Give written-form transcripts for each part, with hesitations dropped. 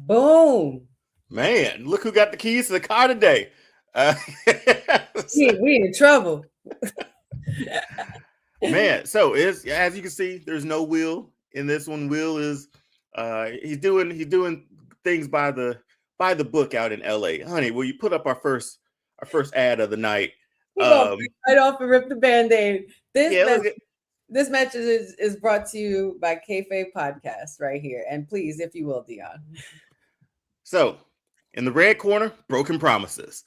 Boom. Man, look who got the keys to the car today. We in trouble. Man, so is as you can see, there's no Will in this one. Will is he's doing things by the book out in LA. Honey, will you put up our first ad of the night? We're gonna break right off and rip the Band-Aid. This match is brought to you by Kayfabe Podcast right here. And please, if you will, Deonne. So, in the red corner, broken promises.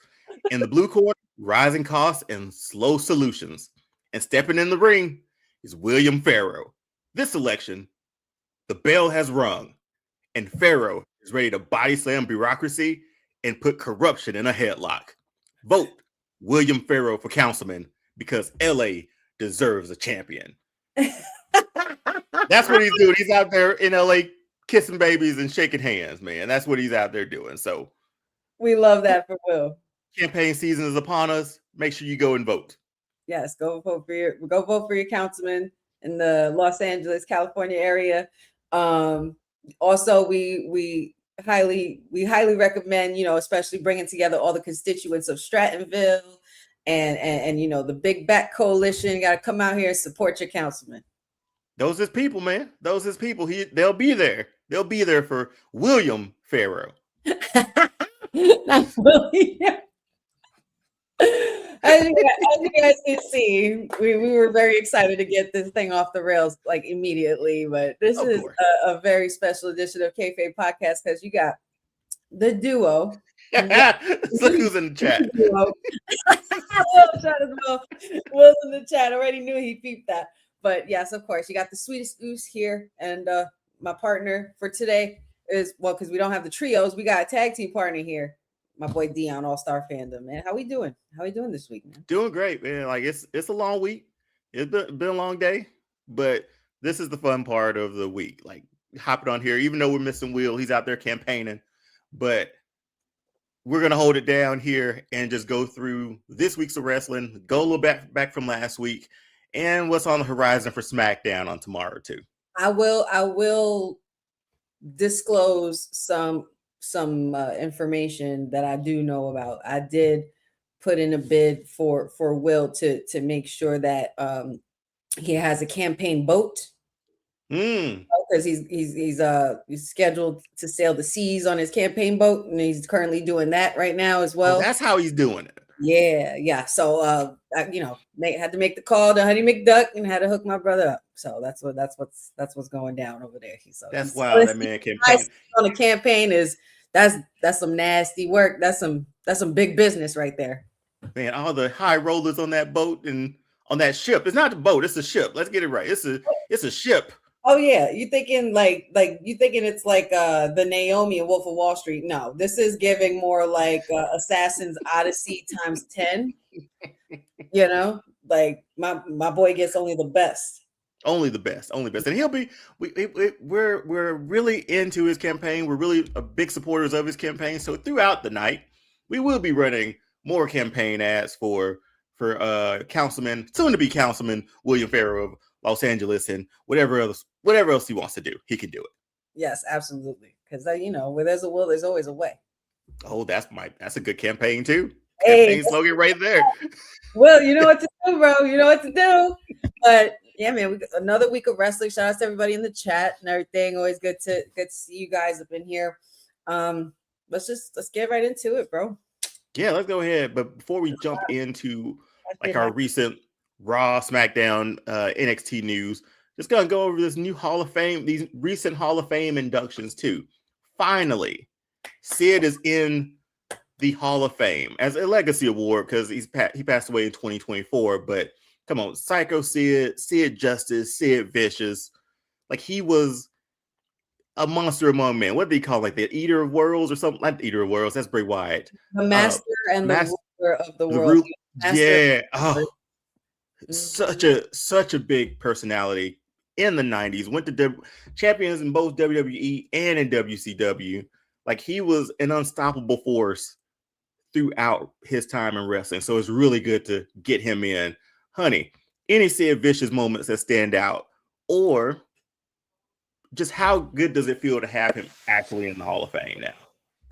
In the blue corner, rising costs and slow solutions. And stepping in the ring is Will Pharaoh. This election, the bell has rung, and Pharaoh is ready to body slam bureaucracy and put corruption in a headlock. Vote Will Pharaoh for councilman because LA deserves a champion. That's what he's doing. He's out there in LA kissing babies and shaking hands, man. That's what he's out there doing. So we love that for Will. Campaign season is upon us. Make sure you go and vote. Yes, go vote for your councilman in the Los Angeles, California area. Also, we highly recommend, especially bringing together all the constituents of Strattonville and the Big Back Coalition. You got to come out here and support your councilman. Those is people, man. Those is people. They'll be there. They'll be there for Will Pharaoh. Not William. As you guys can see, we were very excited to get this thing off the rails like immediately. But this is a very special edition of Kayfabe Podcast because you got the duo. Look who's in the chat. Will's in the chat. Already knew he peeped that. But yes, of course, you got the sweetest goose here. And my partner for today is, because we don't have the trios, we got a tag team partner here. My boy Deonne, All-Star Fandom, man. How we doing? How we doing this week, man? Doing great, man. Like it's a long week. It's been a long day, but this is the fun part of the week. Like hopping on here, even though we're missing Will, he's out there campaigning, but we're gonna hold it down here and just go through this week's of wrestling, go a little back from last week, and what's on the horizon for SmackDown on tomorrow too. I will disclose some information that I do know about. I did put in a bid for Will to make sure that he has a campaign boat because he's scheduled to sail the seas on his campaign boat, and he's currently doing that right now as well. Oh, that's how he's doing it. Yeah. So had to make the call to Honey McDuck and had to hook my brother up. So that's what's going down over there. That's wild. That man campaign on a campaign is that's some nasty work. That's some big business right there. Man, all the high rollers on that boat and on that ship. It's not the boat, it's a ship. Let's get it right. It's a ship. Oh yeah. You thinking it's like the Naomi and Wolf of Wall Street. No, this is giving more like Assassin's Odyssey times 10. Like my boy gets only the best. Only the best. And he'll be we're really into his campaign. We're really big supporters of his campaign. So throughout the night, we will be running more campaign ads for Councilman, soon to be Councilman Will Pharaoh of Los Angeles, and whatever else he wants to do, he can do it. Yes, absolutely. Because where there's a will, there's always a way. Oh, that's a good campaign too. Hey, campaign slogan right there. Well, you know what to do, bro. You know what to do. But yeah, man, we got another week of wrestling. Shout out to everybody in the chat and everything. Always good to see you guys up in here. Let's get right into it, bro. Yeah, let's go ahead. But before we jump into like our recent Raw, SmackDown, NXT news, just gonna go over this new Hall of Fame, these recent Hall of Fame inductions too. Finally, Sid is in the Hall of Fame as a legacy award because he passed away in 2024. But come on, Psycho Sid, Sid Justice, Sid Vicious, like he was a monster among men. What do they call, like the Eater of Worlds or something? Not the Eater of Worlds. That's Bray Wyatt. The master and the ruler of the world. Yeah. Oh, such a big personality in the 90s. Went to champions in both WWE and in WCW. Like he was an unstoppable force throughout his time in wrestling. So it's really good to get him in. Honey, any Sid Vicious moments that stand out, or just how good does it feel to have him actually in the Hall of Fame now?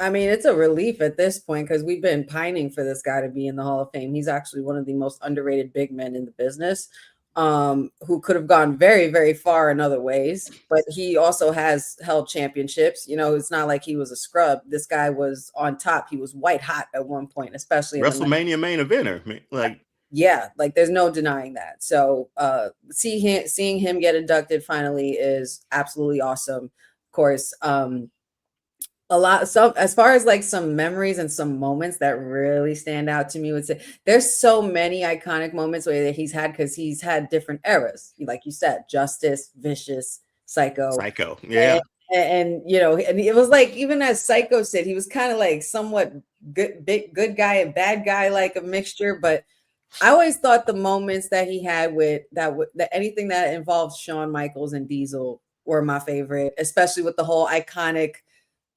I mean, it's a relief at this point because we've been pining for this guy to be in the Hall of Fame. He's actually one of the most underrated big men in the business, who could have gone very, very far in other ways. But he also has held championships. You know, it's not like he was a scrub. This guy was on top. He was white hot at one point, especially in the WrestleMania main eventer. Like, yeah, like there's no denying that. So seeing him get inducted finally is absolutely awesome. Of course, a lot, so as far as like some memories and some moments that really stand out to me would say there's so many iconic moments where he's had, because he's had different eras, like you said, Justice, Vicious, Psycho. yeah. And you know, and it was like, even as Psycho said, he was kind of like somewhat good guy and bad guy, like a mixture. But I always thought the moments that he had with that anything that involved Shawn Michaels and Diesel were my favorite, especially with the whole iconic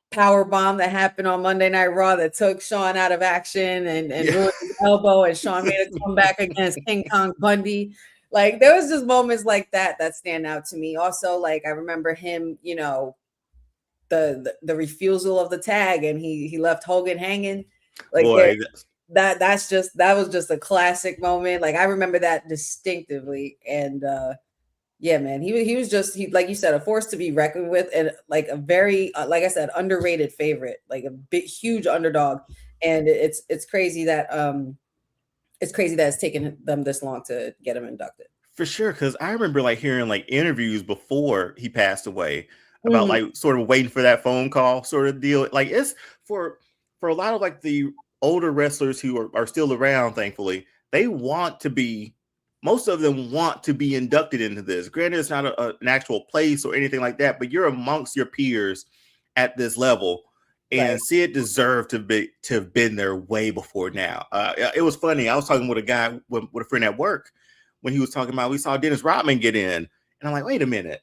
power bomb that happened on Monday Night Raw that took Shawn out of action and ruined his elbow, and Shawn made a comeback against King Kong Bundy. Like, there was just moments like that that stand out to me. Also, like, I remember him, you know, the refusal of the tag, and he left Hogan hanging. Like, Boy, that was just a classic moment. Like, I remember that distinctively. And yeah, man, he was just, like you said, a force to be reckoned with, and like a very like I said, underrated favorite, like a big huge underdog. And it's crazy that it's taken them this long to get him inducted. for sure, because I remember like hearing like interviews before he passed away about like sort of waiting for that phone call sort of deal. Like, it's for a lot of like the older wrestlers who are still around, thankfully, they want to be, most of them want to be inducted into this. Granted, it's not an actual place or anything like that, but you're amongst your peers at this level. And Right. Sid deserved to have been there way before now. It was funny. I was talking with a guy, with a friend at work, when he was talking about, we saw Dennis Rodman get in, and I'm like, wait a minute.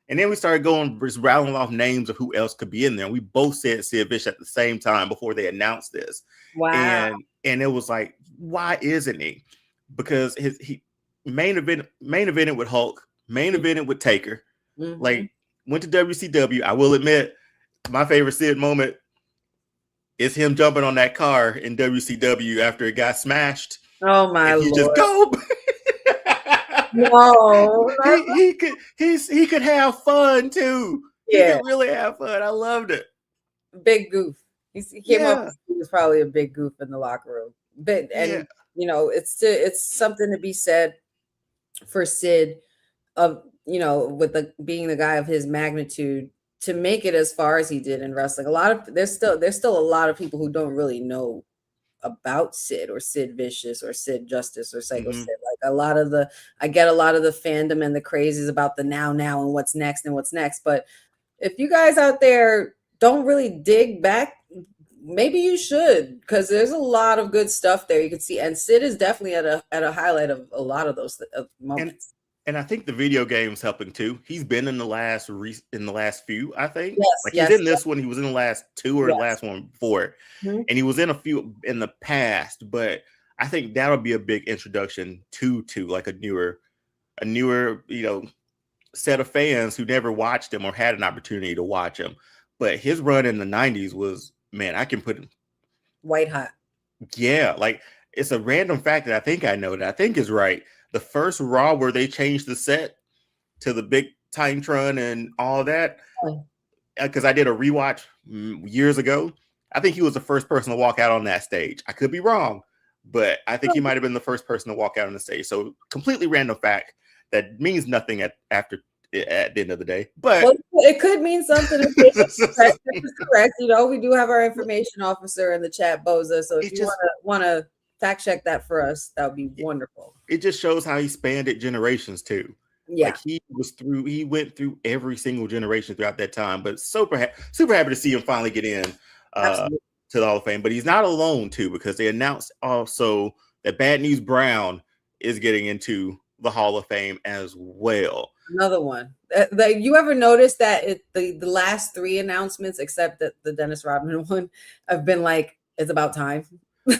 And then we started going, just rattling off names of who else could be in there. And we both said Sid Vicious at the same time before they announced this. Wow. And it was like, why isn't he? Because he main evented with Hulk, main evented with Taker, like went to WCW. I will admit, my favorite Sid moment is him jumping on that car in WCW after it got smashed. Oh my and he Lord. just go. No. he could have fun too. Yeah. He could really have fun. I loved it. Big goof. He came up. He was probably a big goof in the locker room. But you know, it's something to be said for Sid, of, you know, with being the guy of his magnitude, to make it as far as he did in wrestling. There's still a lot of people who don't really know about Sid or Sid Vicious or Sid Justice or Psycho Sid. Like, I get a lot of the fandom and the crazes about the now and what's next. But if you guys out there don't really dig back, maybe you should, because there's a lot of good stuff there you can see. And Sid is definitely at a highlight of a lot of those moments. And I think the video game's helping too. He's been in the last few, I think. Yes, he's in this one. He was in the last two or the last one before. And he was in a few in the past, but I think that'll be a big introduction to like a newer, you know, set of fans who never watched him or had an opportunity to watch him. But his run in the 90s was, man, I can put him white hot. Yeah, like, it's a random fact that I think I know that I think is right. The first Raw where they changed the set to the big Titantron and all that, because I did a rewatch years ago. I think he was the first person to walk out on that stage. I could be wrong, but I think he might have been the first person to walk out on the stage. So completely random fact that means nothing at the end of the day. But it could mean something. This is correct. You know, we do have our information officer in the chat, Boza. So if you want to fact check that for us, that would be wonderful. It just shows how he spanned generations too. Yeah, like he went through every single generation throughout that time. But super happy to see him finally get in to the Hall of Fame. But he's not alone too, because they announced also that Bad News Brown is getting into the Hall of Fame as well. Another one. You ever notice that the last three announcements, except that the Dennis Rodman one, have been like, it's about time.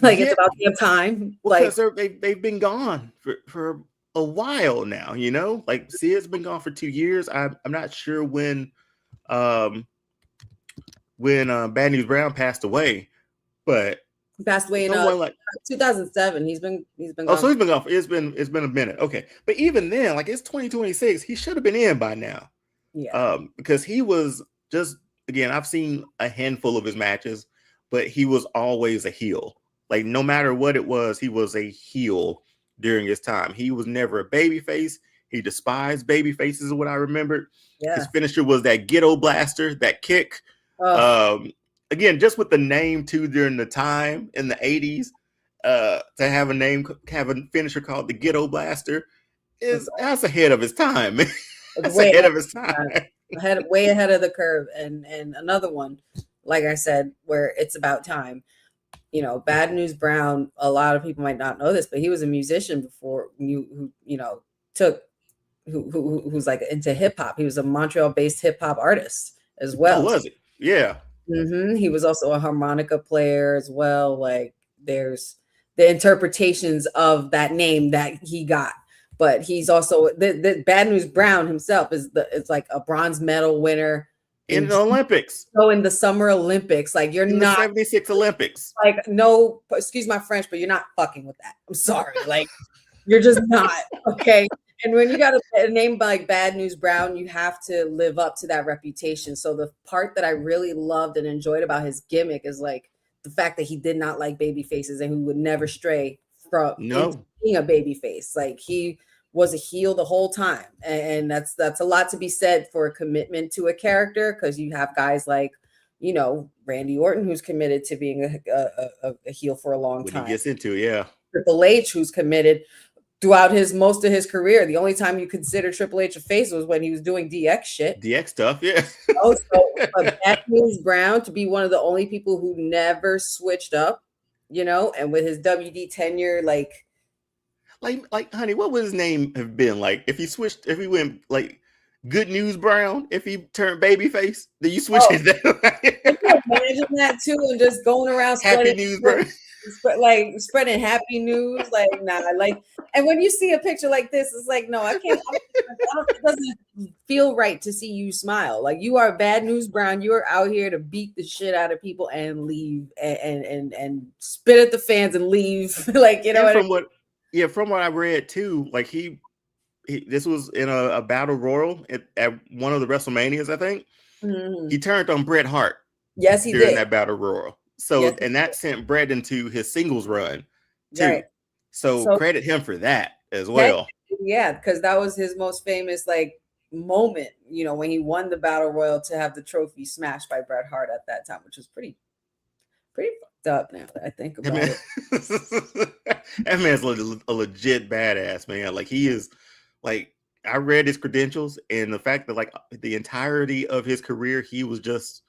Like, it's about damn time. Well, like, because they've been gone for a while now, you know? Like Sid's been gone for 2 years. I'm not sure um Bad News Brown passed away, but He passed away in someone like 2007. He's been so gone. he's been gone. It's been a minute. Okay, but even then, like it's 2026, he should have been in by now. Yeah. Because he was just again, I've seen a handful of his matches, but he was always a heel. Like no matter what it was, he was a heel during his time. He was never a baby face. He despised baby faces, is what I remembered. Yeah. His finisher was that ghetto blaster, that kick. Again, just with the name too during the time in the 80s, to have a finisher called the ghetto blaster that's ahead of his time. That's ahead of his time. Way ahead of the curve. And another one, like I said, where it's about time. You know, Bad News Brown, a lot of people might not know this, but he was a musician before who's like into hip hop. He was a Montreal-based hip hop artist as well. Oh, was it? Yeah. Mm-hmm. He was also a harmonica player as well. Like there's the interpretations of that name that he got. But he's also the Bad News Brown himself it's like a bronze medal winner in the Olympics. So in the Summer Olympics, like you're not the 76 Olympics. Like no, excuse my French, but you're not fucking with that. I'm sorry, like you're just not okay. And when you got a name like Bad News Brown, you have to live up to that reputation. So the part that I really loved and enjoyed about his gimmick is like the fact that he did not like baby faces and he would never stray from being a baby face. Like he was a heel the whole time. And that's a lot to be said for a commitment to a character, because you have guys like, you know, Randy Orton, who's committed to being a heel for a long time. When he gets into it, yeah. Triple H, who's committed throughout most of his career. The only time you consider Triple H a face was when he was doing DX shit. DX stuff, yeah. Bad News Brown to be one of the only people who never switched up, you know, and with his WD tenure, like, honey, what would his name have been? Like, if he went like Good News Brown, if he turned babyface, then you switch it down. Imagine that too, and just going around Happy News Brown. Spreading happy news, like nah, like, and when you see a picture like this, it's like, no, I can't. It doesn't feel right to see you smile. Like you are Bad News Brown. You are out here to beat the shit out of people and leave, and spit at the fans and leave. Like you know. From what I read too, like he this was in a battle royal at one of the WrestleManias, I think. Mm-hmm. He turned on Bret Hart. Yes, he during did that battle royal. So yes, and that sent Bret into his singles run too. Right. So credit him for that as well. Yeah, because that was his most famous like moment, you know, when he won the battle royal to have the trophy smashed by Bret Hart at that time, which was pretty fucked up now that I think about it. That man's a legit badass, man. Like he is, like I read his credentials, and the fact that like the entirety of his career he was just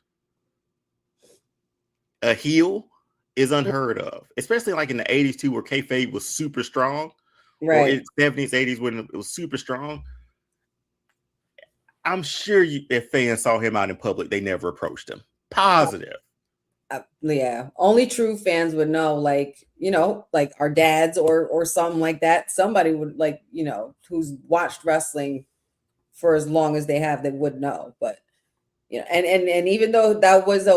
a heel is unheard of, especially like in the 80s too, where kayfabe was super strong, right? Or in 70s, 80s when it was super strong. I'm sure if fans saw him out in public, they never approached him. Positive. Yeah, only true fans would know, like, you know, like our dads or something like that. Somebody would, like, you know, who's watched wrestling for as long as they have, they would know. But you know, and even though that was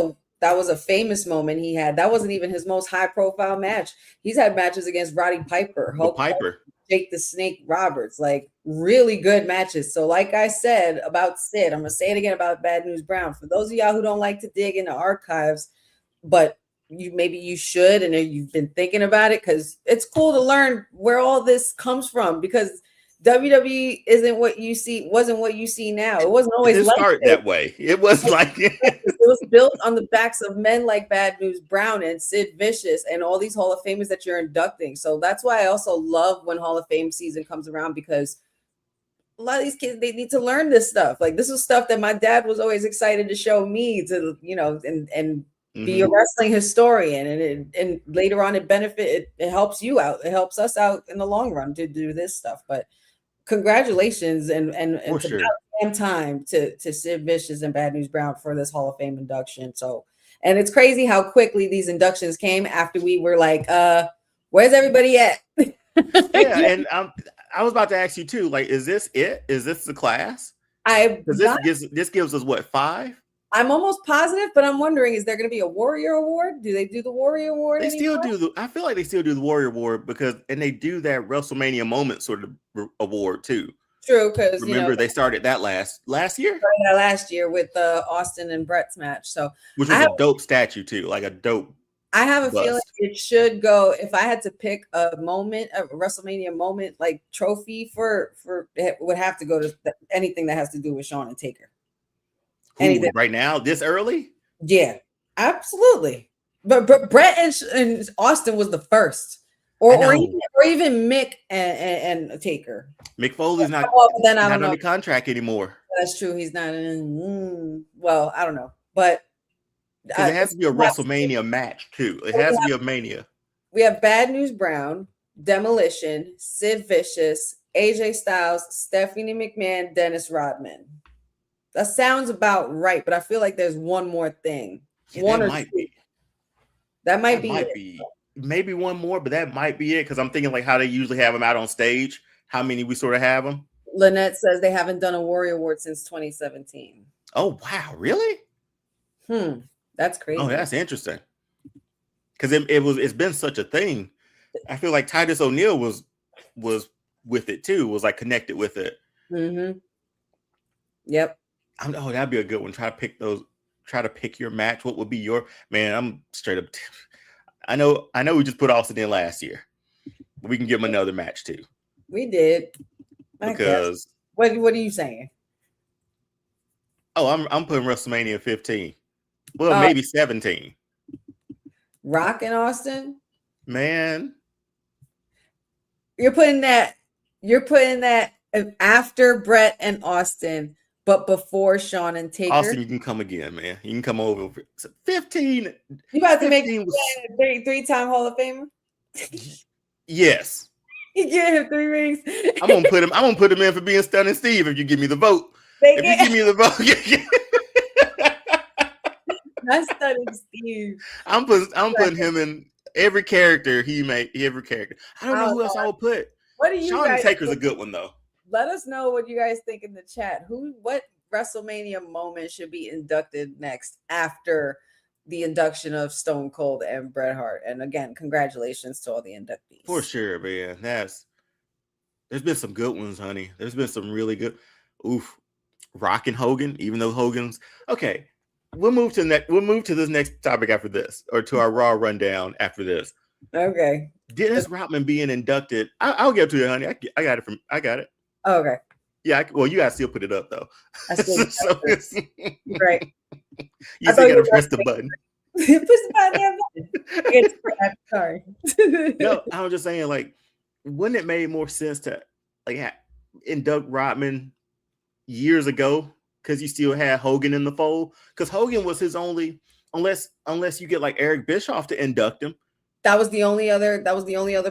a famous moment he had, that wasn't even his most high profile match. He's had matches against Roddy Piper, Hulk Piper, Jake the Snake Roberts, like really good matches. So like I said about Sid, I'm gonna say it again about Bad News Brown. For those of y'all who don't like to dig into archives, but maybe you should, and you've been thinking about it, because it's cool to learn where all this comes from, because WWE wasn't what you see now. It wasn't always like start that way. It was like it was built on the backs of men like Bad News Brown and Sid Vicious and all these Hall of Famers that you're inducting. So that's why I also love when Hall of Fame season comes around, because a lot of these kids, they need to learn this stuff. Like this was stuff that my dad was always excited to show me, to, you know, and be a wrestling historian, and later on it helps you out. It helps us out in the long run to do this stuff. But congratulations and it's about damn time to Sid Vicious and Bad News Brown for this Hall of Fame induction. So, and it's crazy how quickly these inductions came after we were like, where's everybody at? Yeah, and I was about to ask you too. Like, is this it? Is this the class? I'm Because not, this gives us what, 5? I'm almost positive, but I'm wondering, is there going to be a Warrior Award? Do they do the Warrior Award They anymore? still do the. I feel like they still do the Warrior Award and they do that WrestleMania moment sort of award too. True, because Remember they started that last year. Last year with Austin and Brett's match. So Which was a dope statue too, like a dope. I have a bust. feeling it should go. If I had to pick a moment, a WrestleMania moment, like trophy for it would have to go to anything that has to do with Shawn and Taker. Anything right now, this early? Yeah, absolutely. But Brett and Austin was the first, or even Mick and Taker. Mick Foley's not under contract anymore. That's true. He's not in. Well, I don't know, but because it has to be a WrestleMania match too. It has to be a Mania. We have Bad News Brown, Demolition, Sid Vicious, AJ Styles, Stephanie McMahon, Dennis Rodman. That sounds about right, but I feel like there's one more thing. That might be. That might be. Maybe one more, but that might be it. Because I'm thinking like how they usually have them out on stage. How many we sort of have them? Lynette says they haven't done a Warrior Award since 2017. Oh wow, really? That's crazy. Oh, that's interesting. Because it's been such a thing. I feel like Titus O'Neil was with it too. Was like connected with it. Mm-hmm. Yep. Oh, that'd be a good one. Try to pick your match. What would be your man? I'm straight up. I know. We just put Austin in last year. But we can give him another match too. We did. Because what are you saying? Oh, I'm putting WrestleMania 15. Well, maybe 17. Rock and Austin? Man. You're putting that after Brett and Austin, but before Shawn and Taker. Austin, you can come again, man. You can come over. 15. You about to make him a three-time Hall of Famer? Yes. You get him 3 rings. I'm gonna put him in for being Stunning Steve if you give me the vote. If you give me the vote. That's Stunning Steve. I'm putting him in every character he made. Every character. I don't know who else I would put. What do you Shawn guys Taker's a good one though. Let us know what you guys think in the chat. What WrestleMania moment should be inducted next after the induction of Stone Cold and Bret Hart? And again, congratulations to all the inductees. For sure, man. There's been some good ones, honey. There's been some really good. Oof. Rock and Hogan, even though Hogan's okay. We'll move to this next topic after this, or to our Raw rundown after this. Okay. Dennis Rodman being inducted. I'll get to it, honey. I got it. Oh, okay. Yeah. You guys still put it up though. Right. You still got to press the button. Push the button. It's sorry. No, I was just saying, like, wouldn't it make more sense to like induct Rodman years ago? Because you still had Hogan in the fold. Because Hogan was his only, unless you get like Eric Bischoff to induct him. That was the only other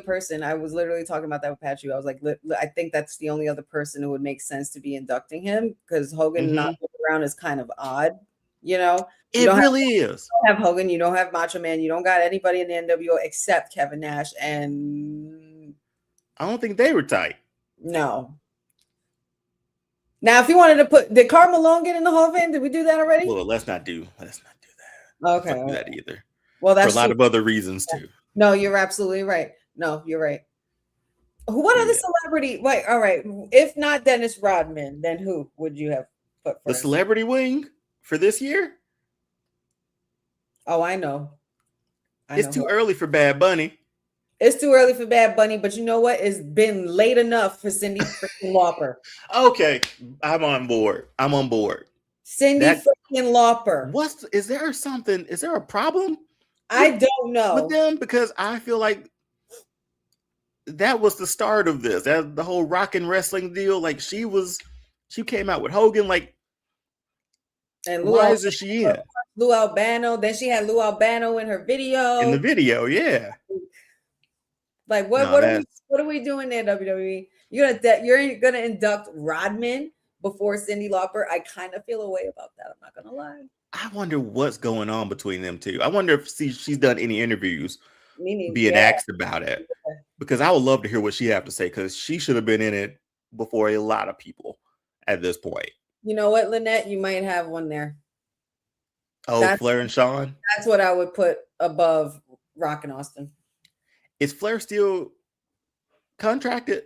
person. I was literally talking about that with Patrick. I was like, I think that's the only other person who would make sense to be inducting him, because Hogan not around is kind of odd, you know. It really is. You don't have Hogan, you don't have Macho Man, you don't got anybody in the NWO except Kevin Nash, and I don't think they were tight. No. Now, if you wanted to did Karl Malone get in the Hall of Fame? Did we do that already? Well, let's not do that. Okay. Let's not do that either. Well, that's for a lot of other reasons too. No, you're absolutely right. No, you're right. What other celebrity? Wait, all right. If not Dennis Rodman, then who would you have put first? The celebrity wing for this year? Oh, I know. It's too early for Bad Bunny. It's too early for Bad Bunny, but you know what? It's been late enough for Cyndi freaking Lauper. Okay, I'm on board. Cyndi freaking Lauper. Is there a problem? I don't know with them, because I feel like that was the start of this. That the whole rock and wrestling deal. Like she came out with Hogan. Like, and why isn't she in? Lou Albano. Then she had Lou Albano in her video. In the video, yeah. Like what are we doing there, WWE? You're gonna induct Rodman before Cyndi Lauper? I kind of feel a way about that. I'm not gonna lie. I wonder what's going on between them two. I wonder if she's done any interviews being asked about it. because I would love to hear what she have to say, because she should have been in it before a lot of people at this point. You know what, Lynette? You might have one there. Oh, Flair and Sean? That's what I would put above Rock and Austin. Is Flair still contracted?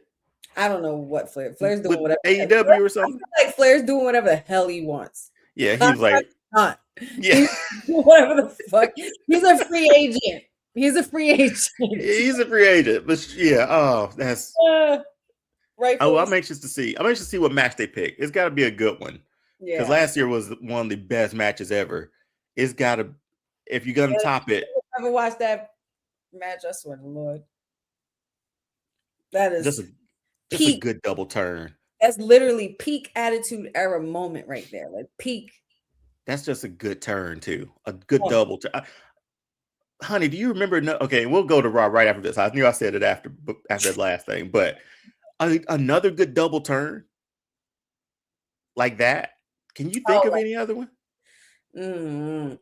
I don't know what Flair's doing whatever. AEW or something? I feel like Flair's doing whatever the hell he wants. Yeah, he was like, not. Yeah. Whatever the fuck. He's a free agent. He's a free agent. He's a free agent. But yeah, oh, that's right. Oh, I'm anxious to see. I'm anxious to see what match they pick. It's got to be a good one. Yeah. Because last year was one of the best matches ever. It's got to, if you're going to top it. Ever watched that match? I swear to Lord. That is just a good double turn. That's literally peak Attitude Era moment right there. Like peak. That's just a good turn too. A good double turn. Honey, do you remember? Okay, we'll go to Raw right after this. I knew I said it after that last thing, but another good double turn like that. Can you think of any other one? Mm-hmm.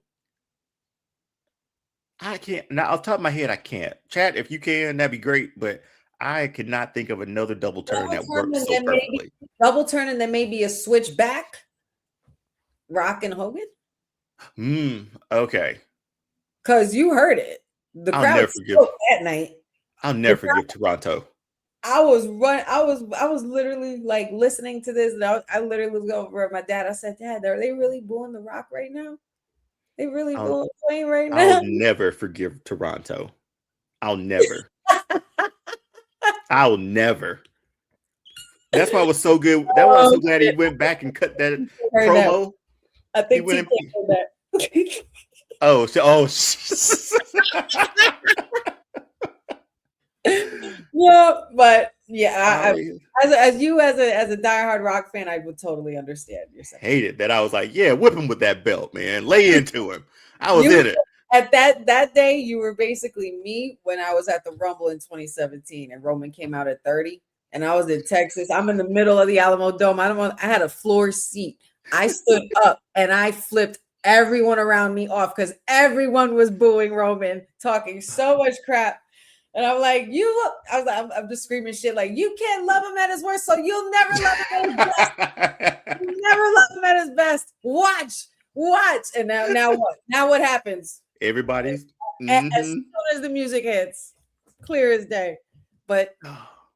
I can't. Now, off the top of my head, I can't. Chat, if you can, that'd be great. But I could not think of another double turn that works so perfectly. Double turn and then maybe a switch back. Rock and Hogan. Okay. Because you heard it. The crowd was that night. I'll never forgive Toronto. I was literally like listening to this, and I literally was over at my dad. I said, "Dad, are they really booing The Rock right now? They really booing Wayne right now?" I'll never forgive Toronto. I'll never. I'll never. That's why it was so good. That's why I'm so glad he went back and cut that promo. I think he heard that. Yeah, but yeah, as a diehard Rock fan, I would totally understand yourself. Hated that. I was like, yeah, whip him with that belt, man. Lay into him. I was in it. At that day, you were basically me when I was at the Rumble in 2017, and Roman came out at 30, and I was in Texas. I'm in the middle of the Alamo Dome. I had a floor seat. I stood up and I flipped everyone around me off because everyone was booing Roman, talking so much crap. And I'm like, I'm just screaming shit like, you can't love him at his worst, so you'll never love him at his best. You'll never love him at his best. Watch. And now what? Now what happens? Everybody's as soon as the music hits, clear as day. But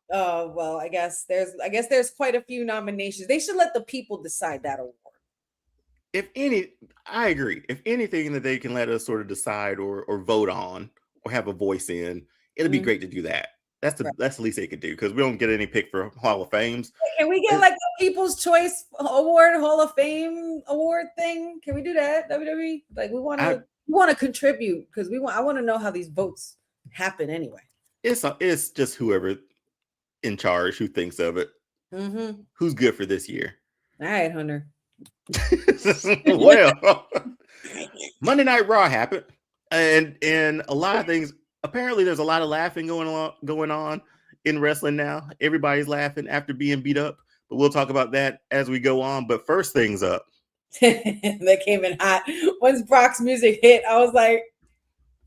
well, I guess there's quite a few nominations. They should let the people decide that award. I agree. If anything that they can let us sort of decide or vote on or have a voice in, it'll be great to do that. That's the least they could do, because we don't get any pick for Hall of Fames. Can we get like a People's Choice Award, Hall of Fame award thing? Can we do that? WWE? Like we want to contribute, because I want to know how these votes happen anyway. It's just whoever in charge who thinks of it. Mm-hmm. Who's good for this year? All right, Hunter. Well, Monday Night Raw happened, and a lot of things. Apparently, there's a lot of laughing going on in wrestling now. Everybody's laughing after being beat up, but we'll talk about that as we go on. But first things up. They came in hot. Once Brock's music hit, I was like,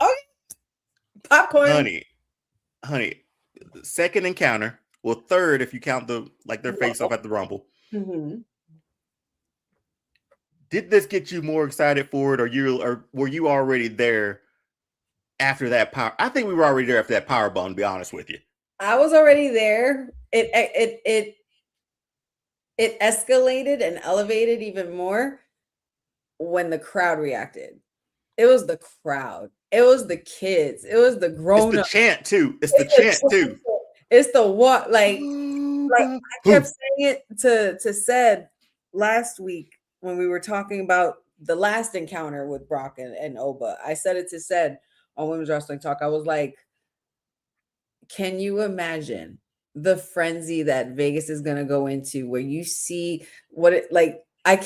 "Okay, popcorn." Honey, second encounter. Well, third if you count their face off at the Rumble. Mm-hmm. Did this get you more excited for it, or were you already there after that power? I think we were already there after that power bomb, to be honest with you. I was already there. It escalated and elevated even more when the crowd reacted. It was the crowd. It was the kids. It was the grown-ups. It's the chant too. It's the what? Like I kept saying it to Sed last week when we were talking about the last encounter with Brock and Oba. I said it to Sed on Women's Wrestling Talk. I was like, can you imagine the frenzy that Vegas is going to go into, where you see what it like? I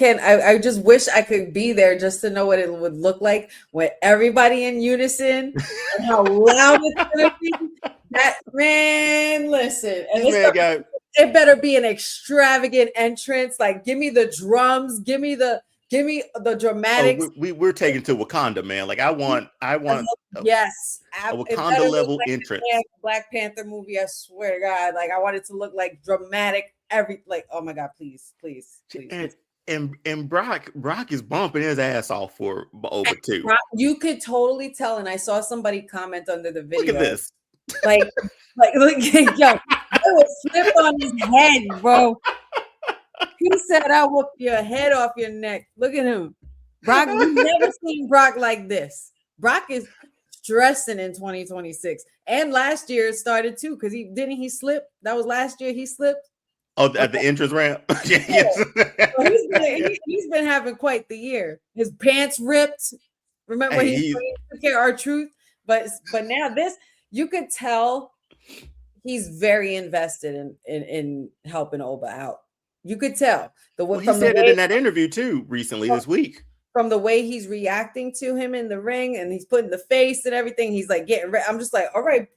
just wish I could be there just to know what it would look like with everybody in unison and how loud it's going to be. That man, listen, and it better be an extravagant entrance. Like, give me the drums, give me the Give me the Oh, dramatics. we're taking to Wakanda, man. Like I want Yes, a it Wakanda better look level like entrance. the Black Panther movie. I swear to God, like I want it to look like dramatic. Oh my God, please, please, please, And please. Brock is bumping his ass off for Oba too. You could totally tell, and I saw somebody comment under the Look at video, this. like look, yo, there was flip on his head, bro. He said, "I'll whoop your head off your neck." Look at him, Brock. We never seen Brock like this. Brock is stressing in 2026, and last year it started too because he slip. That was last year he slipped. Oh, at the entrance ramp. Yes. So he's been having quite the year. His pants ripped. Remember Hey, he took care of our truth, but now this you could tell he's very invested in helping Oba out. You could tell well, he said it in that interview too recently this week. From the way he's reacting to him in the ring and he's putting the face and everything, he's like getting ready. I'm just like, all right,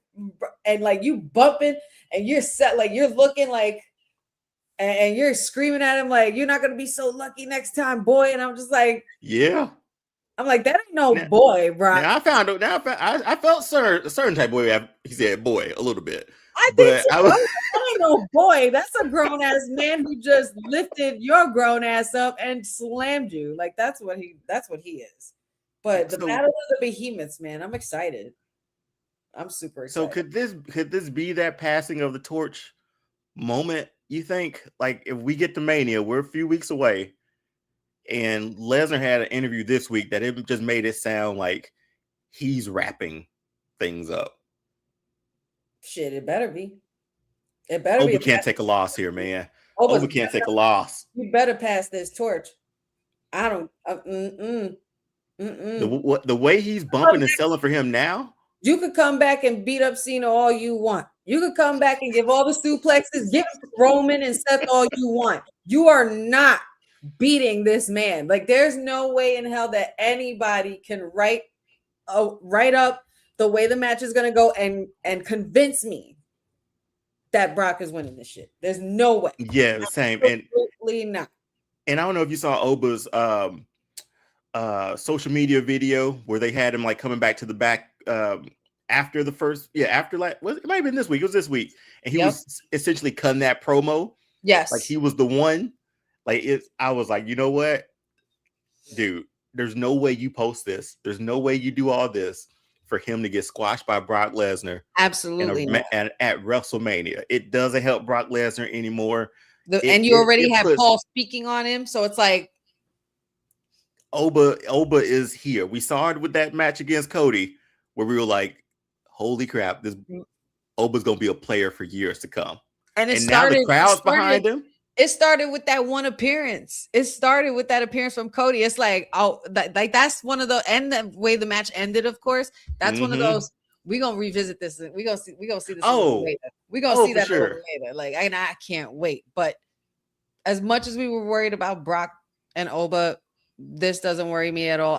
and like you bumping and you're set, like you're looking like, and you're screaming at him like you're not gonna be so lucky next time, boy. And I'm just like, yeah. I'm like, that ain't no boy, bro. Now I felt a certain type of way. He said boy a little bit. I think so. That ain't no boy. That's a grown ass man who just lifted your grown ass up and slammed you. Like that's what he is. But the battle of the behemoths, man, I'm excited. I'm super excited. So could this be that passing of the torch moment? You think, like, if we get to Mania, we're a few weeks away, and Lesnar had an interview this week that it just made it sound like he's wrapping things up. Shit, it better be. It better be. Oba can't take a loss here, man. Oba can't take a loss. You better pass this torch. I don't. The way he's bumping and selling for him now. You could come back and beat up Cena all you want. You could come back and give all the suplexes, give Roman and Seth all you want. You are not beating this man. Like there's no way in hell that anybody can write up the way the match is gonna go and convince me that Brock is winning this shit. There's no way. Yeah, same. Absolutely not. And I don't know if you saw Oba's social media video where they had him like coming back to the back after the first, after like it might have been this week. It was this week, and he was essentially cutting that promo. Yes, like he was the one. Like I was like, you know what, dude? There's no way you post this. There's no way you do all this for him to get squashed by Brock Lesnar. Absolutely, and at WrestleMania, it doesn't help Brock Lesnar anymore. And you already have Paul speaking on him, so it's like Oba is here. We saw it with that match against Cody, where we were like, "Holy crap, this Oba's gonna be a player for years to come." And now the crowd's behind him. It started with that one appearance. It started with that appearance from Cody. It's like, that's one of the, and the way the match ended, of course. That's one of those. We're gonna revisit this. We're gonna see this later. We're gonna see that later. Like, I can't wait. But as much as we were worried about Brock and Oba, this doesn't worry me at all.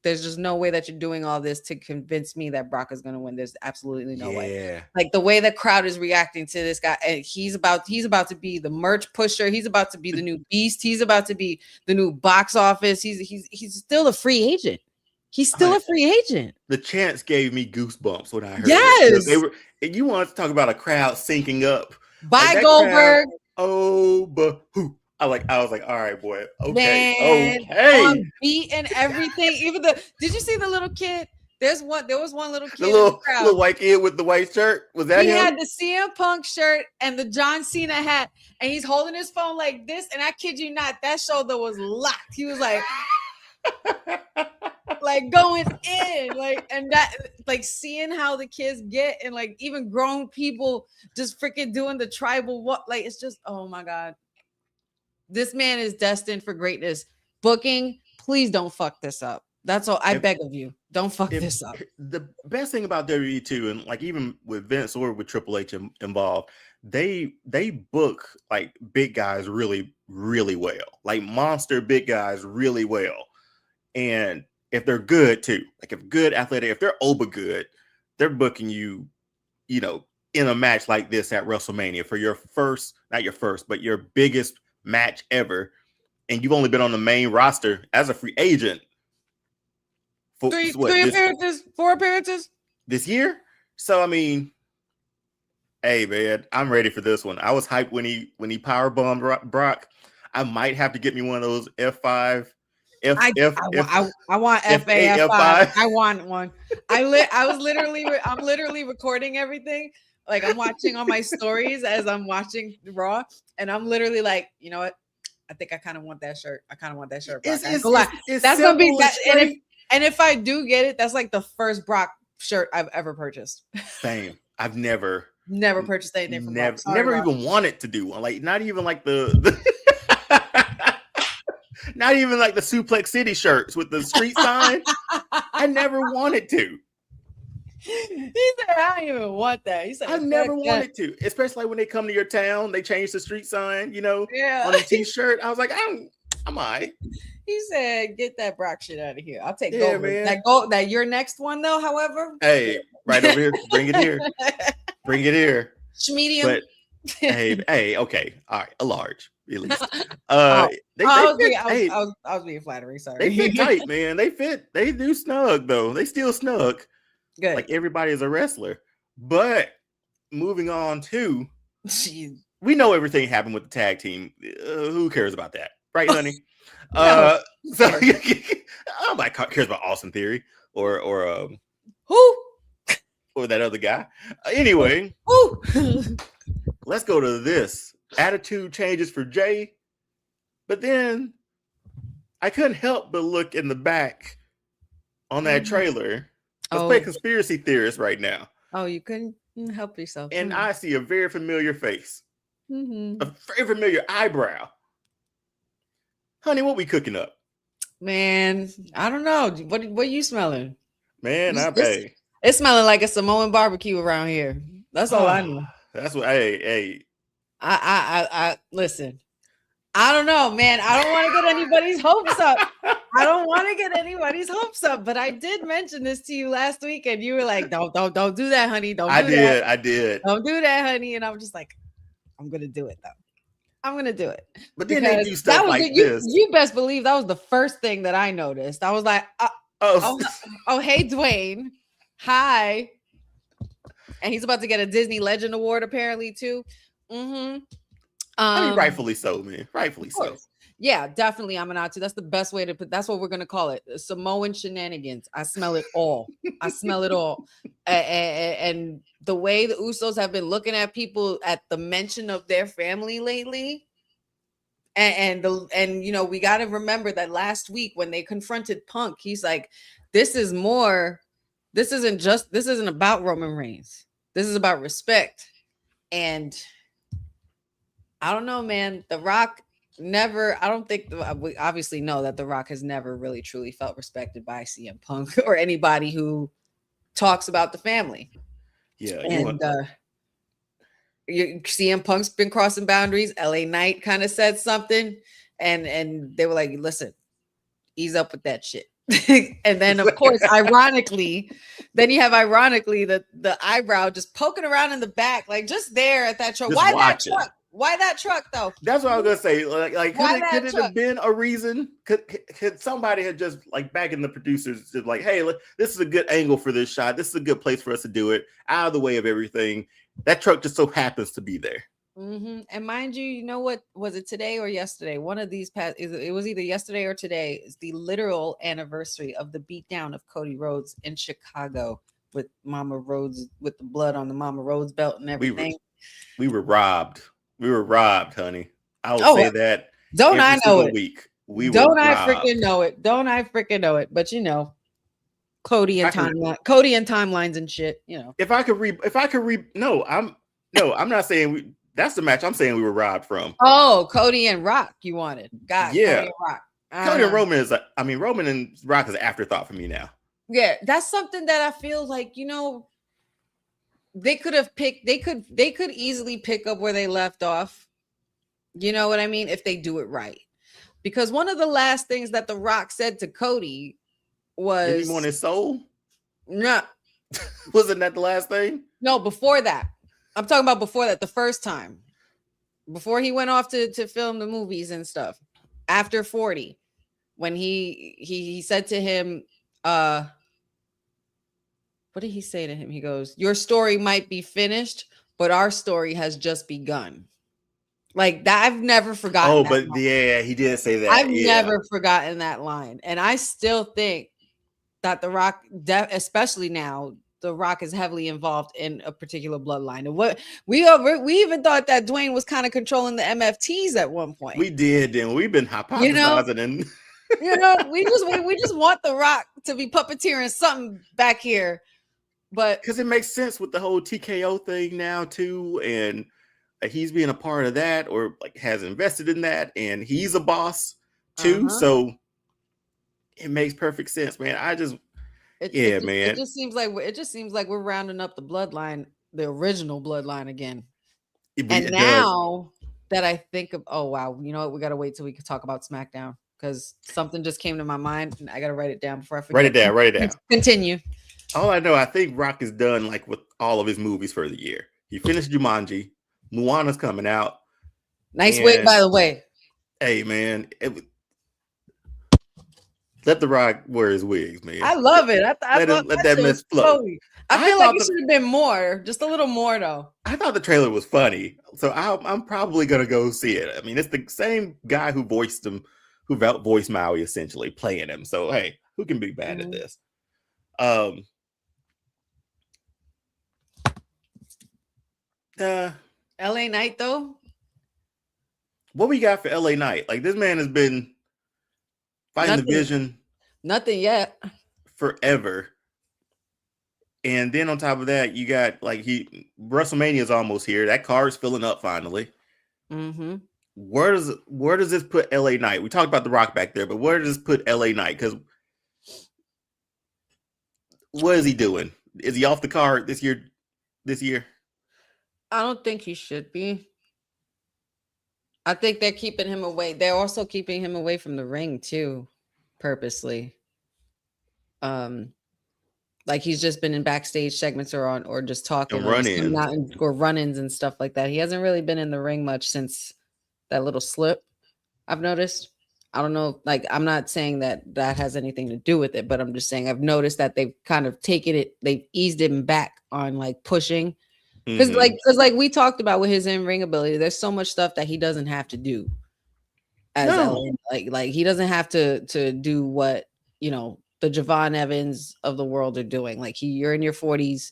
There's just no way that you're doing all this to convince me that Brock is going to win. There's absolutely no way. Like the way the crowd is reacting to this guy, and he's about to be the merch pusher. He's about to be the new beast. He's about to be the new box office. He's still a free agent. He's still a free agent. The chants gave me goosebumps when I heard. Yes, you want to talk about a crowd syncing up? By like Goldberg. I was like, all right, boy. Okay. Man, okay. On beat and everything. Even did you see the little kid? There was one little kid. The little white kid with the white shirt. Was that him? He had the CM Punk shirt and the John Cena hat, and he's holding his phone like this. And I kid you not, that shoulder was locked. He was like, like going in, like, and that, like, seeing how the kids get, and like even grown people just freaking doing the tribal like, it's just, oh my God. This man is destined for greatness. Booking, please don't fuck this up. That's all I beg of you. Don't fuck this up. The best thing about WWE too, and like even with Vince or with Triple H involved, they book like big guys really, really well. Like monster big guys really well. And if they're good too, like if good athletic, if they're Oba good, they're booking you, in a match like this at WrestleMania for your first, not your first, but your biggest match ever, and you've only been on the main roster as a free agent for four appearances this year. So I mean, hey man, I'm ready for this one. I was hyped when he power bombed Brock. I might have to get me one of those F5. I want FA F5. I want one. I'm literally recording everything. Like I'm watching all my stories as I'm watching Raw, and I'm literally like, you know what? I think I kind of want that shirt. I kind of want that shirt. Brock. That's gonna be that. And if I do get it, that's like the first Brock shirt I've ever purchased. Same. I've never purchased anything from Brock. Sorry, never Brock. even wanted to do one. Like not even like the not even like the Suplex City shirts with the street sign. I never wanted to. He said, I don't even want that. He said, I never wanted to, especially when they come to your town. They change the street sign, on the t-shirt. I was like, I'm all right. He said, get that Brock shit out of here. I'll take Goldberg. Man. That your next one, though, however. Hey, right over here. Bring it here. Bring it here. Schmedium. But, hey, okay. All right. A large, at least. I was being flattering. Sorry. They fit tight, man. They fit. They do snug, though. They still snug. Good. Like everybody is a wrestler. But moving on to, we know everything happened with the tag team. Who cares about that? Right, honey? Nobody cares about Austin Theory or who? Or that other guy. Anyway, let's go to this. Attitude changes for Jay. But then I couldn't help but look in the back on that trailer. Let's play conspiracy theorist right now. Oh, you couldn't help yourself. And I see a very familiar face. Mm-hmm. A very familiar eyebrow. Honey, what we cooking up? Man, I don't know. What are you smelling? Man, it's smelling like a Samoan barbecue around here. That's all I know. That's what hey. I listen. I don't know, man. I don't want to get anybody's hopes up. But I did mention this to you last week, and you were like, "Don't do that, honey. I did. Don't do that, honey." And I'm just like, "I'm gonna do it, though. I'm gonna do it." But then they do stuff like this. You best believe that was the first thing that I noticed. I was like, "Oh, hey, Dwayne, hi." And he's about to get a Disney Legend Award, apparently, too. Mm-hmm. I mean, rightfully so, man. Rightfully so. Yeah, definitely. I'm an outie. That's the best way to put. That's what we're gonna call it. Samoan shenanigans. I smell it all. I smell it all. And the way the Usos have been looking at people at the mention of their family lately, and we got to remember that last week when they confronted Punk, he's like, "This is more. This isn't about Roman Reigns. This is about respect." And I don't know, man. The Rock I don't think we obviously know that The Rock has never really truly felt respected by CM Punk or anybody who talks about the family. Yeah. And CM Punk's been crossing boundaries. LA Knight kind of said something and they were like, listen, ease up with that shit. And then of course, ironically, the eyebrow just poking around in the back, like just there at that truck. Why that truck? Why that truck though? That's what I was gonna say. Like could it have been a reason? Could somebody have just like back in the producers just like, hey, this is a good angle for this shot. This is a good place for us to do it. Out of the way of everything. That truck just so happens to be there. Mm-hmm. And mind you, you know what? Was it today or yesterday? One of these it was either yesterday or today. Is the literal anniversary of the beatdown of Cody Rhodes in Chicago with Mama Rhodes, with the blood on the Mama Rhodes belt and everything. We were robbed. We were robbed, honey. I will say that. Don't I know it? Week. Don't I freaking know it? Don't I freaking know it? But Cody and timelines and shit. If I could no, I'm not saying that's the match I'm saying we were robbed from. Oh, Cody and Rock, you wanted. God, yeah. Cody and Rock. Cody and Roman Roman and Rock is an afterthought for me now. Yeah, that's something that I feel like, they could have picked, they could easily pick up where they left off. You know what I mean? If they do it right. Because one of the last things that The Rock said to Cody was, did he want his soul? No. Wasn't that the last thing? No, before that. I'm talking about before that, the first time. Before he went off to film the movies and stuff. after 40, when he said to him, what did he say to him? He goes, "Your story might be finished, but our story has just begun." Like that, I've never forgotten Oh, that but line. yeah, he did say I've that. Yeah. never forgotten that line. And I still think that The Rock, especially now, The Rock is heavily involved in a particular bloodline. And what we even thought that Dwayne was kind of controlling the MFTs at one point. We did, and we've been You know, hypothesizing and we just want The Rock to be puppeteering something back here. But because it makes sense with the whole TKO thing now too, and he's being a part of that or like has invested in that, and he's a boss too. So it makes perfect sense, man. it Man. just seems like we're rounding up the bloodline, the original bloodline again. It Now that I think of, oh wow, you know what? We gotta wait till we can talk about SmackDown because something just came to my mind and I gotta write it down before I forget. Write it down. Continue. All I know, I think Rock is done like with all of his movies for the year. He finished Jumanji. Moana's coming out. Nice wig, by the way. Hey man, let The Rock wear his wigs, man. I love it. Let that mess flow. I feel like it should have been more, just a little more though. I thought the trailer was funny, so I'm probably gonna go see it. I mean, it's the same guy who voiced him, who voiced Maui, essentially playing him. So hey, who can be bad at this? LA Knight though. What we got for LA Knight? Like this man has been fighting the Vision. Nothing yet. Forever. And then on top of that, you got like WrestleMania is almost here. That card's filling up finally. Where does this put LA Knight? We talked about The Rock back there, but where does this put LA Knight? Because what is he doing? Is he off the card this year? I don't think he should be. I think they're keeping him away. They're also keeping him away from the ring too, purposely. Like he's just been in backstage segments or just talking or run-ins and stuff like that. He hasn't really been in the ring much since that little slip. I've noticed. I don't know. Like I'm not saying that has anything to do with it, but I'm just saying I've noticed that they've kind of taken it. They've eased him back on like pushing. Because like we talked about with his in-ring ability, there's so much stuff that he doesn't have to do as like he doesn't have to do what the Javon Evans of the world are doing. Like you're in your 40s,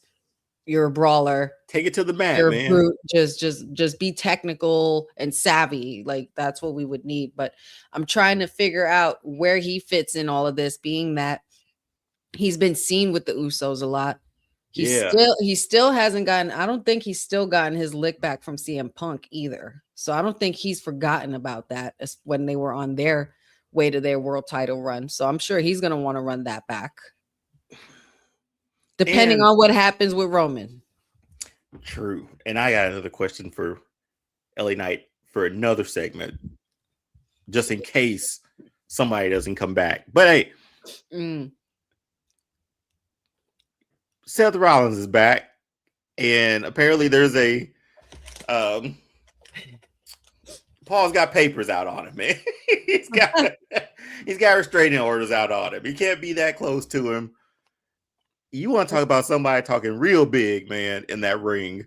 you're a brawler. Take it to the mat, you're man. A brute. Just be technical and savvy. Like that's what we would need. But I'm trying to figure out where he fits in all of this, being that he's been seen with the Usos a lot. He still hasn't gotten, I don't think he's still gotten his lick back from CM Punk either. So I don't think he's forgotten about that when they were on their way to their world title run. So I'm sure he's going to want to run that back. Depending on what happens with Roman. True. And I got another question for LA Knight for another segment, just in case somebody doesn't come back. But hey, Seth Rollins is back, and apparently there's a Paul's got papers out on him, man. he's got restraining orders out on him. You can't be that close to him. You want to talk about somebody talking real big, man, in that ring.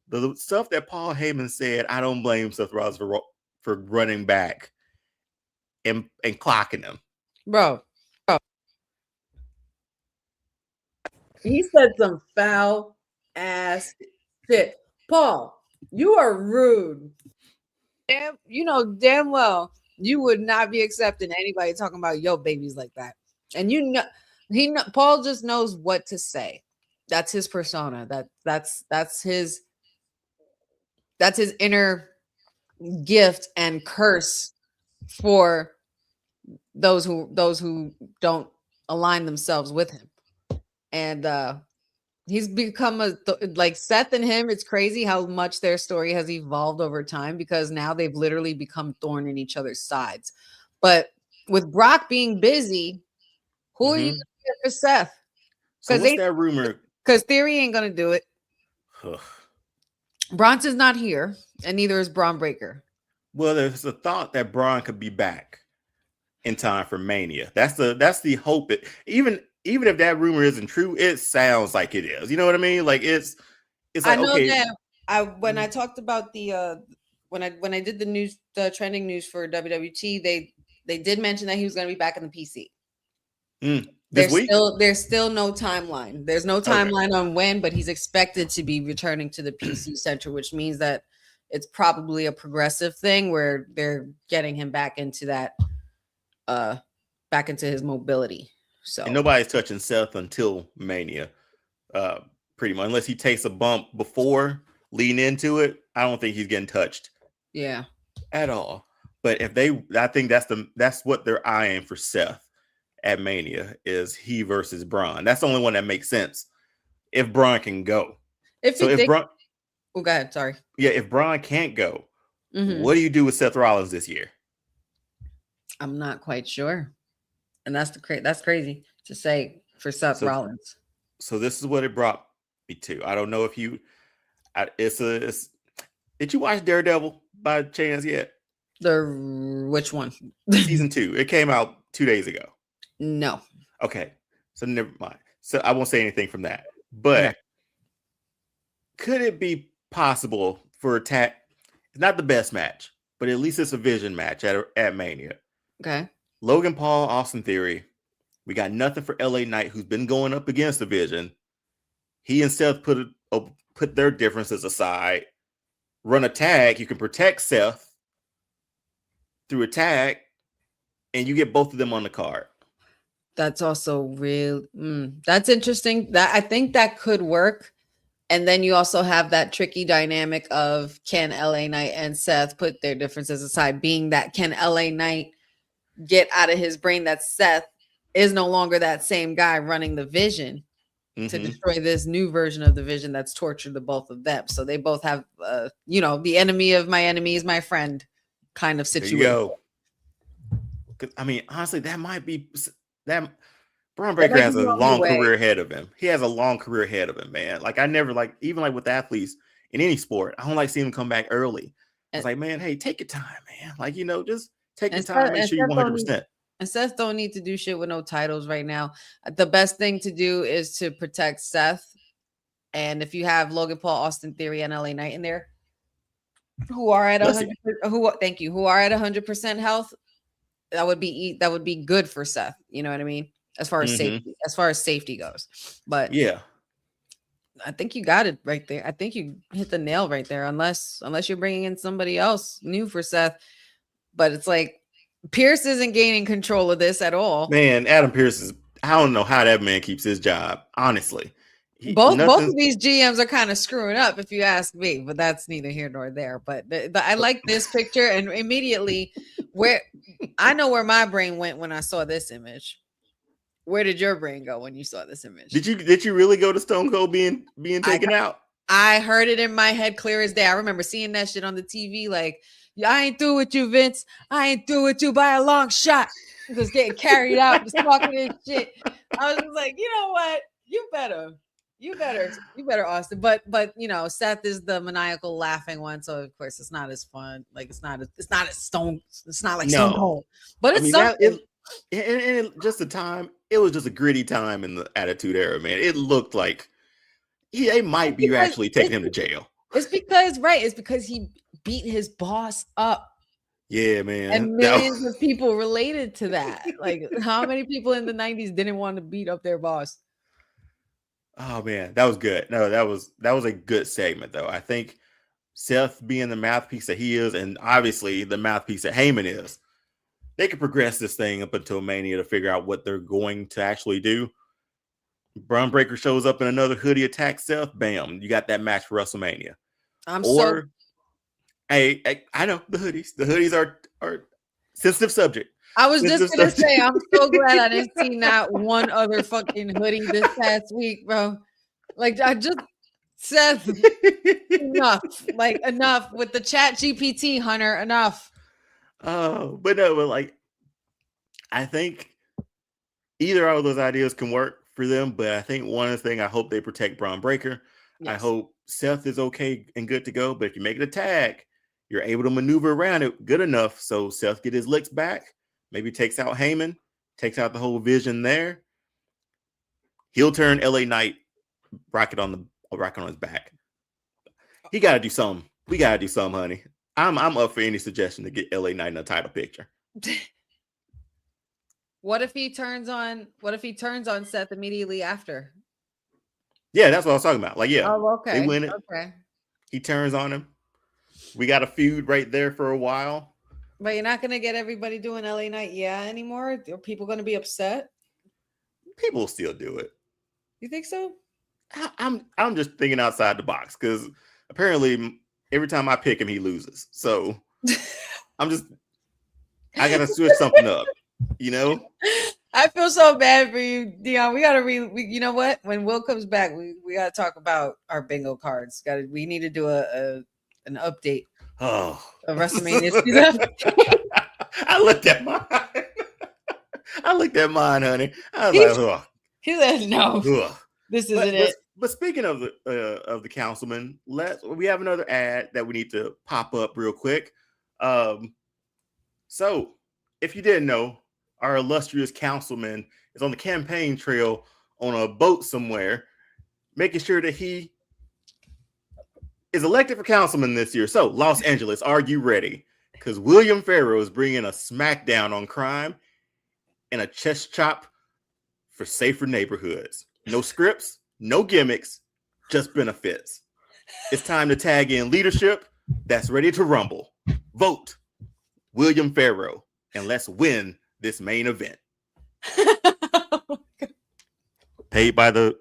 The stuff that Paul Heyman said, I don't blame Seth Rollins for running back and clocking him. Bro. He said some foul ass shit. Paul, you are rude. Damn well you would not be accepting anybody talking about yo babies like that. And Paul just knows what to say. That's his persona. That's his inner gift and curse for those who don't align themselves with him. And he's become like Seth and him. It's crazy how much their story has evolved over time because now they've literally become thorn in each other's sides. But with Brock being busy, who are you going to get for Seth? So what's that rumor? Because Theory ain't going to do it. Bronson's not here, and neither is Braun Breaker. Well, there's a thought that Braun could be back in time for Mania. That's the hope. Even if that rumor isn't true, it sounds like it is. You know what I mean? Like it's I like know okay, that when I talked about the when I did the trending news for WWT, they did mention that he was going to be back in the PC. this week. There's still no timeline. There's no timeline on when, but he's expected to be returning to the PC Center, which means that it's probably a progressive thing where they're getting him back into that back into his mobility. So And nobody's touching Seth until Mania, pretty much, unless he takes a bump before leading into it. I don't think he's getting touched. Yeah, at all. But I think that's what they're eyeing for Seth at Mania is he versus Braun. That's the only one that makes sense if Braun can go. If Braun, oh, go ahead. Sorry. Yeah, if Braun can't go, what do you do with Seth Rollins this year? I'm not quite sure, and that's crazy to say for Seth Rollins. So this is what it brought me to. I don't know if you, did you watch Daredevil by chance yet? Which one? Season 2. It came out 2 days ago. No. Okay. So never mind. So I won't say anything from that. But could it be possible for it's not the best match, but at least it's a vision match at Mania? Okay. Logan Paul, Austin Theory. We got nothing for LA Knight, who's been going up against the Vision. He and Seth put their differences aside, run a tag. You can protect Seth through a tag, and you get both of them on the card. That's also real. That's interesting. That I think that could work. And then you also have that tricky dynamic of can LA Knight and Seth put their differences aside, being that can LA Knight get out of his brain that Seth is no longer that same guy running the Vision to destroy this new version of the Vision that's tortured the both of them. So they both have, the enemy of my enemy is my friend kind of situation. There you go. I mean, honestly, that might be that. Braun Breaker has a long career ahead of him. He has a long career ahead of him, man. Like I never even with athletes in any sport, I don't like seeing them come back early. It's like, man, hey, take your time, man. Like, just take your time, make sure you're 100%. And Seth don't need to do shit with no titles right now. The best thing to do is to protect Seth. And if you have Logan Paul, Austin Theory, and LA Knight in there, who are at 100%, who are at 100% health, that would be good for Seth. You know what I mean? As far as safety goes. But yeah, I think you got it right there. I think you hit the nail right there, unless you're bringing in somebody else new for Seth. But it's like Pierce isn't gaining control of this at all. Man, Adam Pierce I don't know how that man keeps his job, honestly. Both of these GMs are kind of screwing up, if you ask me, but that's neither here nor there. But I like this picture, and immediately I know where my brain went when I saw this image. Where did your brain go when you saw this image? Did you really go to Stone Cold being taken out? I heard it in my head clear as day. I remember seeing that shit on the TV. Like, I ain't through with you, Vince. I ain't through with you by a long shot. Just getting carried out, just talking this shit. I was just like, you know what? You better, Austin. But Seth is the maniacal laughing one, so of course it's not as fun. Like it's not like Stone Cold. But it's something. And just the time, it was just a gritty time in the Attitude Era, man. It looked like they might be actually taking him to jail. It's because he beat his boss up. Yeah, man. And millions of people related to that. Like, how many people in the 90s didn't want to beat up their boss? Oh man, that was good. No, that was a good segment though. I think Seth being the mouthpiece that he is, and obviously the mouthpiece that Heyman is, they could progress this thing up until Mania to figure out what they're going to actually do. Braun Breaker shows up in another hoodie, attacks Seth. Bam, you got that match for WrestleMania. Hey, I know the hoodies. The hoodies are sensitive subject. I was just gonna say, I'm so glad I didn't see not one other fucking hoodie this past week, bro. Like I just Seth, enough with the Chat GPT, Hunter. Enough. Oh, but no, but I think either of those ideas can work for them. But I think one thing, I hope they protect Braun Breaker. Yes. I hope Seth is okay and good to go. But if you make it a tag, You're able to maneuver around it good enough so Seth get his licks back, maybe takes out Heyman, takes out the whole vision there. He'll turn LA Knight rocket on his back. He got to do something. We got to do something, honey. I'm up for any suggestion to get LA Knight in a title picture. What if he turns on Seth immediately after? Yeah, that's what I was talking about. Like, yeah. Oh, okay. They win it. Okay. He turns on him. We got a feud right there for a while. But you're not gonna get everybody doing LA Knight anymore? Are people gonna be upset? People will still do it. You think so? I'm just thinking outside the box because apparently every time I pick him, he loses. So I gotta switch something up, you know? I feel so bad for you, Deonne. We gotta you know what? When Will comes back, we gotta talk about our bingo cards. We need to do an update. Oh, of WrestleMania season. I looked at mine, honey. I was like, oh. He said, no, this isn't it. But speaking of the councilman, we have another ad that we need to pop up real quick. So if you didn't know, our illustrious councilman is on the campaign trail on a boat somewhere, making sure that he is elected for councilman this year. So Los Angeles, are you ready? Because Will Pharaoh is bringing a smackdown on crime and a chest chop for safer neighborhoods. No scripts, no gimmicks, just benefits. It's time to tag in leadership that's ready to rumble. Vote Will Pharaoh and let's win this main event. Paid by the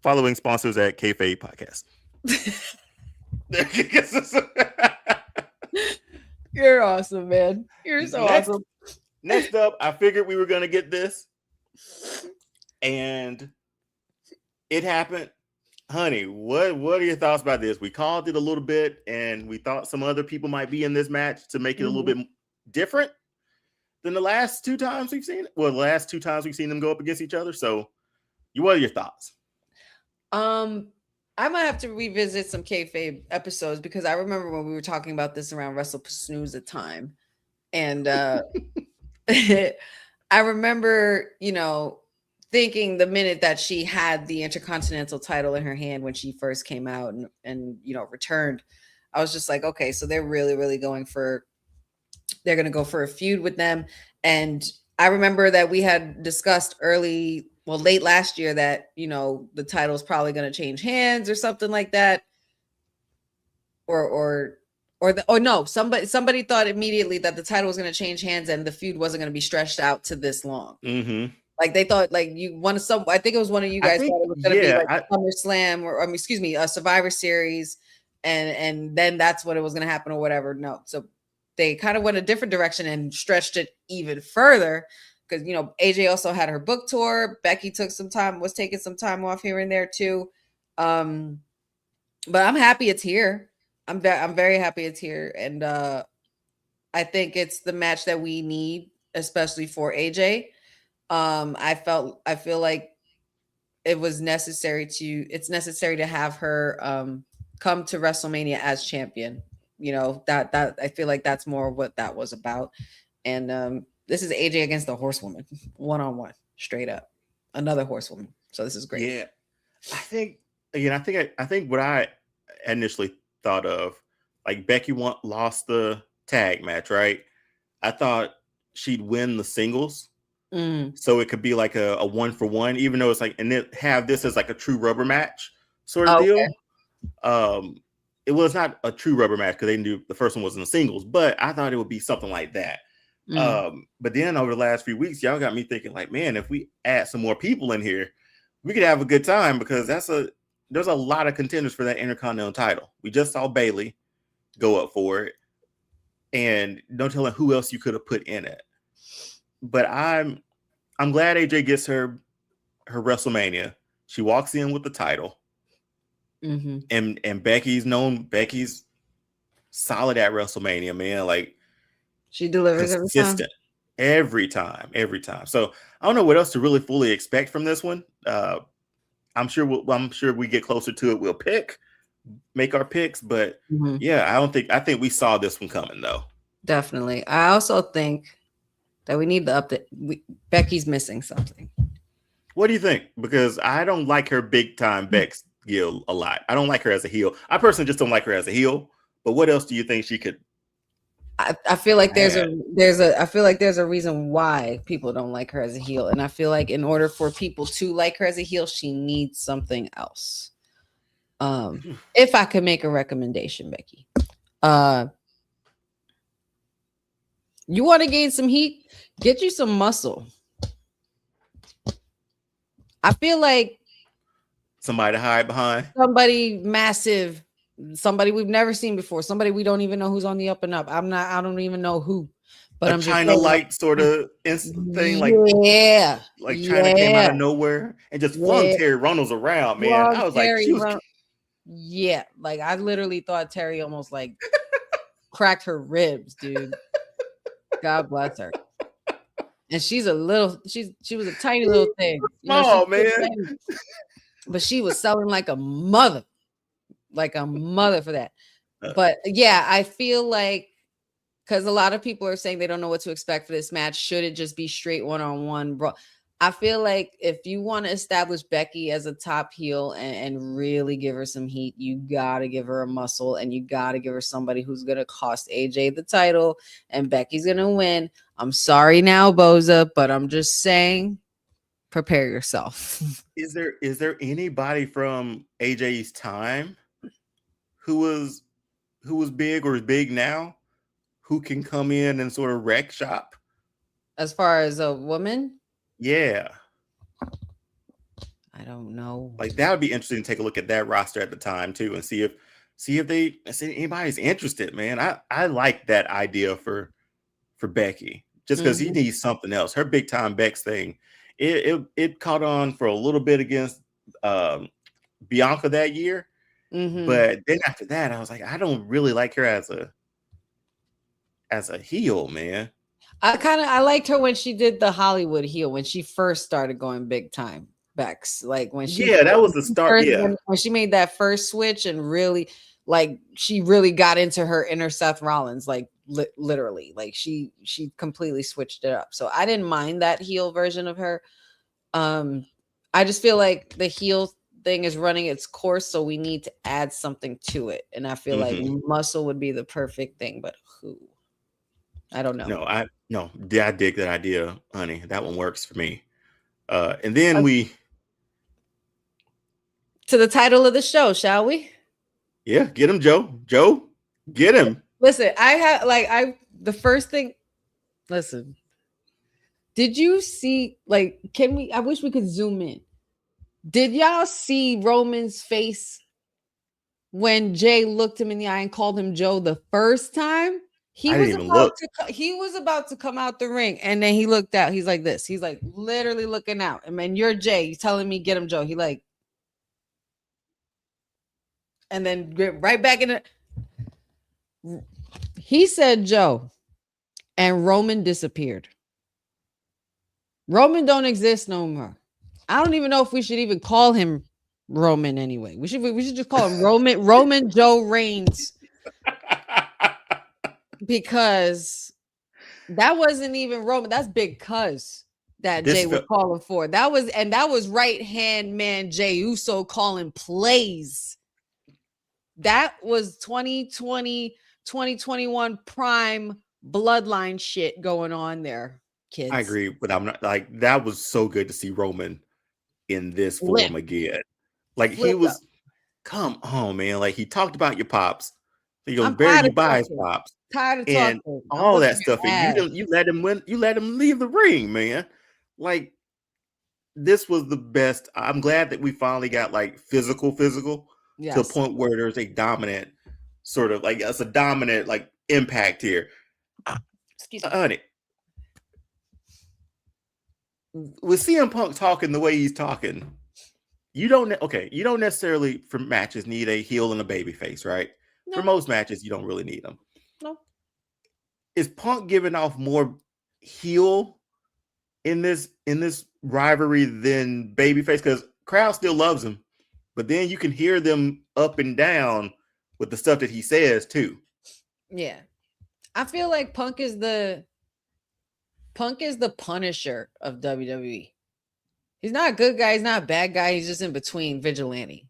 following sponsors at Kayfabe Podcast. You're awesome, man. You're so awesome. Next up, I figured we were going to get this. And it happened. Honey, what are your thoughts about this? We called it a little bit, and we thought some other people might be in this match to make it a little bit different than the last two times we've seen it. Well, the last two times we've seen them go up against each other. So, what are your thoughts? I might have to revisit some kayfabe episodes because I remember when we were talking about this around Wrestle Snooze at time. And I remember, thinking the minute that she had the Intercontinental title in her hand when she first came out and returned, I was just like, okay, so they're really, really going to go for a feud with them. And I remember that we had discussed late last year that, the title is probably going to change hands or something like that. Somebody thought immediately that the title was going to change hands and the feud wasn't going to be stretched out to this long. Mm-hmm. Like they thought, I think it was one of you guys thought it was going to be like SummerSlam or a Survivor Series, and then that's what it was going to happen or whatever. No, so they kind of went a different direction and stretched it even further because AJ also had her book tour. Becky was taking some time off here and there too, but I'm happy it's here. I'm very happy it's here, and I think it's the match that we need, especially for AJ. I feel like it's necessary to have her come to WrestleMania as champion. That I feel like that's more what that was about. And this is AJ against the horsewoman, 1-on-1, straight up. Another horsewoman. So this is great. Yeah. I think what I initially thought of, like Becky lost the tag match, right? I thought she'd win the singles. So it could be like a 1-for-1, even though it's like, and then have this as like a true rubber match sort of deal. It was not a true rubber match because they knew the first one wasn't a singles, but I thought it would be something like that. But then over the last few weeks, y'all got me thinking like, man, if we add some more people in here, we could have a good time because there's a lot of contenders for that Intercontinental title. We just saw Bayley go up for it, and no telling who else you could have put in it. But I'm glad AJ gets her WrestleMania. She walks in with the title, and Becky's solid at WrestleMania, man. Like she delivers every time. So I don't know what else to really fully expect from this one. I'm sure we get closer to it, we'll pick. make our picks, but Mhm. yeah, I think we saw this one coming though. Definitely. I also think that we need to update. Becky's missing something. What do you think? Because I don't like her big time Bex heel a lot. I don't like her as a heel. I personally just don't like her as a heel. But what else do you think she could? I feel like there's a reason why people don't like her as a heel, and I feel like in order for people to like her as a heel, she needs something else. If I could make a recommendation, Becky, you want to gain some heat, get you some muscle. I feel like Somebody to hide behind. Somebody massive, somebody we've never seen before, somebody we don't even know who's on the up and up. I don't even know who, but I'm just China saying, light sort of thing, like China came out of nowhere and just flung Terry Runnels around, man. I was like, yeah, like I literally thought Terry almost like cracked her ribs, dude. God bless her. And she was a tiny little thing. Oh man. But she was selling like a mother for that. But yeah, I feel like because a lot of people are saying they don't know what to expect for this match. Should it just be straight one-on-one, bro? I feel like if you want to establish Becky as a top heel and really give her some heat, you got to give her a muscle, and you got to give her somebody who's going to cost AJ the title, and Becky's going to win. I'm sorry now, Boza, but I'm just saying, prepare yourself. Is there anybody from AJ's time who was big or is big now who can come in and sort of wreck shop? As far as a woman? Yeah. I don't know. Like that would be interesting to take a look at that roster at the time too and see if anybody's interested, man. I like that idea for Becky just because he needs something else. Her big time Bex thing, it caught on for a little bit against Bianca that year. But then after that, I was like, I don't really like her as a heel, man. I liked her when she did the Hollywood heel, when she first started going big time Bex. Like when she that was the start. When she made that first switch and really like she really got into her inner Seth Rollins, like literally, like she completely switched it up. So I didn't mind that heel version of her. I just feel like the heel thing is running its course, so we need to add something to it. And I feel like muscle would be the perfect thing, but who? I don't know. I dig that idea, honey. That one works for me. And then we to the title of the show, shall we? Yeah, get him, Joe. Joe, get him. Listen, the first thing. Listen, did you see? Like, I wish we could zoom in. Did y'all see Roman's face when Jay looked him in the eye and called him Joe the first time? He was about to come out the ring, and then he looked out. He's like this. He's like literally looking out. And man, you're Jay. He's telling me, get him, Joe. He like, and then right back in it. He said Joe, and Roman disappeared. Roman don't exist no more. I don't even know if we should even call him Roman anyway. We should just call him Roman Joe Reigns. Because that wasn't even Roman. That's Big Cuz that Jay was calling for. That was right hand man Jay Uso calling plays. That was 2020, 2021 prime bloodline shit going on there, kids. I agree, but I'm not like that was so good to see Roman in this form again. Like he was, come on, man. Like he talked about your pops. He goes, bury you by his pops. Tired of and talking. all that stuff. And you let him win. You let him leave the ring, man. Like this was the best. I'm glad that we finally got like physical to a point where there's a dominant sort of like it's a dominant like impact here. Excuse me. Honey, with CM Punk talking the way he's talking, you don't necessarily for matches need a heel and a baby face, right? No. For most matches, you don't really need them. No. Is Punk giving off more heel in this rivalry than babyface? Because crowd still loves him, but then you can hear them up and down with the stuff that he says too. Yeah. I feel like Punk is the Punisher of WWE. He's not a good guy, he's not a bad guy, he's just in between vigilante.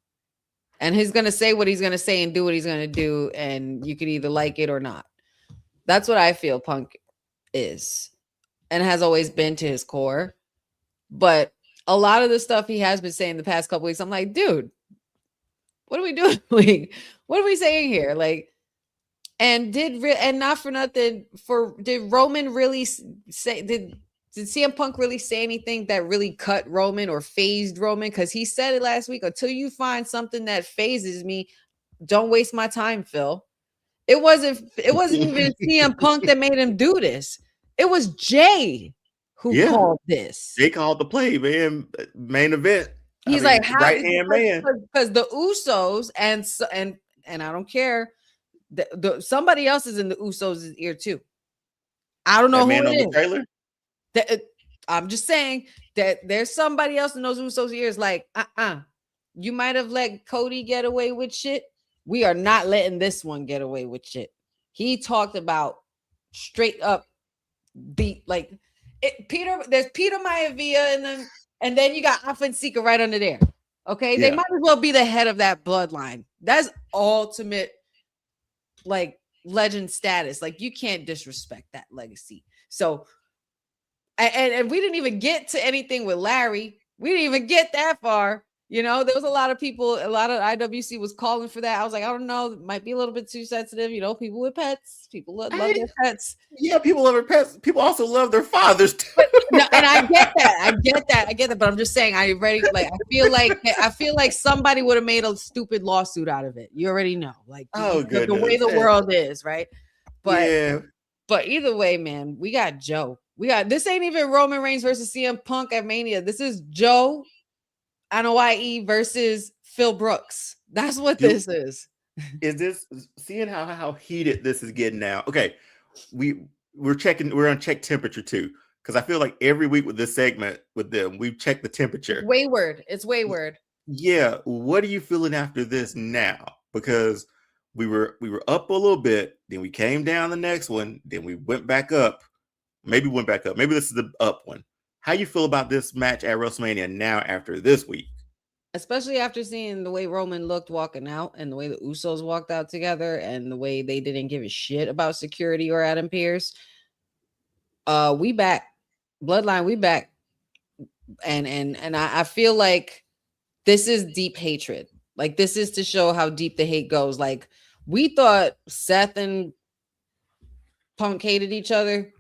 And he's going to say what he's going to say and do what he's going to do, and you can either like it or not. That's what I feel Punk is and has always been to his core. But a lot of the stuff he has been saying the past couple weeks, I'm like, dude, what are we doing? What are we saying here? Like, and not for nothing, did Roman really say, did CM Punk really say anything that really cut Roman or phased Roman? Because he said it last week, until you find something that phases me, don't waste my time, Phil. It wasn't even CM Punk that made him do this. It was Jay who called this. Jay called the play, man. Main event. He's like, how right hand man. Because the Usos and I don't care. Somebody else is in the Usos' ear too. I don't know who it is. The trailer? I'm just saying that there's somebody else in those Usos' ears. Like, you might have let Cody get away with shit. We are not letting this one get away with shit. He talked about straight up beat like Peter. There's Peter Maivia and then you got Afonseca right under there. Okay, they might as well be the head of that bloodline. That's ultimate, like, legend status. Like, you can't disrespect that legacy. So, and we didn't even get to anything with Larry. We didn't even get that far. You know, there was a lot of people, a lot of IWC was calling for that. I was like, I don't know, it might be a little bit too sensitive. You know, people with pets, people love their pets. Yeah, people love their pets. People also love their fathers too. No, and I get that. But I'm just saying, I feel like somebody would have made a stupid lawsuit out of it. You already know, like, the way the world is, right? But either way, man, we got Joe. This ain't even Roman Reigns versus CM Punk at Mania. This is Joe Anoa'i versus Phil Brooks. That's what this is. Is this seeing how heated this is getting now? Okay, we're gonna check temperature too, because I feel like every week with this segment with them, we've checked the temperature. It's wayward. Yeah, what are you feeling after this now? Because we were up a little bit, then we came down the next one, then we went back up. Maybe this is the up one. How you feel about this match at WrestleMania now after this week? Especially after seeing the way Roman looked walking out and the way the Usos walked out together and the way they didn't give a shit about security or Adam Pearce. We back. Bloodline, we back. And I feel like this is deep hatred. Like, this is to show how deep the hate goes. Like, we thought Seth and Punk hated each other.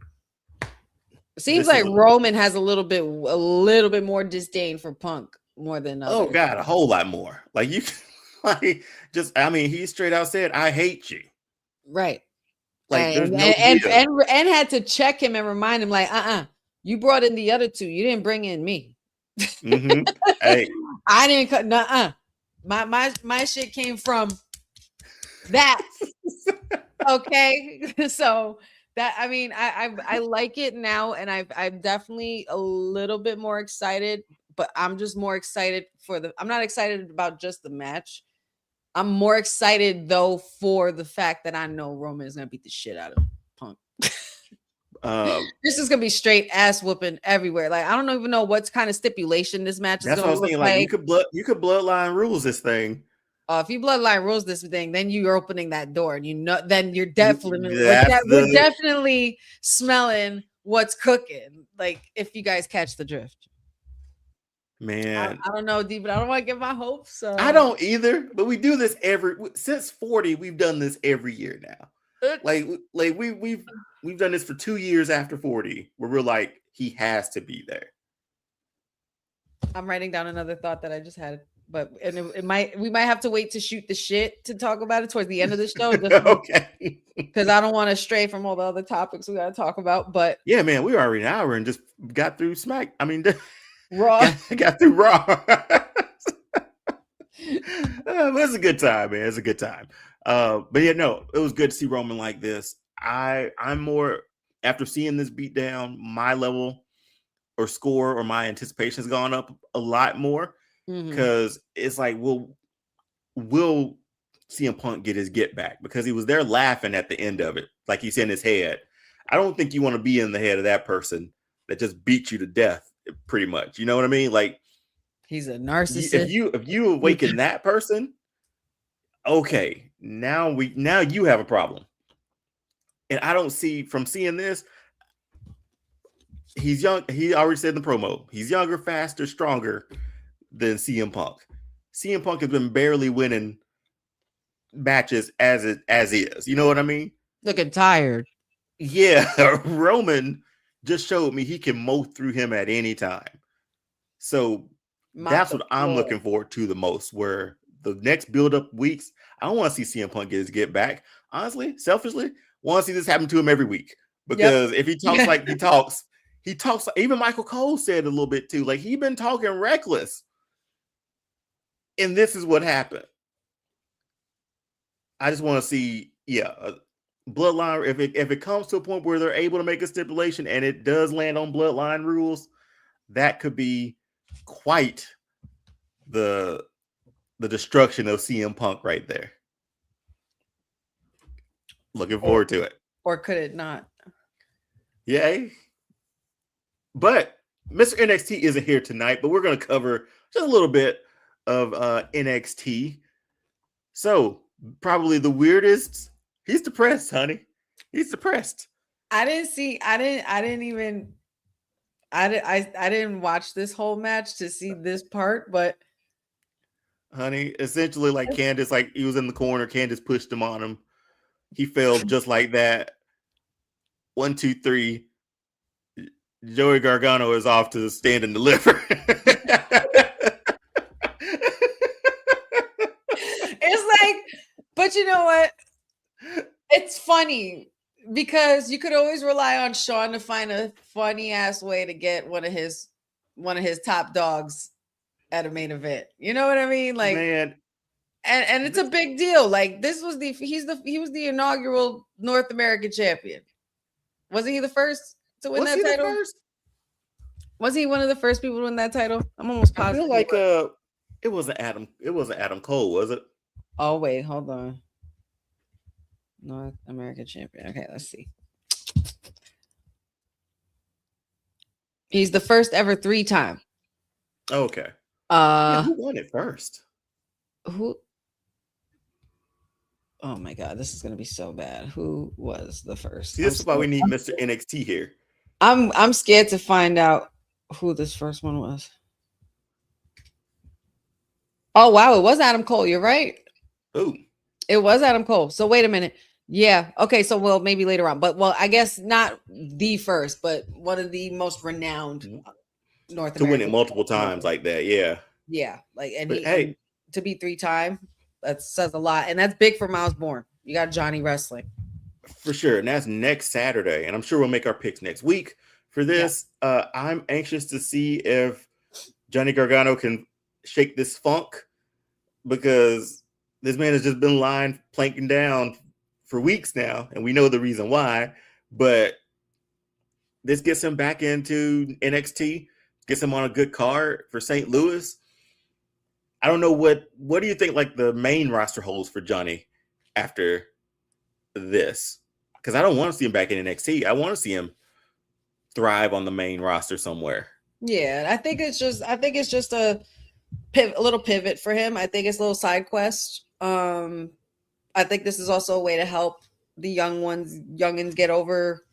Seems like Roman has a little bit more disdain for Punk more than others. Oh God, a whole lot more. Like, you, like, he straight out said, "I hate you." Right. Like, and had to check him and remind him, like, you brought in the other two. You didn't bring in me. Mm-hmm. Hey, I didn't cut. My shit came from that. Okay, so. That, I mean, I like it now, and I'm definitely a little bit more excited, but I'm just more excited I'm not excited about just the match. I'm more excited though for the fact that I know Roman is gonna beat the shit out of Punk. This is gonna be straight ass whooping everywhere. Like, I don't even know what kind of stipulation this match is gonna look like. That's what I was thinking. Like, you could bloodline rules this thing. If you bloodline rules this thing, then you're opening that door, and then you're definitely we're definitely smelling what's cooking. Like, if you guys catch the drift, man. I don't know, D, but I don't want to get my hopes. So. I don't either. But we do this since 40. We've done this every year now. Like we've done this for 2 years after 40, where we're like, he has to be there. I'm writing down another thought that I just had. But we might have to wait to shoot the shit to talk about it towards the end of the show. Okay. Because I don't want to stray from all the other topics we got to talk about. But yeah, man, we were already an hour and just got through Raw. got through Raw. It's a good time, man. It's a good time. But yeah, no, it was good to see Roman like this. I'm more, after seeing this beatdown, my level or score or my anticipation has gone up a lot more. Because it's like, well, will CM Punk get his get back? Because he was there laughing at the end of it, like he's in his head. I don't think you want to be in the head of that person that just beat you to death, pretty much. You know what I mean? Like, he's a narcissist. If you awaken that person, okay, now you have a problem. And I don't see, from seeing this, he's young. He already said in the promo, he's younger, faster, stronger than CM Punk. CM Punk has been barely winning matches as is. You know what I mean? Looking tired. Yeah, Roman just showed me he can mow through him at any time. So that's what I'm looking forward to the most, where the next build-up weeks, I don't want to see CM Punk get back. Honestly, selfishly, want to see this happen to him every week. Because if he talks like he talks, even Michael Cole said a little bit too, like he been talking reckless. And this is what happened. I just want to see, Bloodline, if it comes to a point where they're able to make a stipulation and it does land on Bloodline rules, that could be quite the destruction of CM Punk right there. Looking forward to it. Or could it not? Yeah. But Mr. NXT isn't here tonight, but we're going to cover just a little bit of NXT. So, probably the weirdest. He's depressed, honey. He's depressed. I didn't watch this whole match to see this part, but honey, essentially, like Candice, like he was in the corner, Candice pushed him on him. He fell just like that. 1, 2, 3. Joey Gargano is off to stand and deliver. It's like, but you know what? It's funny because you could always rely on Sean to find a funny ass way to get one of his top dogs at a main event. You know what I mean? Like, man, and it's a big deal. Like, this was he was the inaugural North American champion. Wasn't he the first to win that title? Was he one of the first people to win that title? I'm almost positive. I feel like it wasn't Adam Cole, was it? Oh wait, hold on. North American champion. Okay, let's see. He's the first ever 3-time. Okay. Who won it first? Who? Oh my god, this is gonna be so bad. Who was the first? See, this is why we need Mr. NXT here. I'm scared to find out who this first one was. Oh wow, it was Adam Cole. You're right. Ooh. It was Adam Cole. So wait a minute. Yeah. Okay. So maybe later on, but I guess not the first, but one of the most renowned North American to win it multiple times like that. Yeah. Yeah. Like, and to be 3-time, that says a lot, and that's big for Miles Bourne. You got Johnny Wrestling for sure, and that's next Saturday, and I'm sure we'll make our picks next week for this. Yeah. I'm anxious to see if Johnny Gargano can shake this funk, because this man has just been lying, planking down for weeks now, and we know the reason why. But this gets him back into NXT, gets him on a good card for St. Louis. I don't know what do you think like the main roster holds for Johnny after this? Because I don't want to see him back in NXT. I want to see him thrive on the main roster somewhere. Yeah, I think it's just a little pivot for him. I think it's a little side quest. I think this is also a way to help the youngins get over,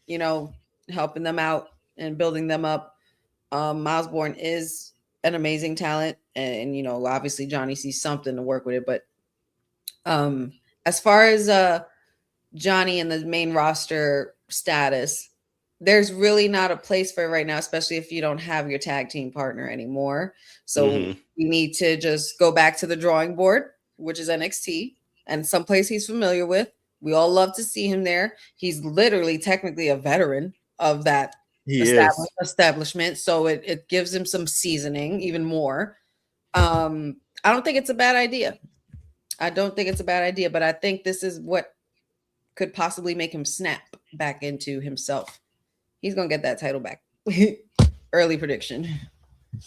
helping them out and building them up. Miles Bourne is an amazing talent, and obviously Johnny sees something to work with it. But as far as Johnny and the main roster status, there's really not a place for it right now, especially if you don't have your tag team partner anymore. So we need to just go back to the drawing board, which is NXT, and someplace he's familiar with. We all love to see him there. He's literally technically a veteran of that establishment. So it gives him some seasoning even more. I don't think it's a bad idea. But I think this is what could possibly make him snap back into himself. He's going to get that title back. Early prediction.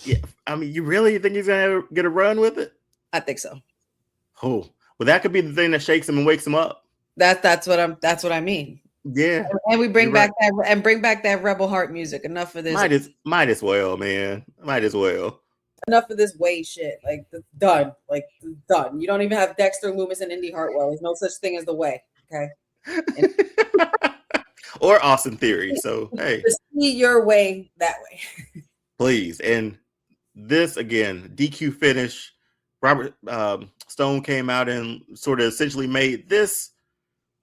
Yeah. I mean, you really think he's going to get a run with it? I think so. Oh, well, that could be the thing that shakes him and wakes him up. That's what I mean. Yeah, And we you're right. bring back that rebel heart music. Enough of this. Might as well, man. Might as well. Enough of this way shit. Like done. Like done. You don't even have Dexter Loomis and Indy Hartwell. There's no such thing as the way. Okay. And Or Austin Theory. So hey, see your way that way. please. And this again, DQ finish. Robert Stone came out and sort of essentially made this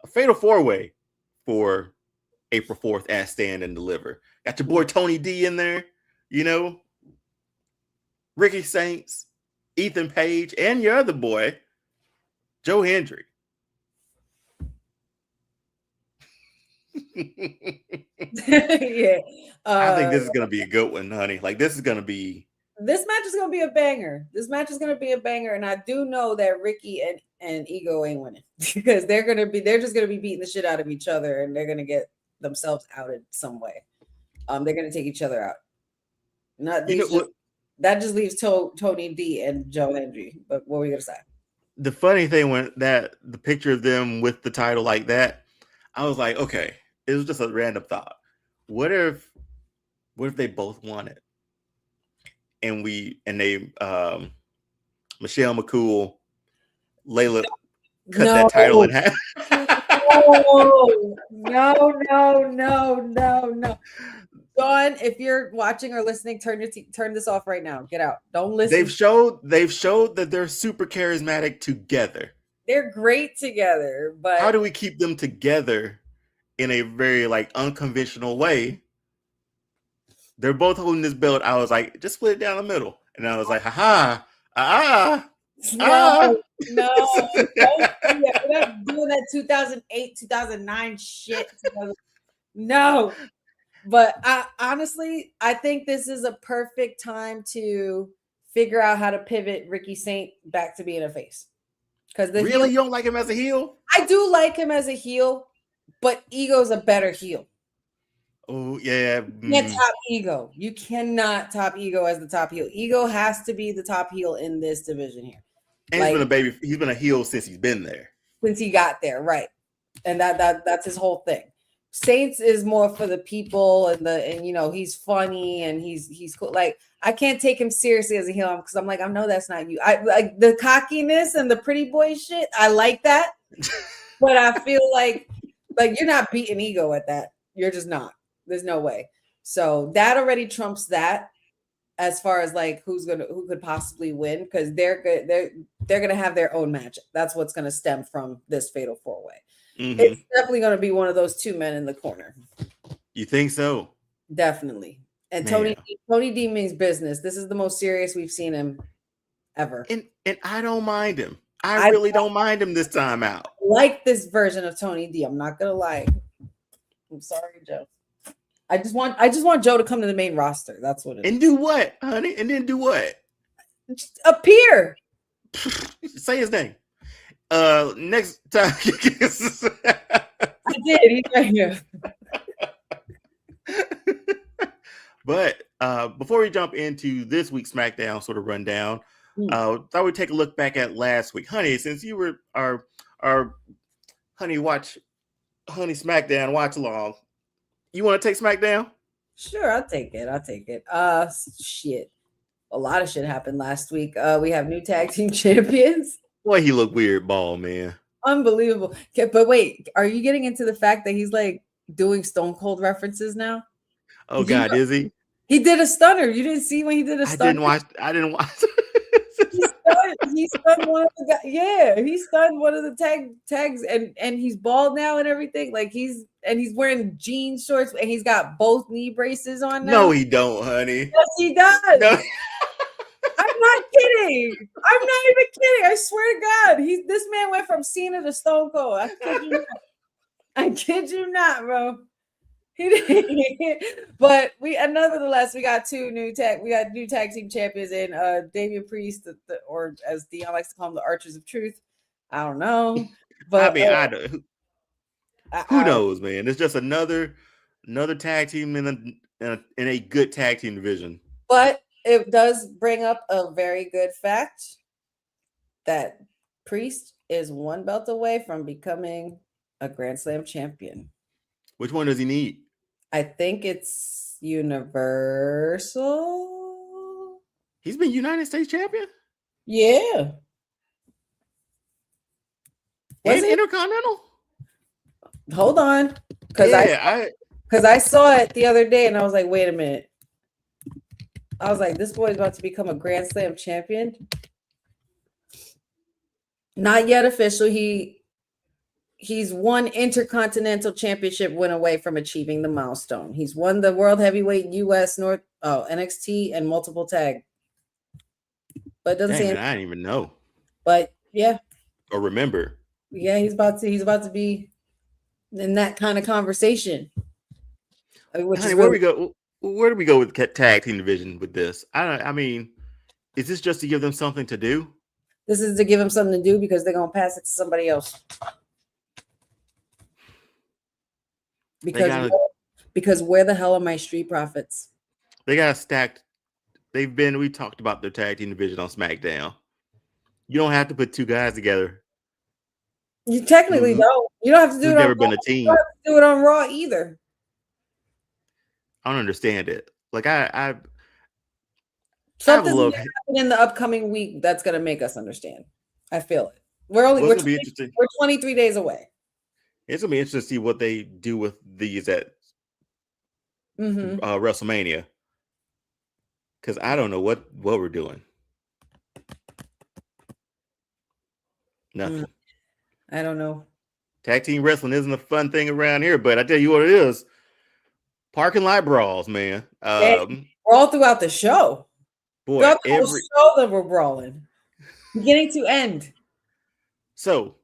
a fatal 4-way for April 4th at Stand and Deliver. Got your boy Tony D in there, you know, Ricky Saints, Ethan Page, and your other boy, Joe Hendry. Yeah. I think this is going to be a good one, honey. Like, this is going to be... This match is going to be a banger. And I do know that Ricky and Ego ain't winning because they're just going to be beating the shit out of each other and they're going to get themselves outed some way. They're going to take each other out. That just leaves Tony D and Joe Hendry. But what were we going to say? The funny thing when the picture of them with the title like that, I was like, okay, it was just a random thought. What if they both won it? And they Michelle McCool, Layla cut that title in half. No. Dawn, if you're watching or listening, turn this off right now. Get out. Don't listen. They've showed that they're super charismatic together. They're great together, but how do we keep them together in a very like unconventional way? They're both holding this belt. I was like, just split it down the middle. And I was like, no. We're not doing that 2008, 2009 shit. No. But honestly, I think this is a perfect time to figure out how to pivot Ricky Saint back to being a face. Because you don't like him as a heel? I do like him as a heel, but Ego's a better heel. Oh, yeah. You can't top Ego. You cannot top Ego as the top heel. Ego has to be the top heel in this division here. And he's been a heel since he's been there. Since he got there, right. And that's his whole thing. Saints is more for the people and you know, he's funny and he's cool. Like, I can't take him seriously as a heel because I'm like, I know that's not you. I like the cockiness and the pretty boy shit. I like that. But I feel like you're not beating Ego at that. You're just not. There's no way. So that already trumps that as far as like who could possibly win because they're gonna have their own match. That's what's gonna stem from this fatal 4-way. Mm-hmm. It's definitely gonna be one of those two men in the corner. You think so? Definitely. And man. Tony D means business. This is the most serious we've seen him ever. And I don't mind him. I really don't mind him this time out. I like this version of Tony D. I'm not gonna lie. I'm sorry, Joe. I just want Joe to come to the main roster. That's what it is. And do what, honey? And then do what? Just appear. Say his name. Next time. I did. He's right here. But before we jump into this week's SmackDown sort of rundown, thought we'd take a look back at last week. Honey, since you were our Honey SmackDown watch along, you want to take SmackDown? Sure, I'll take it. Shit. A lot of shit happened last week. We have new tag team champions. Boy, he looked weird, ball, man. Unbelievable. Okay, but wait, are you getting into the fact that he's like doing Stone Cold references now? Oh God, is he? He did a stunner. You didn't see when he did a stunner? I didn't watch. He stunned one of the guys. Yeah, he stunned one of the tags, and he's bald now and everything. Like he's wearing jean shorts and he's got both knee braces on now. No, he don't, honey. Yes, he does. No. I'm not kidding. I'm not even kidding. I swear to God, this man went from Cena to Stone Cold. I kid you not, bro. He did. But nonetheless, we got new tag team champions in Damian Priest, or as Deonne likes to call them, the Archers of Truth. I don't know, but I mean, who knows, man? It's just another tag team in a good tag team division. But it does bring up a very good fact that Priest is one belt away from becoming a Grand Slam champion. Which one does he need? I think it's Universal. He's been United States champion? Yeah. And Intercontinental? Hold on. Because I saw it the other day and I was like, wait a minute. I was like, this boy's about to become a Grand Slam champion. Not yet official. He's one Intercontinental Championship win away from achieving the milestone. He's won the World Heavyweight US NXT and multiple tag. But it doesn't say I didn't even know. But yeah. Or remember. Yeah, he's about to be in that kind of conversation. Where do we go with tag team division with this? I mean, is this just to give them something to do? This is to give them something to do because they're gonna pass it to somebody else. Because where the hell are my Street Profits? They got stacked. We talked about their tag team division on SmackDown. You don't have to put two guys together. You technically don't. You don't have to do it on Raw. Never been a team. You don't have to do it on Raw either. I don't understand it. Like something's gonna happen in the upcoming week that's gonna make us understand. I feel it. We're 23 days away. It's gonna be interesting to see what they do with these at WrestleMania. Because I don't know what we're doing. Nothing. I don't know. Tag team wrestling isn't a fun thing around here, but I tell you what it is. Parking lot brawls, man. We're all throughout the show. Boy, throughout the whole show that we're brawling. Beginning to end. So,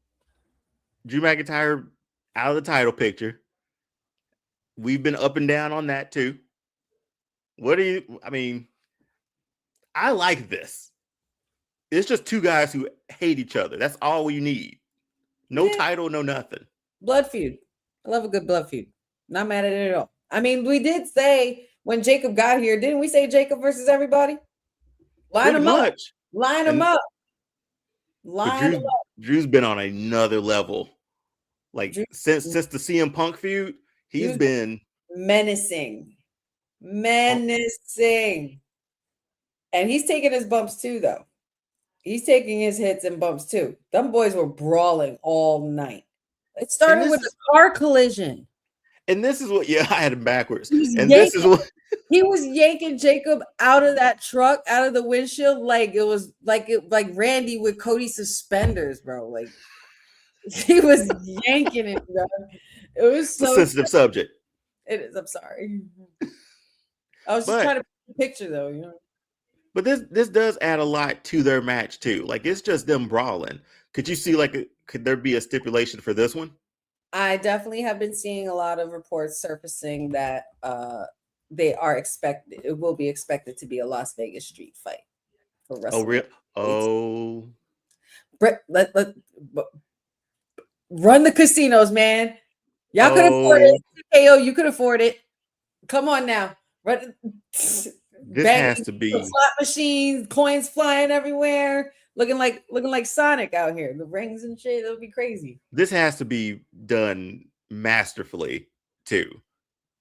Drew McIntyre out of the title picture. We've been up and down on that too. I like this. It's just two guys who hate each other. That's all you need. No title, no nothing. Blood feud. I love a good blood feud. Not mad at it at all. I mean, we did say when Jacob got here, didn't we say Jacob versus everybody? Line them up. Line them up. Drew's been on another level. Like since the CM Punk feud, he's been menacing. And he's taking his bumps too, though. He's taking his hits and bumps too. Them boys were brawling all night. It started with a car collision. And this is what, I had him backwards. This is what he was yanking Jacob out of that truck, out of the windshield, like it was like Randy with Cody suspenders, bro. Like he was yanking it, bro. It was so a sensitive subject. It is. I'm sorry. I was just trying to picture though, you know. But this does add a lot to their match too. Like it's just them brawling. Could you see could there be a stipulation for this one? I definitely have been seeing a lot of reports surfacing that it will be expected to be a Las Vegas street fight for WrestleMania. Oh, run the casinos, man. Y'all could afford it. TKO, you could afford it. Come on now. This has to be slot machines, coins flying everywhere, looking like Sonic out here. The rings and shit, that would be crazy. This has to be done masterfully too,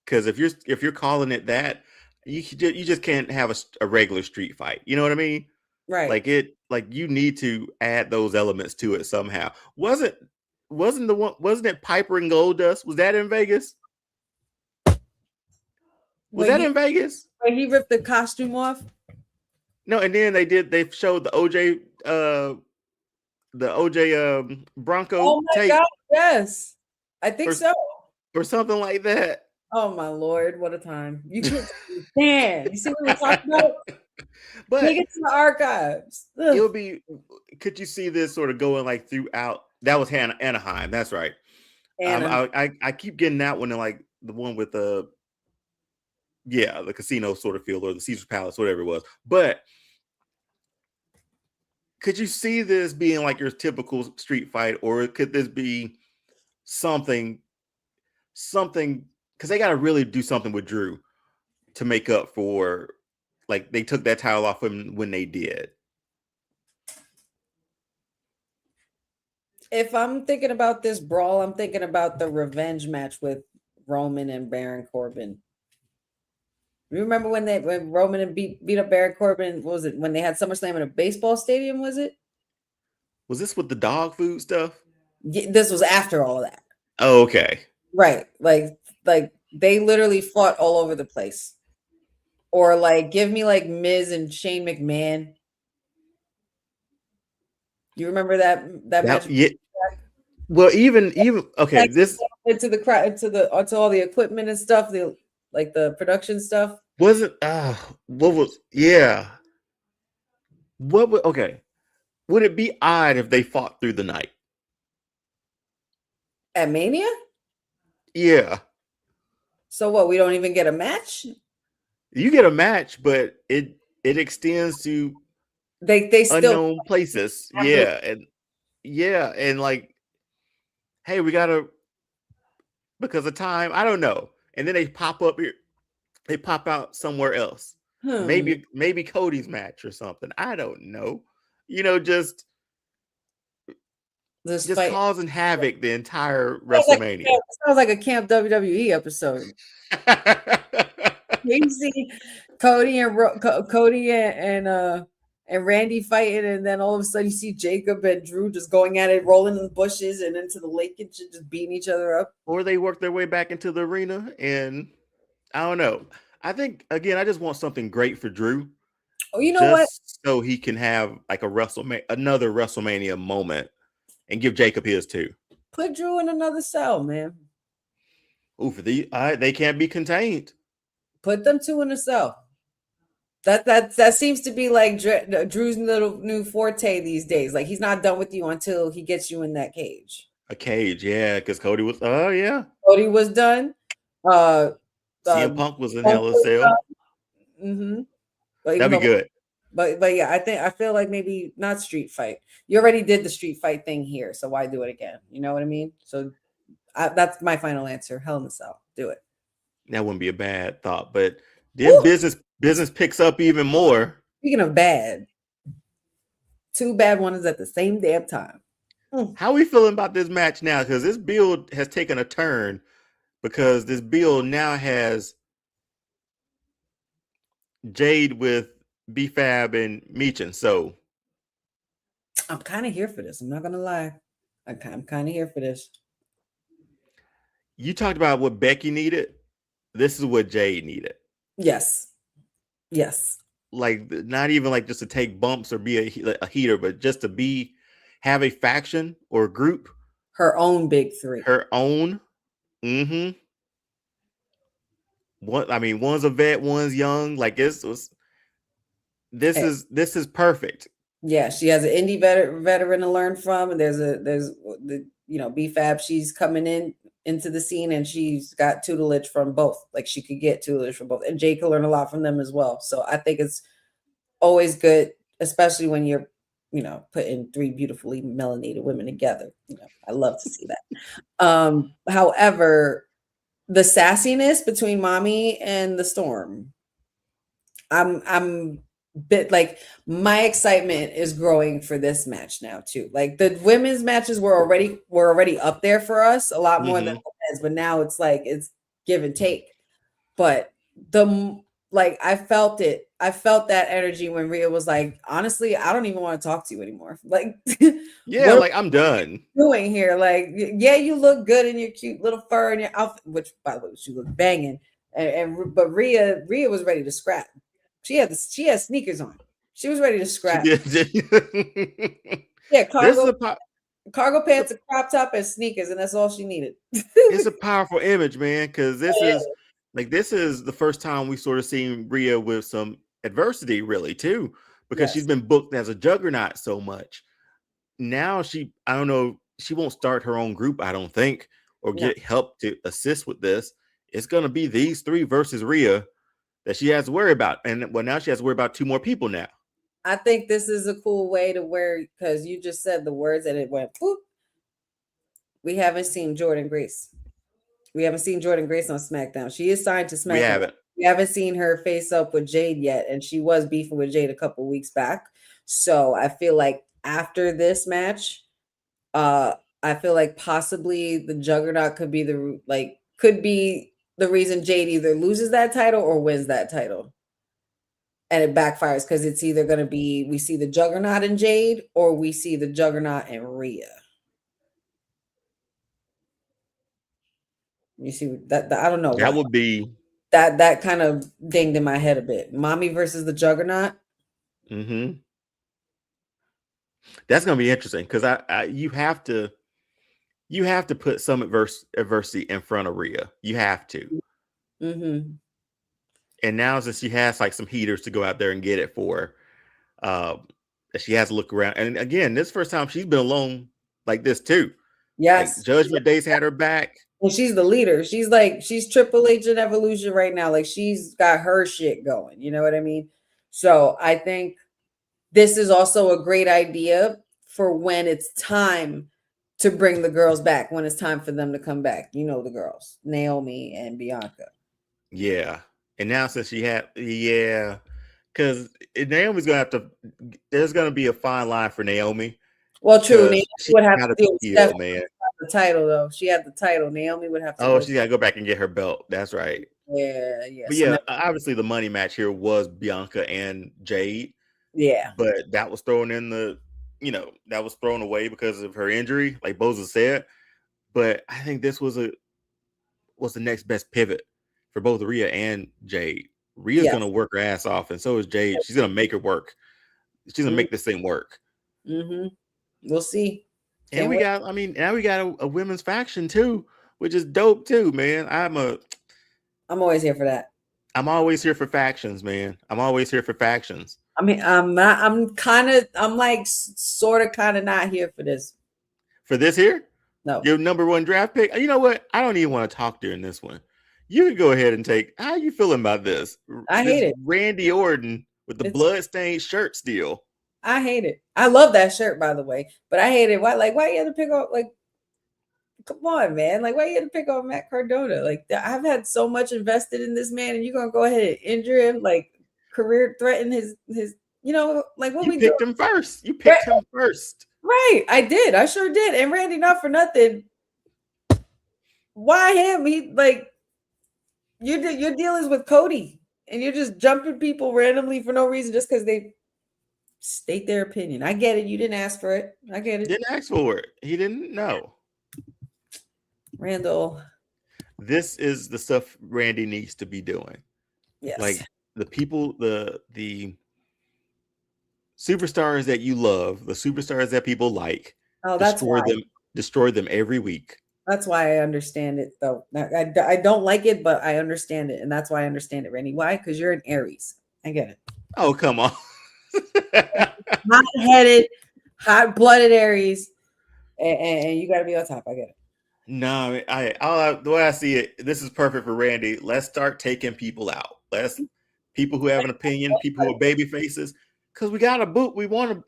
because if you're calling it that, you just can't have a regular street fight. You know what I mean? Right. Like you need to add those elements to it somehow. Wasn't it Piper and Goldust? Was that in Vegas? Was that in Vegas? When he ripped the costume off? No, and then they showed the OJ Bronco oh my tape. God, yes. I think so. Or something like that. Oh my Lord, what a time. You can't stand. You see what we're talking about? But take it to the archives. Ugh. It would be, could you see this sort of going like throughout? That was Anaheim, that's right. I keep getting that one, and like the one with the casino sort of feel, or the Caesar's Palace, whatever it was. But could you see this being like your typical street fight, or could this be something? Because they got to really do something with Drew to make up for, like, they took that title off him when they did. If I'm thinking about this brawl, I'm thinking about the revenge match with Roman and Baron Corbin. You remember when Roman and beat up Baron Corbin? What was it when they had SummerSlam in a baseball stadium? Was it? Was this with the dog food stuff? This was after all of that. Oh, okay. Right. Like they literally fought all over the place. Or like give me like Miz and Shane McMahon. You remember that match? Yeah. Well, even okay, Like, this into the crowd, into all the equipment and stuff, the production stuff. wasn't what was what would okay. Would it be odd if they fought through the night? At Mania? Yeah. So what? We don't even get a match? You get a match, but it extends to They still unknown places. Yeah, and like, hey, we gotta because of time. I don't know, and then they pop up here. They pop out somewhere else. Maybe Cody's match or something. I don't know. Just causing havoc the entire WrestleMania. Sounds like a Camp WWE episode. You see Cody and Randy fighting, and then all of a sudden you see Jacob and Drew just going at it, rolling in the bushes and into the lake and just beating each other up. Or they work their way back into the arena, and I don't know. I think again, I just want something great for Drew. Oh, you know what? So he can have like another WrestleMania moment, and give Jacob his too. Put Drew in another cell, man. Ooh, they can't be contained. Put them two in a cell. That seems to be like Drew's little new forte these days. Like he's not done with you until he gets you in that cage. A cage, yeah, because Cody was. Oh yeah, Cody was done. CM Punk was in Hell in a Cell. Mm-hmm. That'd be good. But yeah, I feel like maybe not street fight. You already did the street fight thing here, so why do it again? You know what I mean? So that's my final answer. Hell in a Cell. Do it. That wouldn't be a bad thought, but then business picks up even more. Speaking of bad, two bad ones at the same damn time. How are we feeling about this match now? Because this build has taken a turn. Because this build now has Jade with B-Fab and Meechin. So I'm kind of here for this. I'm not gonna lie. I'm kind of here for this. You talked about what Becky needed. This is what Jade needed. Yes. Like not even like just to take bumps or be a heater, but just to have a faction or a group. Her own big three. Her own. Mm-hmm. One's a vet, one's young. Like this is perfect. Yeah, she has an indie veteran to learn from, and there's the B-Fab. She's coming into the scene, and she's got tutelage from both. Like she could get tutelage from both, and Jay can learn a lot from them as well. So I think it's always good, especially when you're putting three beautifully melanated women together. I love to see that. However, the sassiness between Mommy and the Storm, I'm bit like my excitement is growing for this match now too. Like the women's matches were already up there for us a lot more than the men's, but now it's like it's give and take. But I felt it. I felt that energy when Rhea was like, honestly, I don't even want to talk to you anymore. Like, yeah, like I'm done doing here. Like, yeah, you look good in your cute little fur and your outfit, which by the way, she looked banging. But Rhea was ready to scrap. She had sneakers on. She was ready to scrap. Yeah, cargo pants, a crop top, and sneakers, and that's all she needed. It's a powerful image, man, because this is the first time we sort of seen Rhea with some adversity, really, too, because she's been booked as a juggernaut so much. Now I don't know, she won't start her own group, I don't think, or get help to assist with this. It's going to be these three versus Rhea that she has to worry about. And now she has to worry about two more people now. I think this is a cool way to wear, because you just said the words and it went poop. We haven't seen Jordynne Grace. We haven't seen Jordynne Grace on SmackDown. She is signed to SmackDown. We haven't seen her face up with Jade yet, and she was beefing with Jade a couple weeks back. So I feel like after this match, I feel like possibly the Juggernaut could be the reason Jade either loses that title or wins that title. And it backfires because it's either going to be we see the Juggernaut in Jade or we see the Juggernaut in Rhea. You see that I don't know That why. would be That kind of dinged in my head a bit. Mommy versus the Juggernaut. mm-hmm. That's gonna be interesting because you have to put some adversity in front of Rhea. You have to. Mm-hmm. And now since she has like some heaters to go out there and get it for, she has to look around. And again, this first time she's been alone like this too. Like Yes. Judgment Day's had her back. Well, she's the leader. She's Triple H in Evolution right now. Like she's got her shit going. You know what I mean? So I think this is also a great idea for when it's time to bring the girls back, when it's time for them to come back. You know, the girls, Naomi and Bianca. Yeah. And now since because Naomi's gonna have to. There's gonna be a fine line for Naomi. Well, true. Naomi She would have got to to deal with heel, Stephanie man. the title, though. She had the title. Naomi would have to. Oh, she got to go back and get her belt. That's right. Yeah. But So yeah, obviously the money match here was Bianca and Jade. yeah. But that was thrown that was thrown away because of her injury, like Boza said. But I think this was the next best pivot for both Rhea and Jade. Rhea's gonna work her ass off, and so is Jade. She's gonna make it work. She's gonna make this thing work. Mm-hmm. We'll see. And now we got a women's faction too, which is dope too, man. I'm always here for that. I'm always here for factions, man. I'm always here for factions. I mean, I'm like sort of kind of not here for this. For this here? No. Your number one draft pick? You know what? I don't even want to talk during this one. You can go ahead and take. How you feeling about this? I hate it. Randy Orton with the bloodstained shirt still. I hate it. I love that shirt, by the way, but I hate it. Why you had to pick up come on, man. Like, why you had to pick up Matt Cardona? Like, I've had so much invested in this man, and you're gonna go ahead and injure him, like career threaten his like what you we picked him first. You picked him first. Right. I did. I sure did. And Randy, not for nothing. Why him? He your deal is with Cody, and you're just jumping people randomly for no reason just because they state their opinion. I get it. You didn't ask for it. I get it. Didn't ask for it. He didn't know. Randall. This is the stuff Randy needs to be doing. Yes. Like the people, the superstars that you love, the superstars that people like, destroy them every week. That's why I understand it, though. I don't like it, but I understand it, and that's why I understand it, Randy. Why? Because you're an Aries. I get it. Oh, come on. Hot-headed, hot-blooded Aries, and you got to be on top. I get it. No, the way I see it, this is perfect for Randy. Let's start taking people out. People who have an opinion, people who are baby faces, because we got a boot. We want to.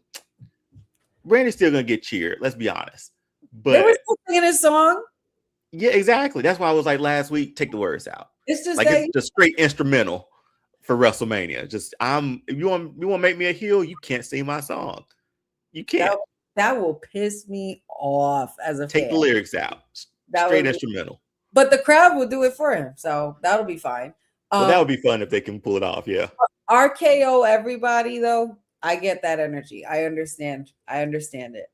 Randy's still gonna get cheered. Let's be honest. But they were still singing his song. Yeah, exactly. That's why I was like last week, take the words out. It's just like it's just straight instrumental for WrestleMania. Just if you want to make me a heel, you can't sing my song. You can't. That will piss me off as a Take fan. the lyrics out. Straight instrumental. But the crowd will do it for him, so that'll be fine. Well, that would be fun if they can pull it off. Yeah. RKO everybody though. I get that energy. I understand it.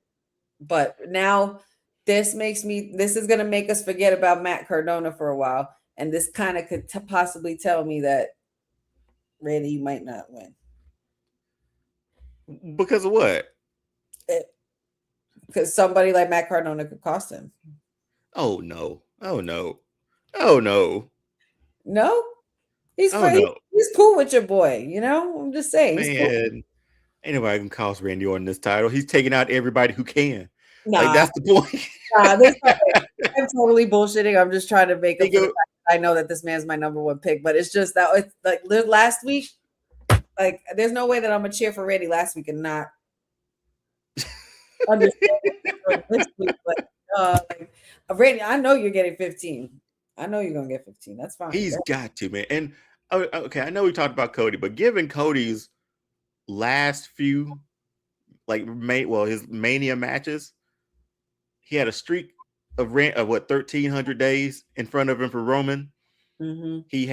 But now this is going to make us forget about Matt Cardona for a while. And this kind of could possibly tell me that Randy might not win. Because of what? Because somebody like Matt Cardona could cost him. Oh, no. Oh, no. Oh, no. No? He's cool with your boy, you know? I'm just saying. Man, ain't nobody can cost Randy Orton this title. He's taking out everybody who can. Nah. Like, that's the point. I'm totally bullshitting. I'm just trying to make up for the fact that I know that this man's my number one pick, but it's just that it's like last week, like there's no way that I'm gonna cheer for Randy last week and not understand this week. But Randy, I know you're getting 15. I know you're gonna get 15. That's fine. He's got to, man. And okay, I know we talked about Cody, but given Cody's last few his Mania matches, he had a streak of 1,300 days in front of him for Roman. Mm-hmm. He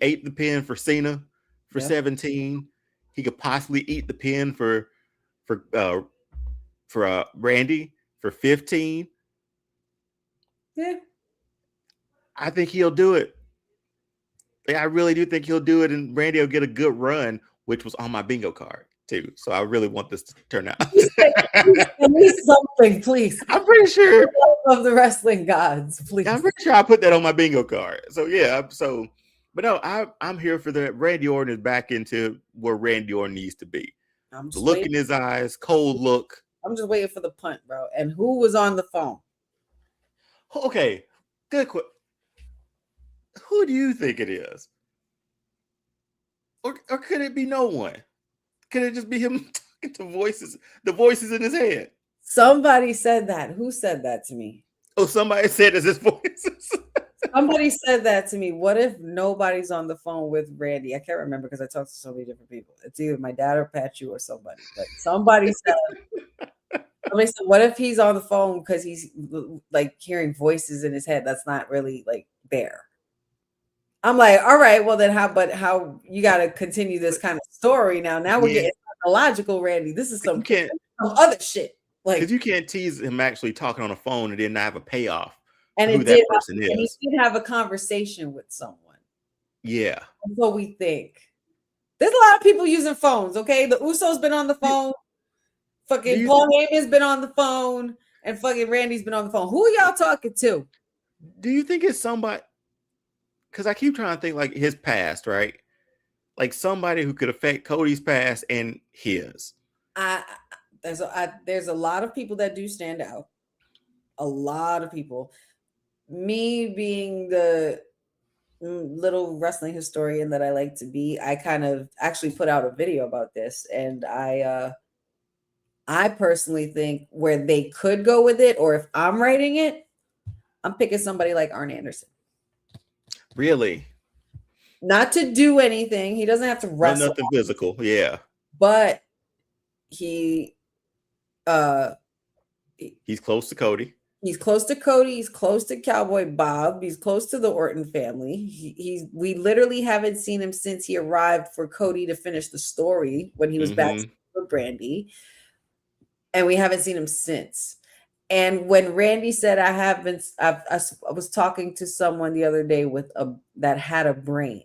ate the pin for Cena for 17. He could possibly eat the pin for Randy for 15. Yeah. I think he'll do it. I really do think he'll do it, and Randy will get a good run, which was on my bingo card too. So I really want this to turn out. At least something, please. I'm pretty sure of the wrestling gods, please. I'm pretty sure I put that on my bingo card. So yeah, but no, I'm here for that. Randy Orton is back into where Randy Orton needs to be. The look in his eyes, cold look. I'm just waiting for the punt, bro. And who was on the phone? Okay, good question. Who do you think it is? Or could it be no one? Could it just be him talking to the voices in his head? Somebody said that. Who said that to me? Oh, somebody said it's his voices. Somebody said that to me. What if nobody's on the phone with Randy? I can't remember because I talked to so many different people. It's either my dad or Pat you or somebody. But somebody said, what if he's on the phone because he's like hearing voices in his head that's not really like there? I'm like, all right, well then how you got to continue this kind of story now? Now we're getting psychological, Randy. This is some other shit. Like, because you can't tease him actually talking on the phone and then not have a payoff. And who that person is. And he did have a conversation with someone. Yeah. That's what we think. There's a lot of people using phones, okay? The Usos been on the phone. Fucking Paul Heyman's been on the phone. And fucking Randy's been on the phone. Who are y'all talking to? Do you think it's somebody? Because I keep trying to think like his past, right? Like somebody who could affect Cody's past and his. There's a lot of people that do stand out. A lot of people. Me being the little wrestling historian that I like to be, I kind of actually put out a video about this, and I personally think where they could go with it, or if I'm writing it, I'm picking somebody like Arn Anderson. Really? Not to do anything. He doesn't have to wrestle. Nothing physical, yeah. But he's close to Cody. He's close to Cody. He's close to Cowboy Bob. He's close to the Orton family. We literally haven't seen him since he arrived for Cody to finish the story when he was back with Brandy. And we haven't seen him since. And when Randy said, I was talking to someone the other day that had a brain.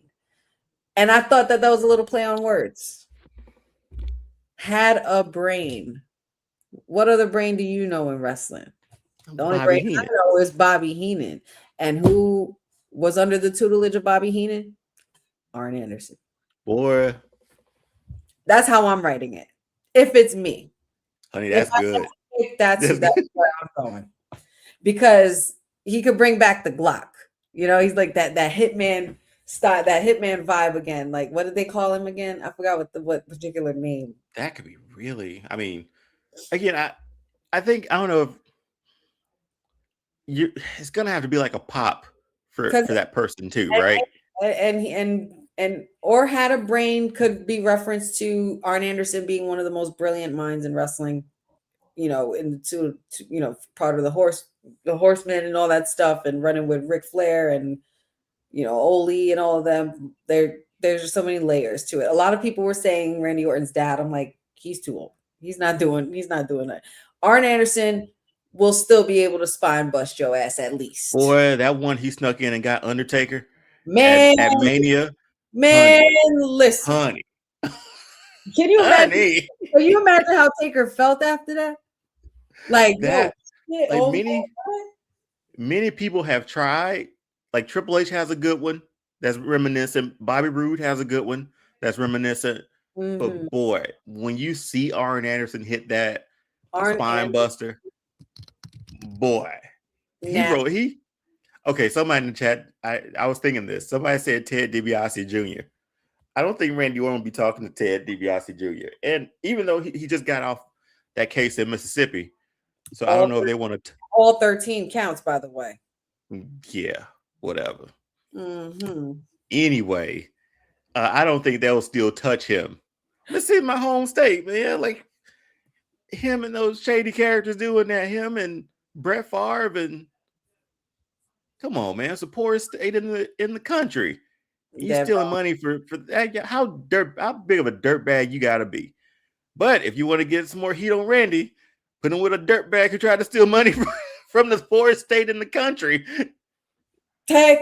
And I thought that was a little play on words. Had a brain. What other brain do you know in wrestling? The only brain I know is Bobby Heenan. And who was under the tutelage of Bobby Heenan? Arn Anderson. Boy. That's how I'm writing it. If it's me. Honey, that's good. That's where I'm going. Because he could bring back the Glock. You know, he's like that hitman style, that hitman vibe again. Like, what did they call him again? I forgot what particular name. That could be really, I mean, again, I think, I don't know if it's gonna have to be like a pop for that person too, right? And or had a brain could be referenced to Arn Anderson being one of the most brilliant minds in wrestling, you know, part of the Horsemen and all that stuff, and running with Ric Flair and, you know, Ole and all of them. There's just so many layers to it. A lot of people were saying Randy Orton's dad. I'm like, he's too old. He's not doing that. Arn Anderson will still be able to spine bust your ass at least. Boy, that one he snuck in and got Undertaker. Man, at Mania. Man, listen. Honey. Can you imagine? Can you imagine how Taker felt after that? Like that. Many people have tried. Like Triple H has a good one that's reminiscent. Bobby Roode has a good one that's reminiscent. Mm-hmm. But boy, when you see Arn Anderson hit that spine buster, boy, okay, somebody in the chat, I was thinking this. Somebody said Ted DiBiase Jr. I don't think Randy Orton will be talking to Ted DiBiase Jr. And even though he just got off that case in Mississippi, so I don't know if they want to. All 13 counts, by the way. Yeah, whatever. Mm-hmm. Anyway, I don't think they'll still touch him. This is my home state, man. Like, him and those shady characters doing that. Him and Brett Favre and come on, man, it's the poorest state in the country. You stealing money for that? How big of a dirtbag you gotta be? But if you want to get some more heat on Randy, put him with a dirtbag who tried to steal money from the poorest state in the country. Tag.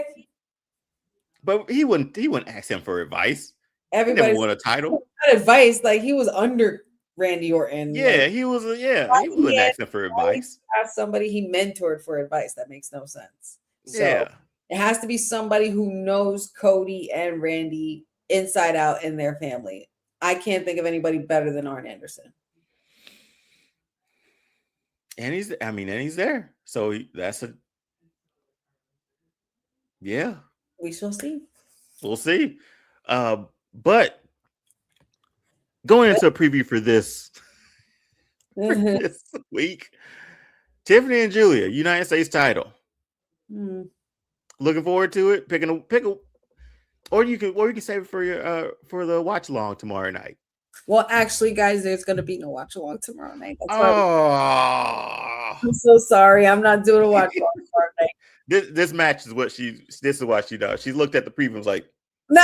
But he wouldn't ask him for advice. Everybody never won a title. Not advice, like he was under Randy Orton. Yeah, like, he was. He wouldn't ask him for advice. Ask somebody he mentored for advice. That makes no sense. So yeah. It has to be somebody who knows Cody and Randy inside out in their family. I can't think of anybody better than Arn Anderson. And he's there. So that's a, yeah. We shall see. We'll see. But going into a preview for this, this week, Tiffany and Julia, United States title. Looking forward to it. Pick a, or you can save it for the watch along tomorrow night. Well, actually, guys, there's gonna be no watch along tomorrow night. That's I'm so sorry. I'm not doing a watch along tomorrow night. This match is what this is what she does. She looked at the preview and was like, no,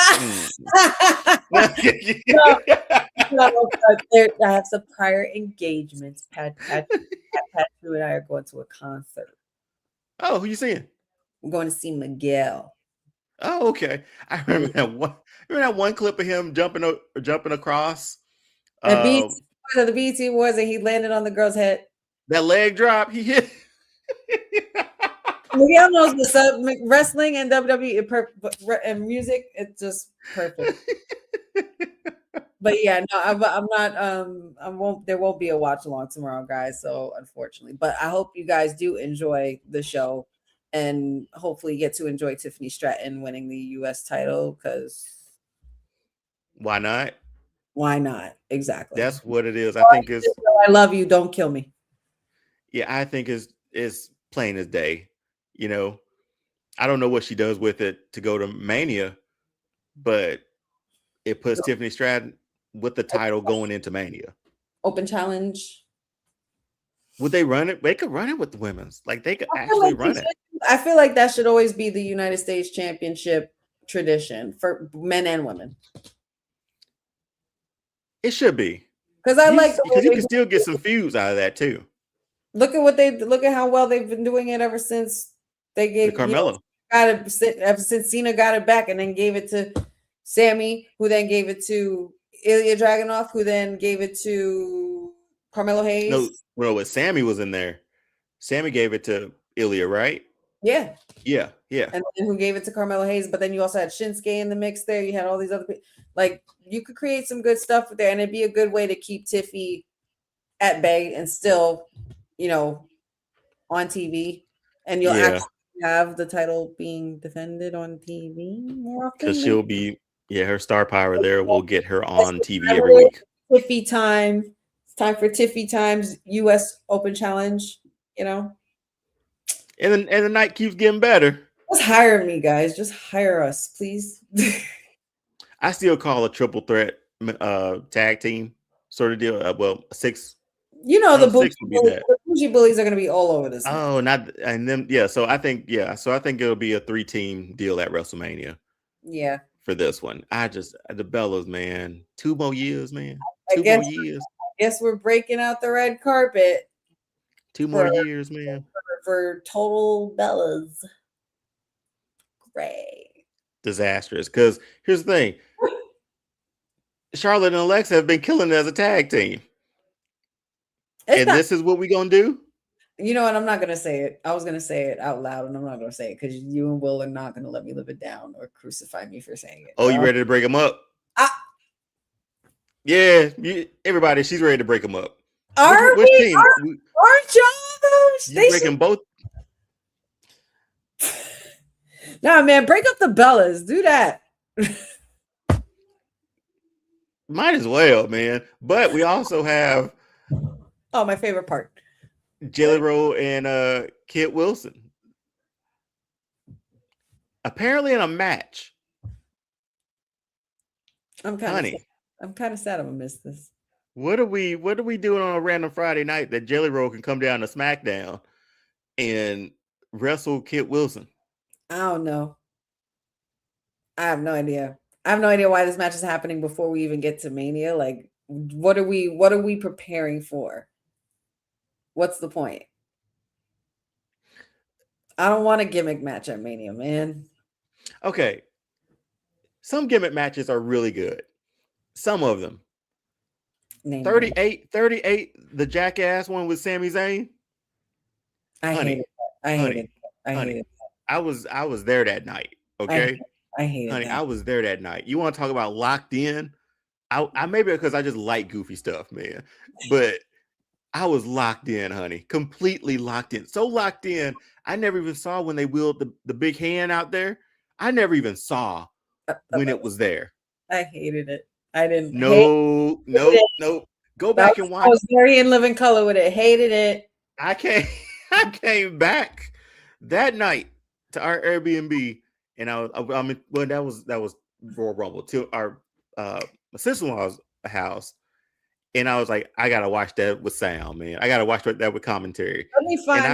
I have some prior engagements. Pat and I are going to a concert. Oh, who you seeing? I'm going to see Miguel. Oh, okay. I remember that one clip of him jumping across. The BT was, and he landed on the girl's head. That leg drop, he hit. Miguel knows the wrestling and WWE and music. It's just perfect. But yeah, no, I'm not. There won't be a watch along tomorrow, guys. So unfortunately, but I hope you guys do enjoy the show. And hopefully get to enjoy Tiffany Stratton winning the U.S. title, because why not? Why not? Exactly. That's what it is. I think it's. I love you. Don't kill me. Yeah, I think it's plain as day. You know, I don't know what she does with it to go to Mania, but it puts Tiffany Stratton with the title going into Mania. Open challenge. Would they run it? They could run it with the women's. Like they could actually run it. I feel like that should always be the United States Championship tradition for men and women. It should be. Because you can still get some feuds out of that too. Look at how well they've been doing it ever since they gave Carmelo. Ever since Cena got it back and then gave it to Sammy, who then gave it to Ilya Dragunov, who then gave it to Carmelo Hayes. No, when Sammy was in there, Sammy gave it to Ilya, right? Yeah. Yeah. And then who gave it to Carmelo Hayes? But then you also had Shinsuke in the mix there. You had all these other people. Like, you could create some good stuff there, and it'd be a good way to keep Tiffy at bay and still, on TV. And you'll actually have the title being defended on TV more often. Because she'll be, her star power there will get her on TV every week. Tiffy time. It's time for Tiffy Time's U.S. Open Challenge, And the night keeps getting better. Just hire me, guys. Just hire us, please. I still call a triple threat tag team sort of deal. 6. The bougie bullies are going to be all over this. Oh, not and then So I think it'll be a 3-team deal at WrestleMania. Yeah. For this one, the Bellas, man. 2 more years, man. I guess we're breaking out the red carpet. 2 more years, man. For total Bellas. Great. Disastrous. Because here's the thing. Charlotte and Alexa have been killing it as a tag team. This is what we're going to do? You know what? I'm not going to say it. I was going to say it out loud, and I'm not going to say it because you and Will are not going to let me live it down or crucify me for saying it. Oh, you ready to break them up? Yeah. Everybody, she's ready to break them up. Which team? Aren't y'all? You breaking both? Nah, man, break up the Bellas. Do that. Might as well, man. But we also have my favorite part. Jelly Roll and Kit Wilson. Apparently in a match. I'm kind of sad I'm gonna miss this. What are we doing on a random Friday night that Jelly Roll can come down to SmackDown and wrestle Kit Wilson? I don't know. I have no idea. I have no idea why this match is happening before we even get to Mania. Like, what are we preparing for? What's the point? I don't want a gimmick match at Mania, man. Okay. Some gimmick matches are really good. Some of them. Name 38, the Jackass one with Sami Zayn. I Honey, hated that. I hated honey, that. I honey. hated I was there that night. that. Okay. I hated Honey, I that. was there that night. You want to talk about locked in? I maybe because I just like goofy stuff, man. But I was locked in, honey. Completely locked in. So locked in, I never even saw when they wheeled the big hand out there. I never even saw when it was there. I hated it. I didn't hate No, it. nope. Go back and I watch. was very in living color with it. Hated it. I came I came back that night to our Airbnb, and I mean, well, that was Royal Rumble to our my sister-in-law's house, and I was like, I gotta watch that with sound, man. I gotta watch that with commentary. Let me And find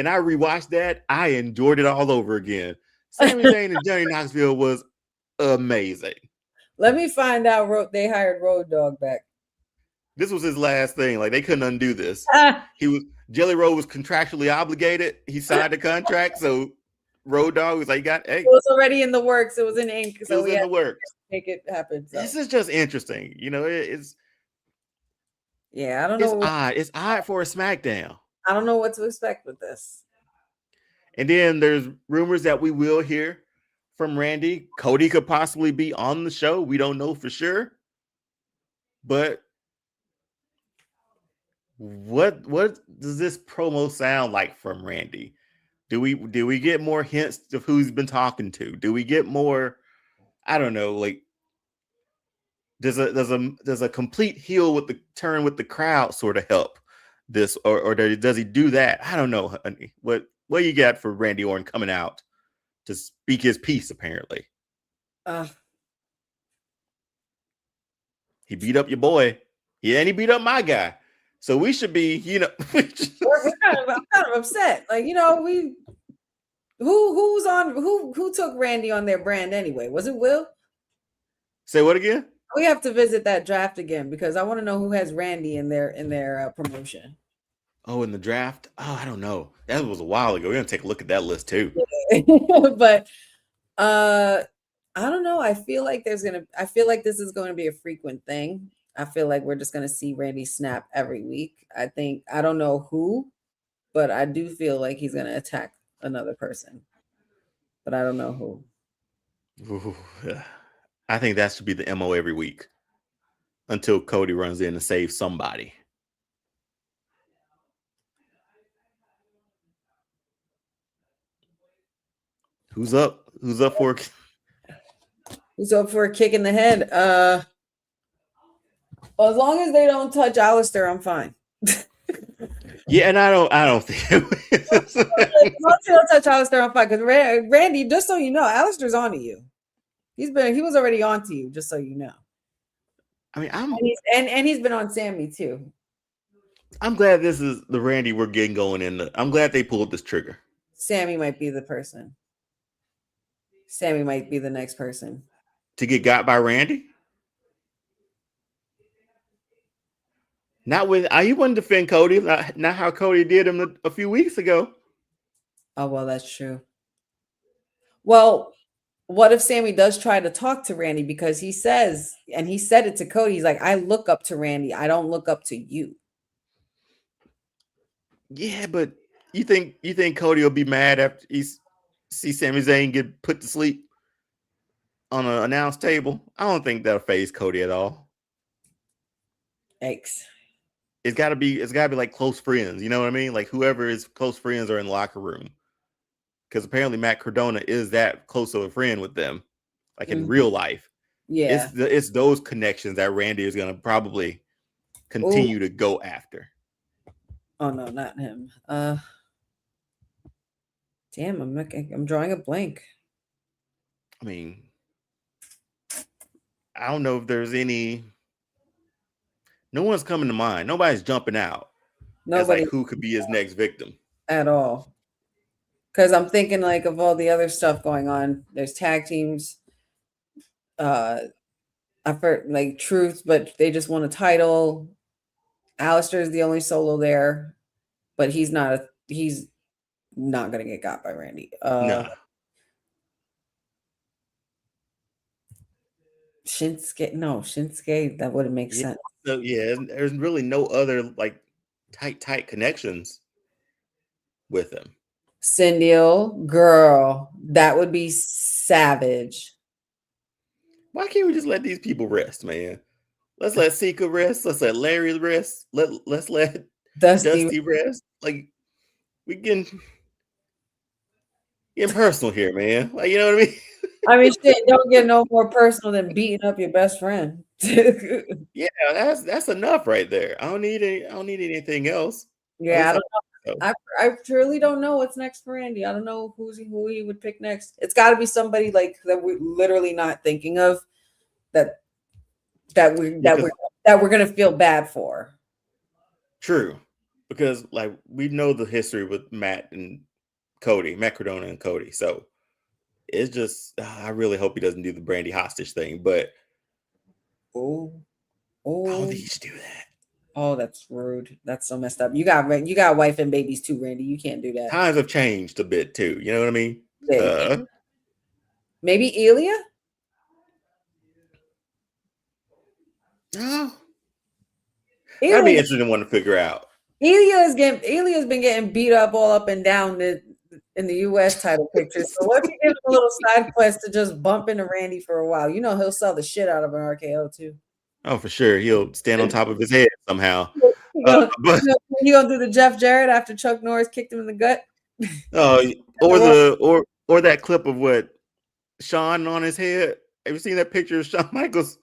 I rewatched that. I enjoyed it all over again. Sami Zayn and Johnny Knoxville was amazing. Let me find out. They hired Road Dogg back. This was his last thing. Like, they couldn't undo this. Jelly Roll was contractually obligated. He signed the contract, so Road Dogg was like, it was already in the works. It was in ink, so it was in the works. Make it happen. So. This is just interesting. You know, it's I don't know. It's odd. It's odd for a SmackDown. I don't know what to expect with this. And then there's rumors that we will hear from Randy. Cody could possibly be on the show. We don't know for sure. But what does this promo sound like from Randy? Do we get more hints of who he's been talking to? Do we get more? I don't know. Like, does a complete heel with the turn with the crowd sort of help this, or does he do that? I don't know, honey. What you got for Randy Orton coming out to speak his piece? Apparently, he beat up your boy. Yeah, and he beat up my guy. So we should be, I'm kind of upset. Like, who took Randy on their brand anyway? Was it Will? Say what again? We have to visit that draft again because I want to know who has Randy in their promotion. Oh, in the draft? Oh, I don't know. That was a while ago. We're gonna take a look at that list too. But I don't know. I feel like this is going to be a frequent thing. I feel like we're just going to see Randy snap every week. I don't know who, but I do feel like he's going to attack another person. But I don't know who. Ooh, I think that should be the MO every week until Cody runs in and saves somebody. Who's up? Who's up for a kick in the head? Well, as long as they don't touch Alistair, I'm fine. Yeah, and I don't think as long as they don't touch Alistair, I'm fine. Because Randy, just so you know, Alistair's on to you. He was already on to you, just so you know. I mean, he's been on Sammy too. I'm glad this is the Randy we're getting going in. I'm glad they pulled this trigger. Sammy might be the person. Sammy might be the next person to get got by Randy. Not with he wouldn't defend Cody. Not how Cody did him a few weeks ago. Oh, well, that's true. Well, what if Sammy does try to talk to Randy because he says, and he said it to Cody, he's like, I look up to Randy. I don't look up to you. Yeah, but you think Cody will be mad after he sees Sami Zayn get put to sleep on an announce table? I don't think that'll faze Cody at all. Yikes. It's gotta be like close friends, you know what I mean? Like whoever is close friends are in the locker room. Because apparently Matt Cardona is that close of a friend with them, like in real life. Yeah. It's those connections that Randy is gonna probably continue to go after. Oh no, not him. Damn, I'm drawing a blank. I mean, I don't know if there's any. no one's coming to mind. Nobody's jumping out as like Nobody who could be his next victim at all. Because I'm thinking like of all the other stuff going on. There's tag teams. I've heard like Truth, but they just won a title. Alistair is the only solo there, but he's not gonna get got by Randy. Nah. Shinsuke, that wouldn't make sense. So there's really no other like tight connections with him. Cindy, girl, that would be savage. Why can't we just let these people rest, man? Let's let Sika rest. Let's let Larry rest. Let's let Dusty rest. Like we getting personal here, man. Like, you know what I mean? I mean, shit, don't get no more personal than beating up your best friend. Yeah, that's enough right there. I don't need anything else. Yeah, I don't know. I truly don't know what's next for Randy. I don't know who he would pick next. It's got to be somebody like that we're literally not thinking of that we're gonna feel bad for. True, because like we know the history with Matt Cardona and Cody, so it's just I really hope he doesn't do the Brandy hostage thing. But I don't think he should do that. Oh, that's rude. That's so messed up. You got wife and babies too, Randy. You can't do that. Times have changed a bit too. You know what I mean? Maybe Ilya? No. That'd be interesting one to figure out. Ilya's been getting beat up all up and down in the U.S. title picture. So what if you give him a little side quest to just bump into Randy for a while? You know he'll sell the shit out of an RKO too. Oh, for sure. He'll stand on top of his head somehow. You gonna do the Jeff Jarrett after Chuck Norris kicked him in the gut? Or that clip of what Shawn on his head. Have you seen that picture of Shawn Michaels?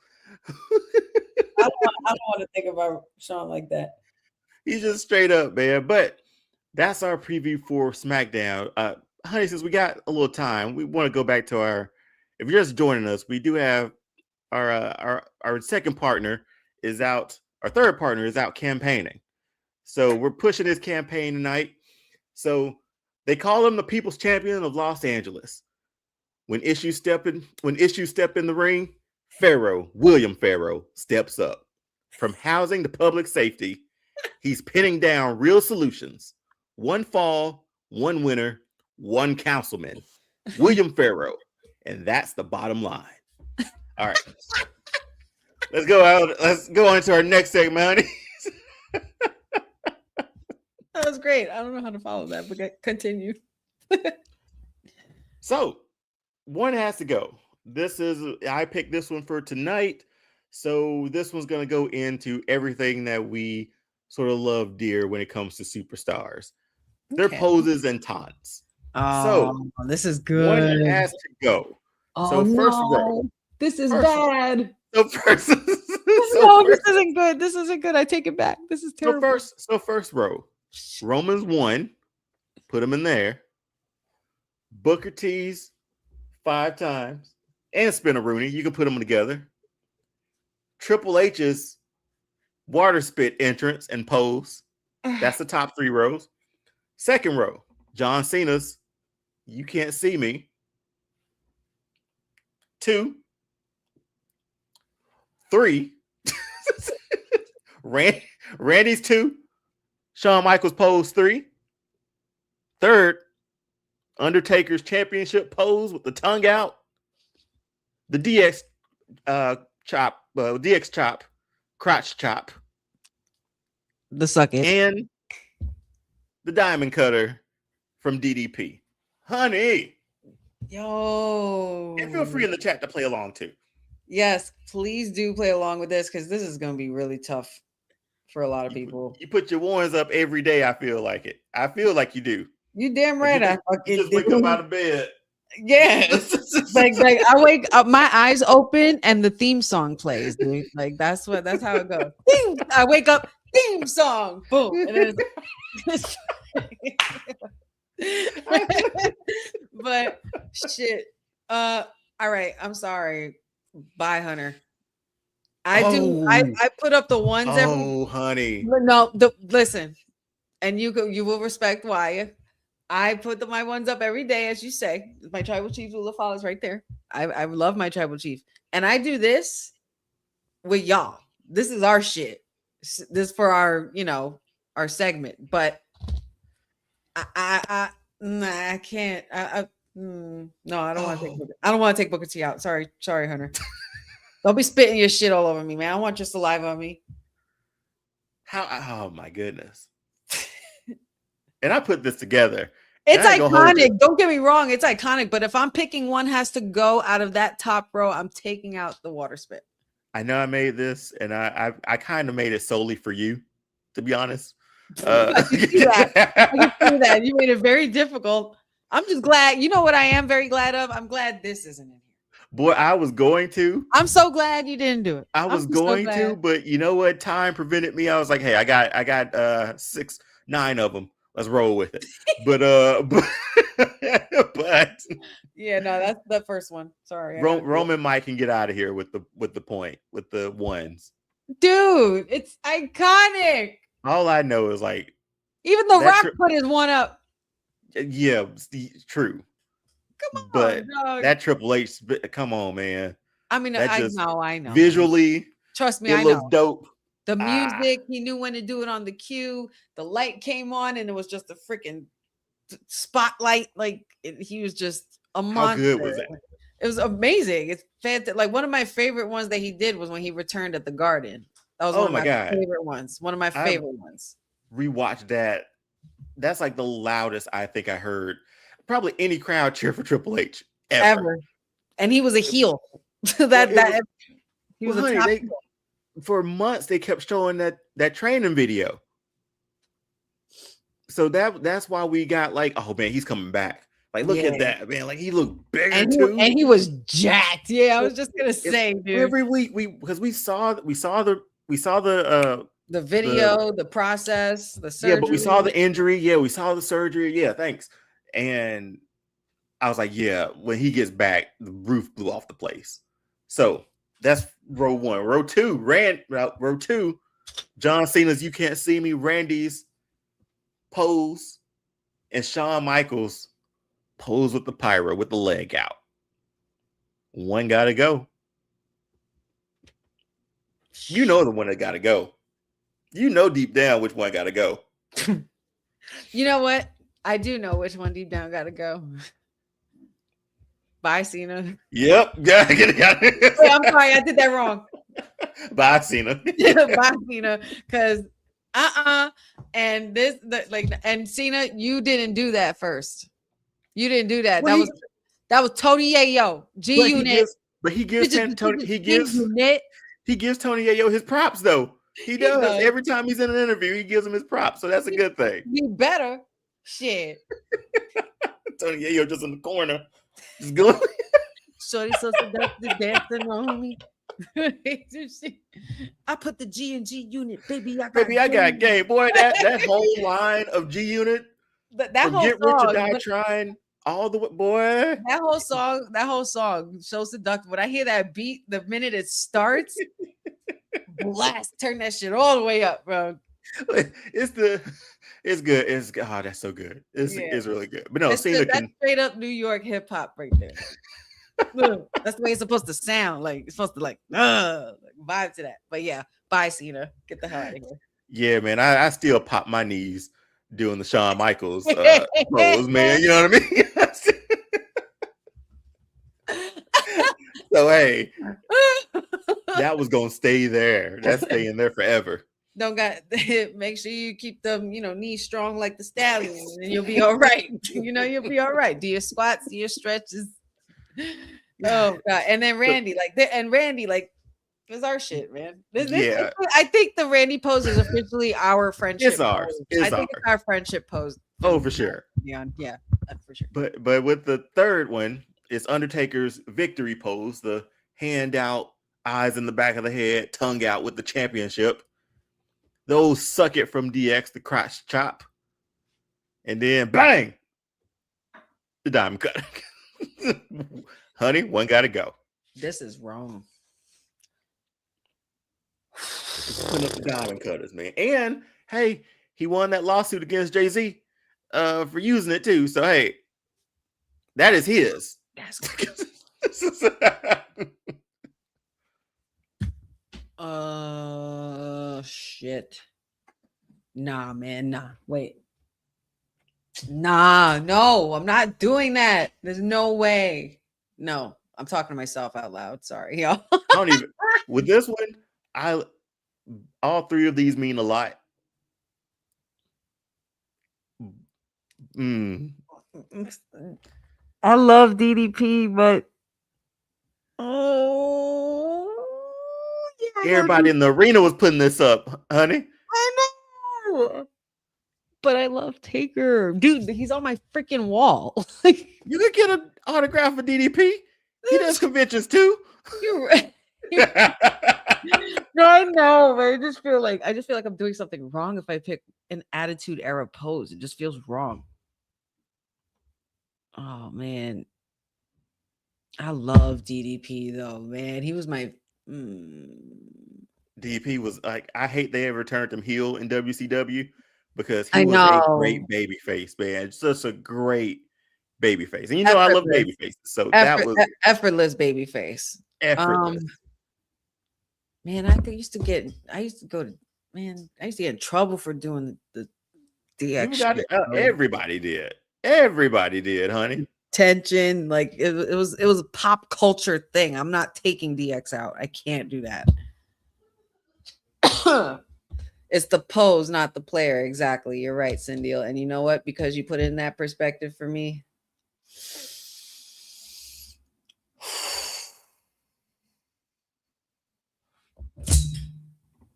I don't want to think about Shawn like that. He's just straight up, man. But that's our preview for SmackDown. Honey, since we got a little time, we want to go back to if you're just joining us, we do have our second partner is out. Our third partner is out campaigning. So we're pushing this campaign tonight. So they call him the People's Champion of Los Angeles. When issues step in the ring, William Pharaoh steps up. From housing to public safety, he's pinning down real solutions. One fall, one winner, one councilman. William Pharaoh. And that's the bottom line. All right. Let's go on to our next segment. That was great. I don't know how to follow that, but continue. So, one has to go. I picked this one for tonight. So this one's going to go into everything that we sort of love dear when it comes to superstars. Their poses and taunts. So this is good. One has to go. Oh, so first row. This is bad. So first, this isn't good. This isn't good. I take it back. This is terrible. So first row. Roman's 1. Put him in there. Booker T's 5 times. And Spinaroonie. You can put them together. Triple H's water spit entrance and pose. That's the top 3 rows. Second row. John Cena's You Can't See Me. 2. 3. Randy's 2. Shawn Michaels pose 3. Third, Undertaker's championship pose with the tongue out. The DX chop, crotch chop. The suck it. And the diamond cutter from DDP. Honey. Yo. And feel free in the chat to play along too. Yes, please do play along with this because this is going to be really tough for a lot of people. You put your warns up every day. I feel like it. I feel like you do. You damn right. You just wake up out of bed. Yeah. like I wake up, my eyes open and the theme song plays, dude. Like that's how it goes. Ding! I wake up, theme song, boom. And but shit. All right. I'm sorry. Bye, Hunter. I do. I put up the ones every. Oh, honey. No, listen, and you will respect why. I put my ones up every day, as you say. My tribal chief Will Pharaoh is right there. I love my tribal chief, and I do this with y'all. This is our shit. This for our our segment, but I can't. No, I don't want to take. I don't want to take Booker T out. Sorry, Hunter. Don't be spitting your shit all over me, man. I want your saliva on me. How? Oh my goodness. And I put this together. It's iconic. Don't get me wrong. It's iconic. But if I'm picking one has to go out of that top row, I'm taking out the water spit. I know I made this, and I kind of made it solely for you, to be honest. I can see that. You made it very difficult. I'm just glad. You know what I am very glad of? I'm glad this isn't in here. Boy, I was going to. I'm so glad you didn't do it. I was going to, but you know what? Time prevented me. I was like, hey, I got 6, 9 of them. Let's roll with it. But yeah, no, that's the first one. Sorry. Roman Mike can get out of here with the point, with the ones. Dude, it's iconic. All I know is like even The Rock put his one up. Yeah, true. Come on, but dog. That Triple H, come on, man. I mean, I know. Visually, trust me, it looks dope. The music, he knew when to do it on the cue. The light came on, and it was just a freaking spotlight. Like he was just a monster. How good was that? It was amazing. It's fantastic. Like one of my favorite ones that he did was when he returned at the Garden. That was one of my favorite ones. One of my favorite ones. Rewatched that. That's like the loudest I think I heard. Probably any crowd cheer for Triple H ever. And he was a heel. He was a top heel. For months they kept showing that training video. So that's why we got like, oh man, he's coming back. Like, look at that, man. Like he looked bigger too. And he was jacked. Yeah, I was just gonna say, dude. Every week we saw the video, the process, the surgery. Yeah, but we saw the injury. Yeah, we saw the surgery. Yeah, thanks. And I was like, yeah, when he gets back, the roof blew off the place. So that's row 1. Row 2, John Cena's "You Can't See Me," Randy's pose, and Shawn Michaels pose with the pyro with the leg out. One gotta go. You know the one that gotta go. You know deep down which one gotta go. You know what? I do know which one deep down gotta go. Bye, Cena. Yep. Wait, I'm sorry, I did that wrong. Bye, Cena. Bye, Cena. Because and and Cena, you didn't do that first. You didn't do that. That was Tony Yayo. G Unit. But he gives Tony Yayo his props though. He does. Every time he's in an interview, he gives him his props. So that's a good thing. You better. Shit. Tony Yayo just in the corner. Just going. Shorty so seductive dancing on me. I put the G in G Unit, baby. I got game. Boy, that whole line of G Unit. That whole Get Rich or Die Trying. All the way, boy. That whole song, so seductive. When I hear that beat, the minute it starts, blast, turn that shit all the way up, bro. It's good. That's so good. It's really good. But no, that's straight up New York hip hop right there. Look, that's the way it's supposed to sound. Like it's supposed to vibe to that. But yeah, bye, Cena. Get the hell out of here. Yeah, man. I still pop my knees doing the Shawn Michaels pose, man. You know what I mean? So hey, that was gonna stay there. That's staying there forever. Make sure you keep them, knees strong like the stallion, and you'll be all right. You'll be all right. Do your squats, do your stretches. Oh God! And then Randy, it's our shit, man. I think the Randy pose is officially our friendship. It's ours. I think it's our friendship pose. Oh, for sure. Yeah, for sure. But with the third one, it's Undertaker's victory pose. The hand out, eyes in the back of the head, tongue out with the championship. Those suck it from DX, the crotch chop. And then bang! The diamond cut. Honey, one gotta go. This is wrong. He's putting up the diamond cutters, man. And hey, he won that lawsuit against Jay-Z for using it too. So hey, that is his. That's shit. Nah, man, nah. Wait. Nah, no, I'm not doing that. There's no way. No, I'm talking to myself out loud. Sorry, y'all. I don't even with this one, all three of these mean a lot. I love DDP, but yeah, everybody in the arena was putting this up, honey. I know. But I love Taker. Dude, he's on my freaking wall. You could get an autograph of DDP. He does conventions too. You're right. No, I know, but I just feel like I'm doing something wrong if I pick an Attitude Era pose. It just feels wrong. Oh man. I love DDP though, man. He was my DDP was like, I hate they ever turned him heel in WCW because he was a great baby face, man. Just a great baby face. And I love baby faces. So that was effortless baby face. Effortless. Man, I used to get in trouble for doing the DX. Everybody did. Everybody did, honey. Tension, like it was a pop culture thing. I'm not taking DX out. I can't do that. It's the pose, not the player. Exactly. You're right, Cindy. And you know what? Because you put it in that perspective for me.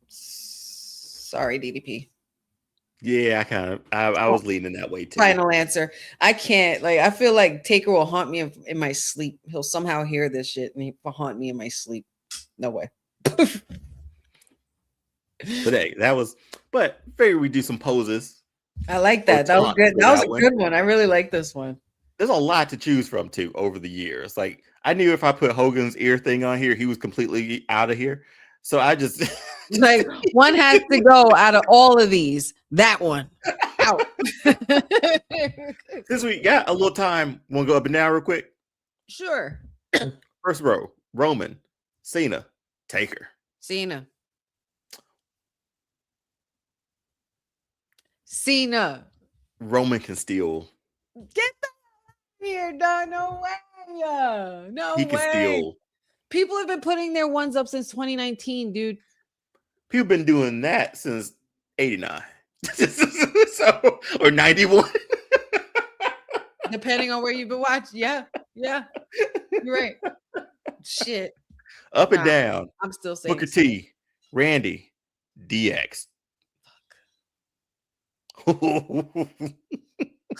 Sorry, DDP. Yeah, I was leaning that way too. Final answer. I can't. I feel like Taker will haunt me in my sleep. He'll somehow hear this shit and he'll haunt me in my sleep. No way. But hey, figure we do some poses. I like that. That was good. That was a good one. I really like this one. There's a lot to choose from too over the years. Like I knew if I put Hogan's ear thing on here, he was completely out of here. So I just one has to go out of all of these. That one out. Since we got a little time, want to go up and down real quick? Sure. First row: Roman, Cena, Taker. Cena. Roman can steal. Get the here, dog. No way. No way. He can steal. People have been putting their ones up since 2019, dude. People been doing that since 89. Or 91. Depending on where you've been watching. Yeah. You're right. Shit. Up and down. I'm still saying Booker T, Randy, DX. Fuck.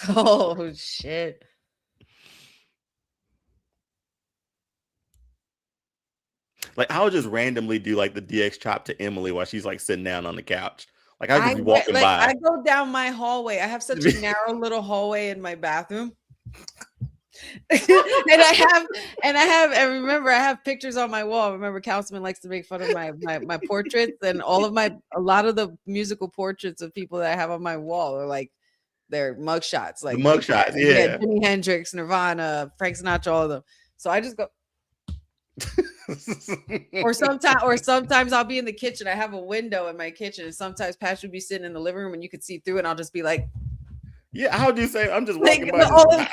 Oh shit. Like I'll just randomly do like the DX chop to Emily while she's like sitting down on the couch. Like I'll just be walking by. I go down my hallway. I have such a narrow little hallway in my bathroom. and remember I have pictures on my wall. Remember Councilman likes to make fun of my portraits, and a lot of the musical portraits of people that I have on my wall are like they're mugshots. Like the mugshots, yeah. Jimi Hendrix, Nirvana, Frank Sinatra, all of them. So I just go or sometimes I'll be in the kitchen. I have a window in my kitchen, and sometimes Pat would be sitting in the living room and you could see through, and I'll just be like, yeah, how do you say I'm just walking by?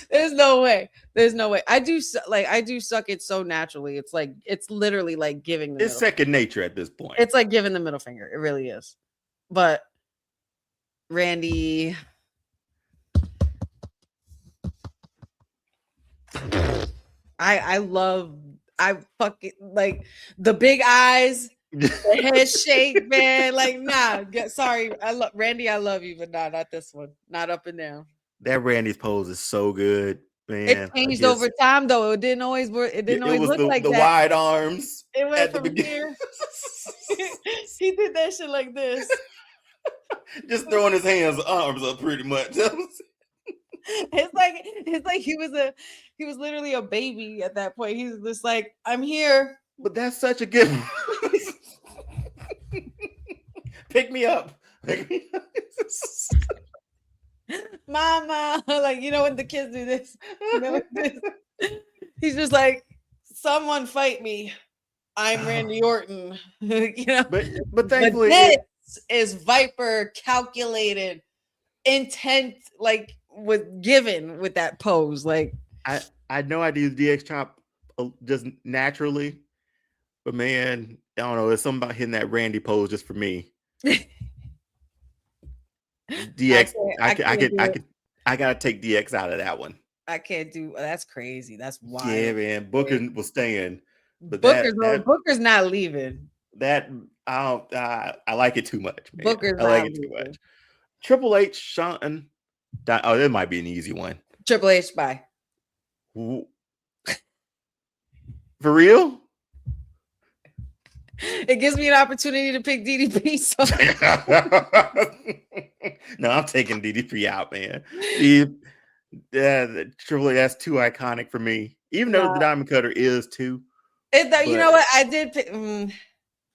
There's no way. I do suck it so naturally. It's literally like giving the it's second nature at this point. It's like giving the middle finger. It really is. But Randy, I fucking like the big eyes, the head shake, man. Like, nah, sorry. Randy, I love you, but nah, not this one. Not up and down. That Randy's pose is so good, man. It changed over time though. It didn't always look like the that. Wide arms. It went from here. He did that shit like this. Just throwing his arms up pretty much. It's like he was literally a baby at that point. He's just like, I'm here. But that's such a good pick me up. Pick me up. Mama, like when the kids do this, he's just like, someone fight me. I'm Randy Orton. But But thankfully this is Viper calculated intent, like given with that pose. Like I know I do DX chop just naturally, but man, I don't know. There's something about hitting that Randy pose just for me. DX, I gotta take DX out of that one. I can't do. That's crazy. That's wild. Yeah, man. Booker was staying, but Booker's not leaving. That I like it too much. Man. Booker's I like it too much. Triple H, Shawn. Oh, that might be an easy one. Triple H, bye. For real? It gives me an opportunity to pick DDP. So. No, I'm taking DDP out, man. The Triple H, that's too iconic for me. Even though the Diamond Cutter is too. You know what? I did pick.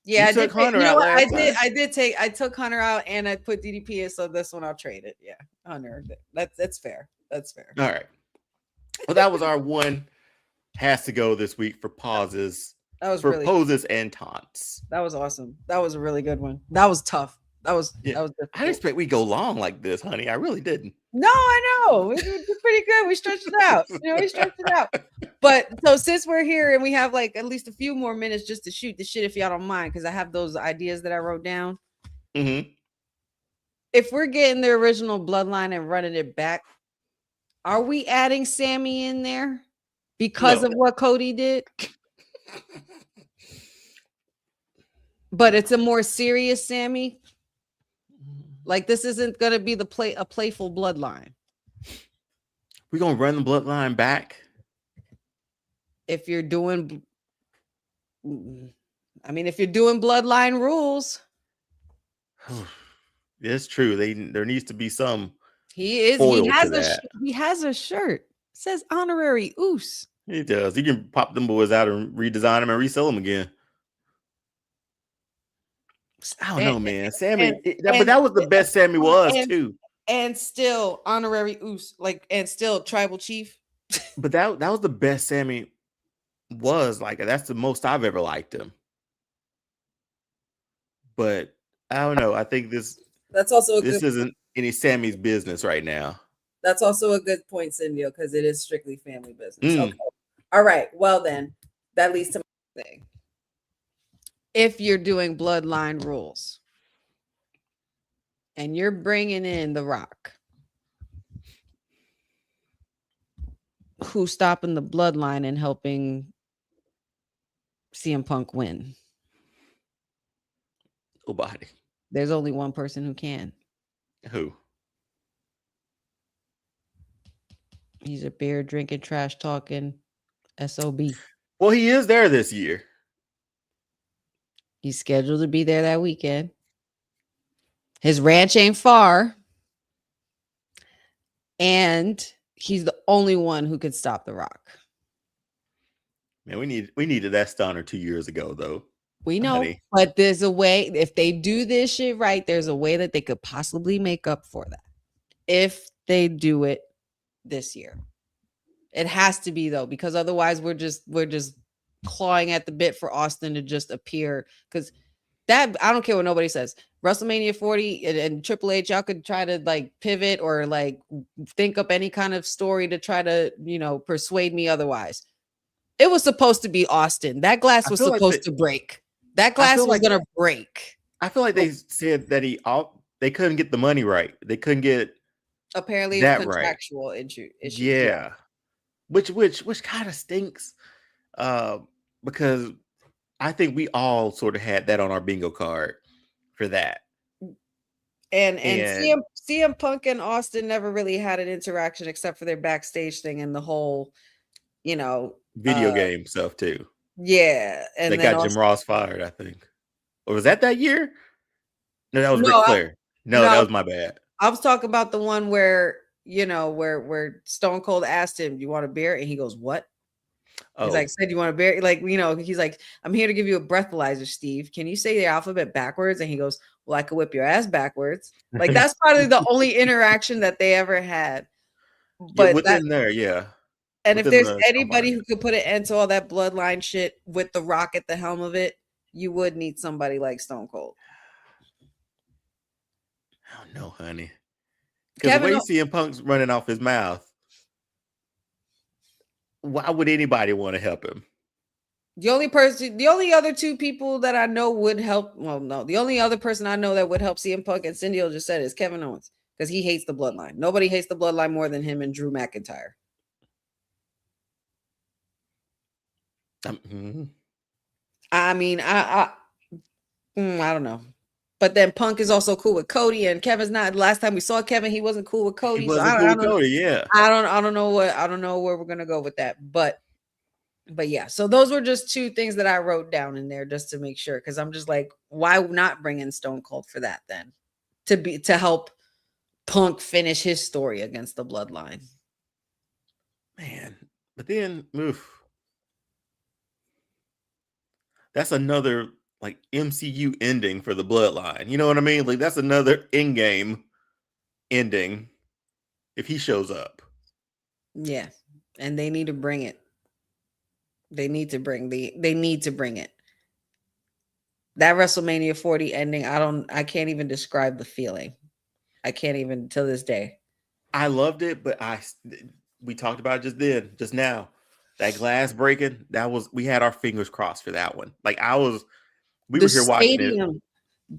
Yeah, I did. Hunter out last time. I took Hunter out and I put DDP in. So this one I'll trade it. Yeah, Hunter. That's fair. That's fair. All right. Well, that was our one. Has to go this week for pauses. That was for poses and taunts. That was awesome. That was a really good one. That was tough. That was difficult. I didn't expect we go long like this, honey. I really didn't. No, I know. We did pretty good. We stretched it out. We stretched it out. But so since we're here and we have like at least a few more minutes just to shoot the shit, if y'all don't mind, because I have those ideas that I wrote down. Mm-hmm. If we're getting the original bloodline and running it back, are we adding Sammy in there because of what Cody did? But it's a more serious Sammy. Like this isn't gonna be a playful bloodline. We're gonna run the bloodline back. If you're doing bloodline rules. It's true. There needs to be some. He has a shirt. It says honorary Oos. He does. He can pop them boys out and redesign them and resell them again. I don't know, man. Sammy, but that was the best Sammy was too. And still honorary Oos, and still tribal chief. But that was the best Sammy was. Like that's the most I've ever liked him. But I don't know. I think this isn't any Sammy's business right now. That's also a good point, Cindy, because it is strictly family business. Okay. All right. Well, then that leads to my thing. If you're doing bloodline rules and you're bringing in The Rock, who's stopping the bloodline and helping CM Punk win? Nobody. There's only one person who can. Who? He's a beer drinking, trash talking SOB. Well, he is there this year. He's scheduled to be there that weekend. His ranch ain't far. And he's the only one who could stop The Rock. Man, we needed that stunner 2 years ago, though. We know, but there's a way. If they do this shit right, there's a way that they could possibly make up for that. If they do it this year. It has to be, though, because otherwise we're just clawing at the bit for Austin to just appear, because that, I don't care what nobody says, WrestleMania 40 and Triple H, y'all could try to like pivot or like think up any kind of story to try to, persuade me otherwise. It was supposed to be Austin. That glass was supposed to break. That glass was going to break. I feel like they said that they couldn't get the money right. They couldn't get apparently that contractual issue. Yeah. Which kind of stinks. Because I think we all sort of had that on our bingo card for that. And CM Punk and Austin never really had an interaction except for their backstage thing and the whole, video game stuff too. Yeah. And they got Jim Ross fired, I think. Or was that year? No, that was Ric Flair. No, that was my bad. I was talking about the one where, where Stone Cold asked him, "You want a beer?" And he goes, "What?" He's like, Oh, said you want to bury, like, he's like, I'm here to give you a breathalyzer, Steve. Can you say the alphabet backwards? And he goes, well, I could whip your ass backwards. Like, that's probably the only interaction that they ever had. yeah, But that, within there, yeah, and if within there's the anybody confines. who could put an end to all that bloodline shit with The Rock at the helm of it, you would need somebody like Stone Cold. I don't know, honey, because the Kevin, way CM Punk's running off his mouth, why would anybody want to help him? the only other two people that I know would help. Well, no, the only other person I know that would help CM Punk, and Cindy just said, is Kevin Owens, because he hates the bloodline. Nobody hates the bloodline more than him and Drew McIntyre. Mhm. I mean, I don't know. But then Punk is also cool with Cody, and Kevin's not. Last time we saw Kevin, he wasn't cool with Cody. He So wasn't cool with Cody, yeah. I don't know where we're gonna go with that. But yeah, so those were just two things that I wrote down in there just to make sure, because I'm just like, why not bring in Stone Cold for that then? To help Punk finish his story against the bloodline. Man, but then, that's another like MCU ending for the bloodline. You know what I mean? Like that's another in-game ending if he shows up. Yeah. And they need to bring it. They need to bring it. That WrestleMania 40 ending, I can't even describe the feeling. I can't even till this day. I loved it, but we talked about it just now. That glass breaking, we had our fingers crossed for that one. Like we were here watching it.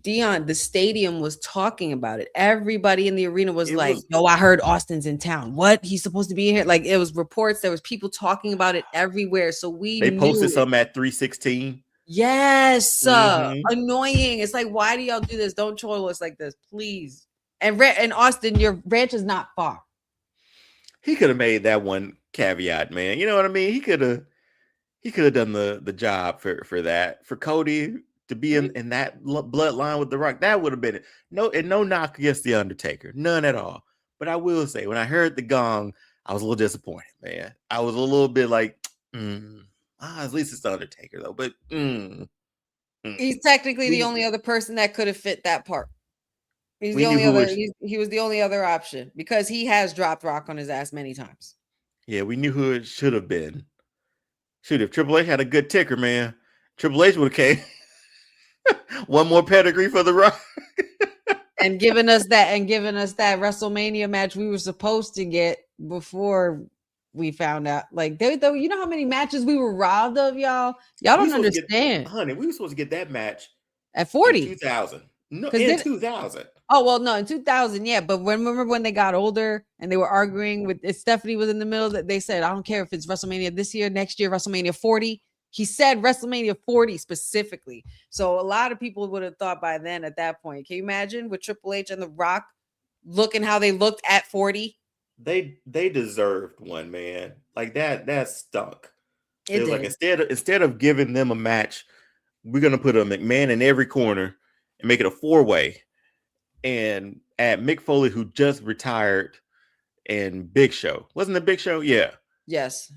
Deonne, the stadium was talking about it. Everybody in the arena was It like, was, "No, I heard Austin's in town. What? He's supposed to be in here." Like, it was reports. There was people talking about it everywhere. So we they posted knew. something at 316. Yes, Mm-hmm. annoying. It's like, why do y'all do this? Don't troll us like this, please. And Austin, your ranch is not far. He could have made that one caveat, man. You know what I mean? He could have done the job for that. For Cody to be in that bloodline with The Rock, that would have been it. No knock against The Undertaker, none at all. But I will say, when I heard the gong, I was a little disappointed, man. I was a little bit like, at least it's The Undertaker though. But he's technically the only other person that could have fit that part. He's we the knew only who other. He was the only other option, because he has dropped Rock on his ass many times. Yeah, we knew who it should have been. Shoot, if Triple H had a good ticker, man, Triple H would have came. One more pedigree for The Rock. and giving us that WrestleMania match we were supposed to get before we found out. Like, though, you know how many matches we were robbed of, y'all? Y'all don't understand. Honey, we were supposed to get that match at 40. In 2000. No, in 2000. Oh, well, no, in 2000, yeah. But remember when they got older and they were arguing with Stephanie was in the middle, that they said, I don't care if it's WrestleMania this year, next year, WrestleMania 40. He said WrestleMania 40 specifically. So a lot of people would have thought by then at that point. Can you imagine with Triple H and The Rock looking how they looked at 40? They deserved one, man. Like that stunk. It was did. like instead of giving them a match, we're gonna put a McMahon in every corner and make it a 4-way. And add Mick Foley, who just retired, and Big Show. Wasn't it Big Show? Yeah. Yes.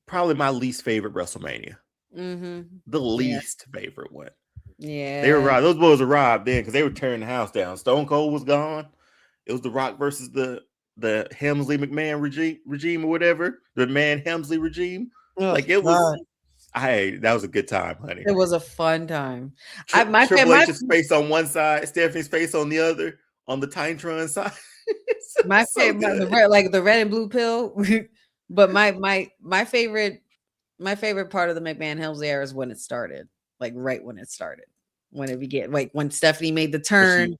Probably my least favorite WrestleMania. Mm-hmm. The least favorite one. Yeah. They were robbed. Those boys were robbed then because they were tearing the house down. Stone Cold was gone. It was The Rock versus the Helmsley McMahon regime or whatever. The Man Helmsley regime. Like it was. That was a good time, honey. It was a fun time. Triple H's face on one side, Stephanie's face on the other, on the Titantron side. The red and blue pill. But my favorite part of the McMahon Helmsley era is when it started. Like right when it started. When it began, like when Stephanie made the turn,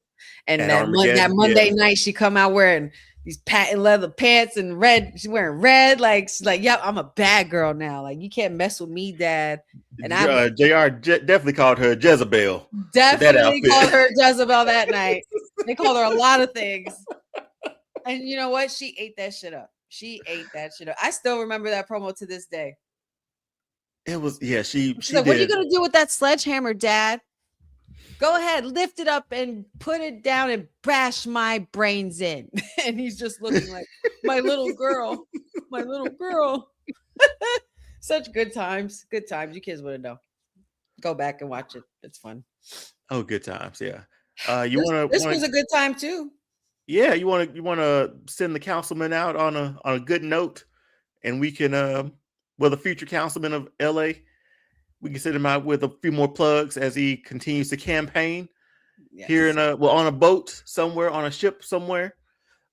and that Monday night she come out wearing these patent leather pants and red. She's wearing red. Like she's like, "Yep, I'm a bad girl now. Like you can't mess with me, Dad." And JR definitely called her Jezebel. Definitely called her Jezebel that night. They called her a lot of things. And you know what? She ate that shit up. I still remember that promo to this day. It was, yeah, she's like, what are you going to do with that sledgehammer, Dad? Go ahead, lift it up and put it down and bash my brains in. And he's just looking like, my little girl. Such good times. Good times. You kids wouldn't know. Go back and watch it. It's fun. Oh, good times. Yeah. You This, want this to was a good time too. yeah, you want to send the councilman out on a good note, and we can well, the future councilman of LA, we can send him out with a few more plugs as he continues to campaign here Yes. in a well on a boat somewhere, on a ship somewhere.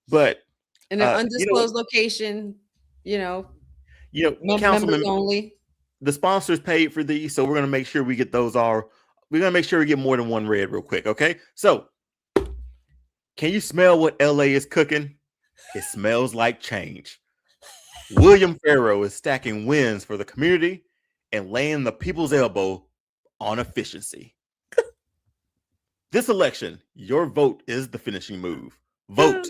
But In an you know, undisclosed location, you know, members councilman, only. the sponsors paid for these, so we're gonna make sure we get those all. We're gonna make sure we get more than one red real quick. Okay, so can you smell what LA is cooking? It smells like change. William Pharaoh is stacking wins for the community and laying the people's elbow on efficiency. This election, your vote is the finishing move. Vote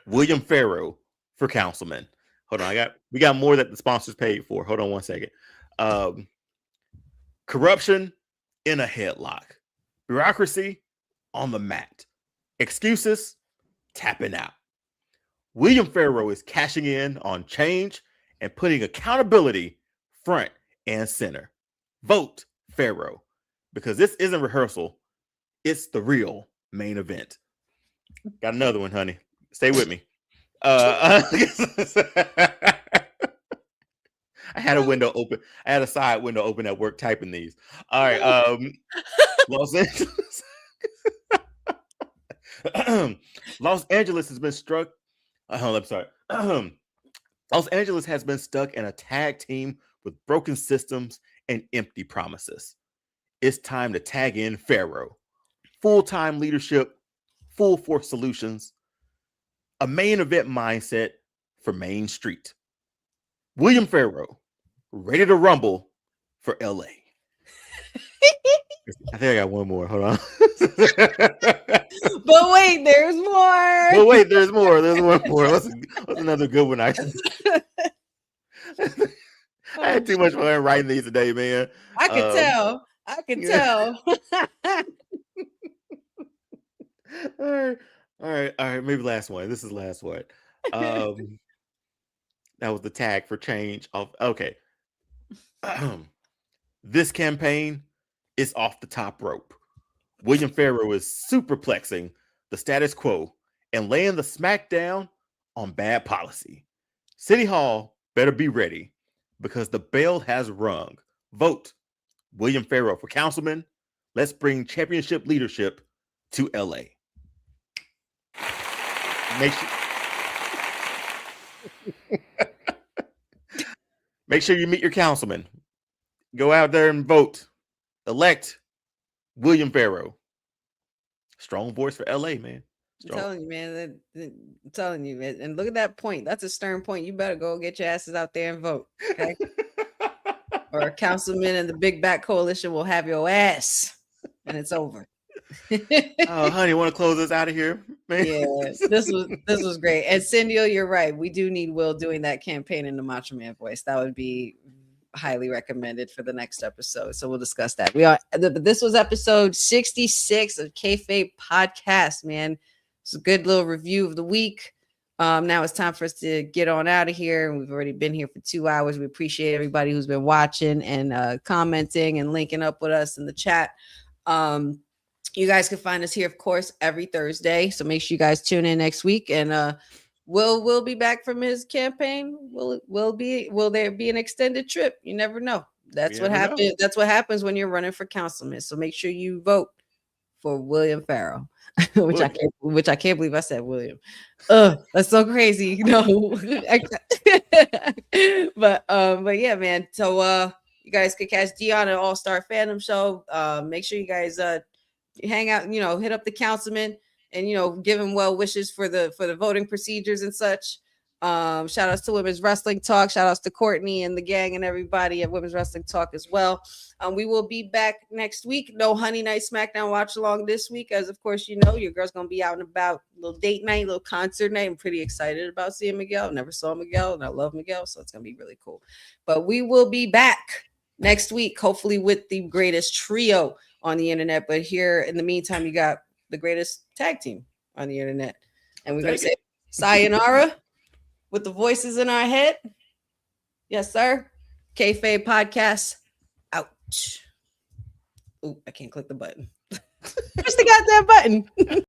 William Pharaoh for councilman. Hold on, we got more that the sponsors paid for. Hold on one second. Corruption in a headlock. Bureaucracy on the mat. Excuses tapping out. William Pharaoh is cashing in on change and putting accountability front and center. Vote Pharaoh, because this isn't rehearsal. It's the real main event. Got another one, honey. Stay with me. I had a window open. I had a side window open at work typing these. All right. Los Angeles. Los Angeles has been struck. I'm sorry. Los Angeles has been stuck in a tag team with broken systems and empty promises. It's time to tag in Pharaoh. Full-time leadership, full force solutions, a main event mindset for Main Street. William Pharaoh, ready to rumble for LA. I think I got one more. Hold on. But wait, there's more. But wait, there's more. There's one more. What's another good one? I had too much fun writing these today, man. I could tell. I could tell. All right. Maybe last one. This is the last one. That was the tag for change. Okay. This campaign is off the top rope. William Pharaoh is superplexing the status quo and laying the smackdown on bad policy. City Hall better be ready because the bell has rung. Vote William Pharaoh for councilman. Let's bring championship leadership to LA. Make sure you meet your councilman. Go out there and vote. Elect William Pharaoh. Strong voice for LA, man. I'm telling you, man. I'm telling you, man. And look at that point. That's a stern point. You better go get your asses out there and vote. Okay. Or a councilman and the Big Back Coalition will have your ass. And it's over. Oh, honey, want to close us out of here, man? Yeah, this was great. And Cindy, you're right. We do need Will doing that campaign in the Macho Man voice. That would be highly recommended for the next episode. So we'll discuss that. This was episode 66 of Kayfabe Podcast, man. It's a good little review of the week. Now it's time for us to get on out of here. And we've already been here for 2 hours. We appreciate everybody who's been watching and commenting and linking up with us in the chat. You guys can find us here, of course, every Thursday. So make sure you guys tune in next week. And Will be back from his campaign. Will there be an extended trip? You never know. That's what happens. That's what happens when you're running for councilman. So make sure you vote for William Pharaoh, which I can't believe I said William. That's so crazy. No, but yeah, man. So you guys could catch Deonne at All Star Fandom Show. Make sure you guys hang out, hit up the councilman and, give him well wishes for the voting procedures and such. Shout outs to Women's Wrestling Talk. Shout outs to Courtney and the gang and everybody at Women's Wrestling Talk as well. We will be back next week. No Honey Night SmackDown watch along this week, as of course, your girl's going to be out and about. A little date night, little concert night. I'm pretty excited about seeing Miguel. Never saw Miguel and I love Miguel, so it's going to be really cool. But we will be back next week, hopefully with the greatest trio on the internet. But here in the meantime, you got the greatest tag team on the internet. And we're going to say sayonara with the voices in our head. Yes, sir. Kayfabe Podcast out. Oh, I can't click the button. Push the goddamn button.